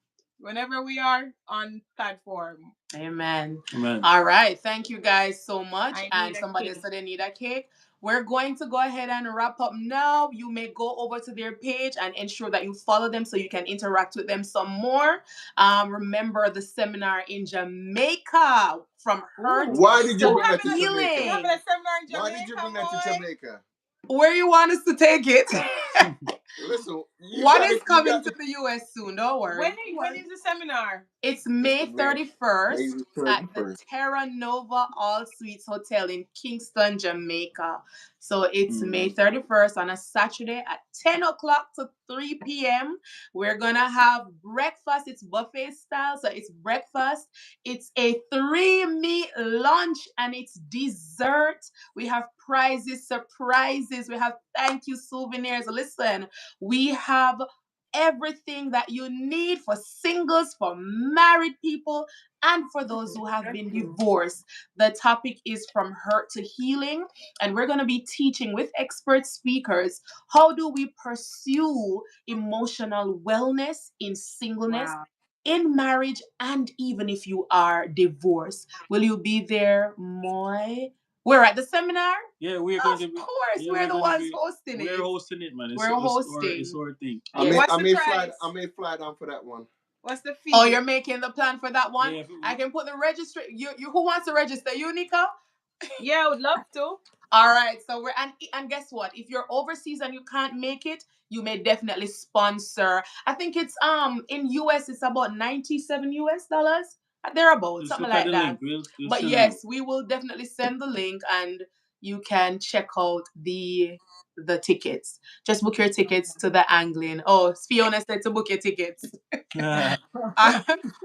Speaker 4: whenever we are on platform.
Speaker 2: Amen.
Speaker 3: Amen.
Speaker 2: All right. Thank you guys so much.
Speaker 4: I
Speaker 2: And
Speaker 4: need a
Speaker 2: somebody
Speaker 4: cake.
Speaker 2: said they need a cake. We're going to go ahead and wrap up now. You may go over to their page and ensure that you follow them so you can interact with them some more. Remember the seminar in Jamaica, from hurt
Speaker 4: Ooh.
Speaker 1: Why did you
Speaker 2: to
Speaker 1: bring that to
Speaker 4: You're
Speaker 1: Jamaica?
Speaker 4: having a
Speaker 2: healing.
Speaker 4: seminar in
Speaker 1: Why did you
Speaker 4: Jamaica,
Speaker 1: bring that to
Speaker 4: boy?
Speaker 1: Jamaica?
Speaker 2: Where you want us to take it?
Speaker 1: Listen, you
Speaker 2: One
Speaker 1: got
Speaker 2: is
Speaker 1: it. You
Speaker 2: coming
Speaker 1: got
Speaker 2: to
Speaker 1: it.
Speaker 2: the US soon. Don't
Speaker 4: When
Speaker 2: worry.
Speaker 4: when is the seminar?
Speaker 2: It's
Speaker 1: It's
Speaker 2: May
Speaker 1: May. May
Speaker 2: 31st
Speaker 1: the
Speaker 2: at the
Speaker 1: 31st.
Speaker 2: Terra Nova All Suites Hotel in Kingston, Jamaica. So it's May
Speaker 3: Mm.
Speaker 2: 31st on a Saturday at 10 o'clock to 3 p.m. We're going to have breakfast. It's buffet style. So it's breakfast. It's a three-meat lunch and it's dessert. We have prizes, surprises. We have thank you souvenirs. Listen, we have everything that you need for singles, for married people, and for those who have been divorced. The topic is from hurt to healing, and we're going to be teaching with expert speakers how do we pursue emotional wellness in singleness,
Speaker 4: Wow.
Speaker 2: in marriage, and even if you are divorced. Will you be there, Moy? We're at the seminar.
Speaker 3: Yeah, we're going
Speaker 2: Of
Speaker 3: to be.
Speaker 2: course,
Speaker 3: Yeah,
Speaker 2: we're
Speaker 3: we're
Speaker 2: the
Speaker 3: going to
Speaker 2: ones
Speaker 3: be.
Speaker 2: hosting
Speaker 3: We're
Speaker 2: it.
Speaker 3: hosting it, man.
Speaker 2: We're
Speaker 3: It's
Speaker 2: hosting.
Speaker 3: our thing.
Speaker 1: I
Speaker 2: Yes.
Speaker 1: may,
Speaker 4: What's
Speaker 1: I
Speaker 4: the
Speaker 1: may fly. I
Speaker 4: price?
Speaker 1: may fly down for that one.
Speaker 4: What's the
Speaker 2: Oh,
Speaker 4: fee?
Speaker 2: you're making the plan for that one?
Speaker 3: Yeah.
Speaker 2: I can put the registry. You who wants to register? You, Nika?
Speaker 4: Yeah, I would love to.
Speaker 2: All right. So we're and guess what? If you're overseas and you can't make it, you may definitely sponsor. I think it's in US it's about $97 thereabout,
Speaker 3: Just
Speaker 2: something
Speaker 3: look at
Speaker 2: like
Speaker 3: the
Speaker 2: that.
Speaker 3: link. We'll
Speaker 2: But
Speaker 3: send the link.
Speaker 2: yes, we will definitely send the link and you can check out the tickets. Just book your tickets to the Anglin. Oh, Fiona said to book your tickets. Uh,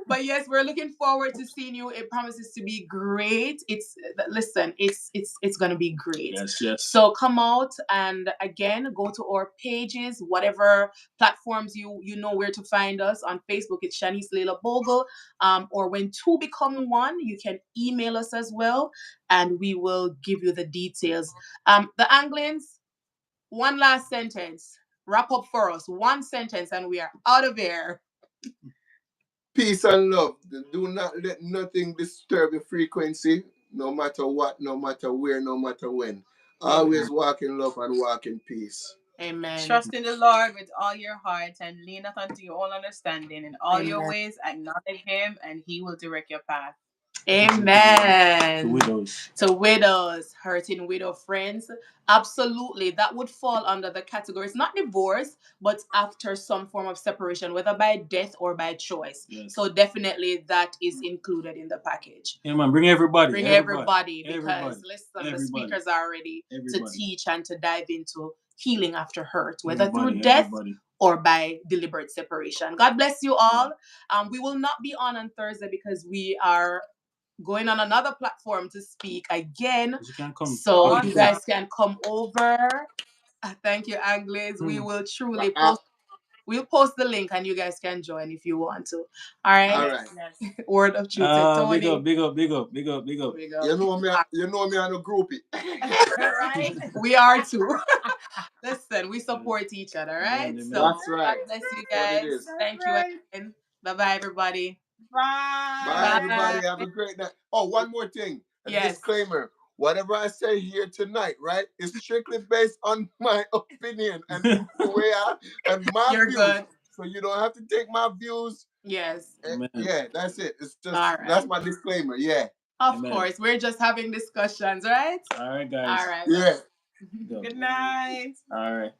Speaker 2: but yes, we're looking forward to seeing you. It promises to be great. It's listen, it's gonna be great.
Speaker 3: Yes, yes.
Speaker 2: So come out and again go to our pages, whatever platforms you know where to find us. On Facebook, it's Shanice Leila Bogle. Or when two become one, you can email us as well, and we will give you the details. The Anglins, one last sentence. Wrap up for us. One sentence, and we are out of here.
Speaker 1: Peace and love. Do not let nothing disturb your frequency, no matter what, no matter where, no matter when.
Speaker 2: Amen.
Speaker 1: Always walk in love and walk in peace.
Speaker 2: Amen.
Speaker 4: Trust in the Lord with all your heart and lean not unto your own understanding. In all your
Speaker 2: Amen.
Speaker 4: ways, acknowledge Him, and He will direct your path.
Speaker 3: To
Speaker 2: Amen.
Speaker 3: widows.
Speaker 2: To widows, hurting widow friends. Absolutely. That would fall under the category. It's not divorce, but after some form of separation, whether by death or by choice.
Speaker 3: Yes.
Speaker 2: So definitely that is included in the package.
Speaker 3: Yeah, man. Bring everybody.
Speaker 2: Bring
Speaker 3: Everybody.
Speaker 2: everybody because
Speaker 3: Everybody.
Speaker 2: listen, the
Speaker 3: Everybody.
Speaker 2: speakers are ready to
Speaker 3: Everybody.
Speaker 2: teach and to dive into healing after hurt, whether through
Speaker 3: Everybody.
Speaker 2: death
Speaker 3: Everybody.
Speaker 2: or by deliberate separation. God bless you all. We will not be on Thursday because we are going on another platform to speak again.
Speaker 3: You can come.
Speaker 2: So you
Speaker 4: Awesome.
Speaker 2: guys can come over. Thank you, Anglins. We
Speaker 3: Hmm.
Speaker 2: will truly
Speaker 1: Uh,
Speaker 2: we'll post the link and you guys can join if you want to. All right.
Speaker 1: all
Speaker 4: Yes,
Speaker 1: right.
Speaker 4: yes.
Speaker 2: Word of truth to
Speaker 3: Big up,
Speaker 2: Tony.
Speaker 3: big up, big up, big up, big up.
Speaker 2: Here we go.
Speaker 1: You know me on a groupie.
Speaker 4: Right?
Speaker 2: We are too. Listen, we support each other, right?
Speaker 3: Amen, amen.
Speaker 2: So
Speaker 1: That's
Speaker 2: God
Speaker 1: right.
Speaker 2: bless you
Speaker 1: What it
Speaker 2: guys.
Speaker 1: is.
Speaker 4: That's
Speaker 2: Thank you
Speaker 4: right.
Speaker 2: again. Bye bye, everybody.
Speaker 1: Bye,
Speaker 4: Bye.
Speaker 2: Bye.
Speaker 1: everybody. Have a great night. Oh, one more thing. A
Speaker 2: Yes.
Speaker 1: disclaimer. Whatever I say here tonight, right, is strictly based on my opinion and the way and my
Speaker 2: You're
Speaker 1: views.
Speaker 2: good.
Speaker 1: So you don't have to take my views.
Speaker 2: Yes.
Speaker 3: Amen.
Speaker 1: Yeah, that's it. It's
Speaker 2: All
Speaker 1: just that's
Speaker 2: right.
Speaker 1: my disclaimer. Yeah.
Speaker 2: Of
Speaker 3: Amen.
Speaker 2: course, we're just having discussions, right?
Speaker 3: All right, guys.
Speaker 2: All right.
Speaker 1: Yeah.
Speaker 3: Go.
Speaker 4: Good night.
Speaker 3: All right.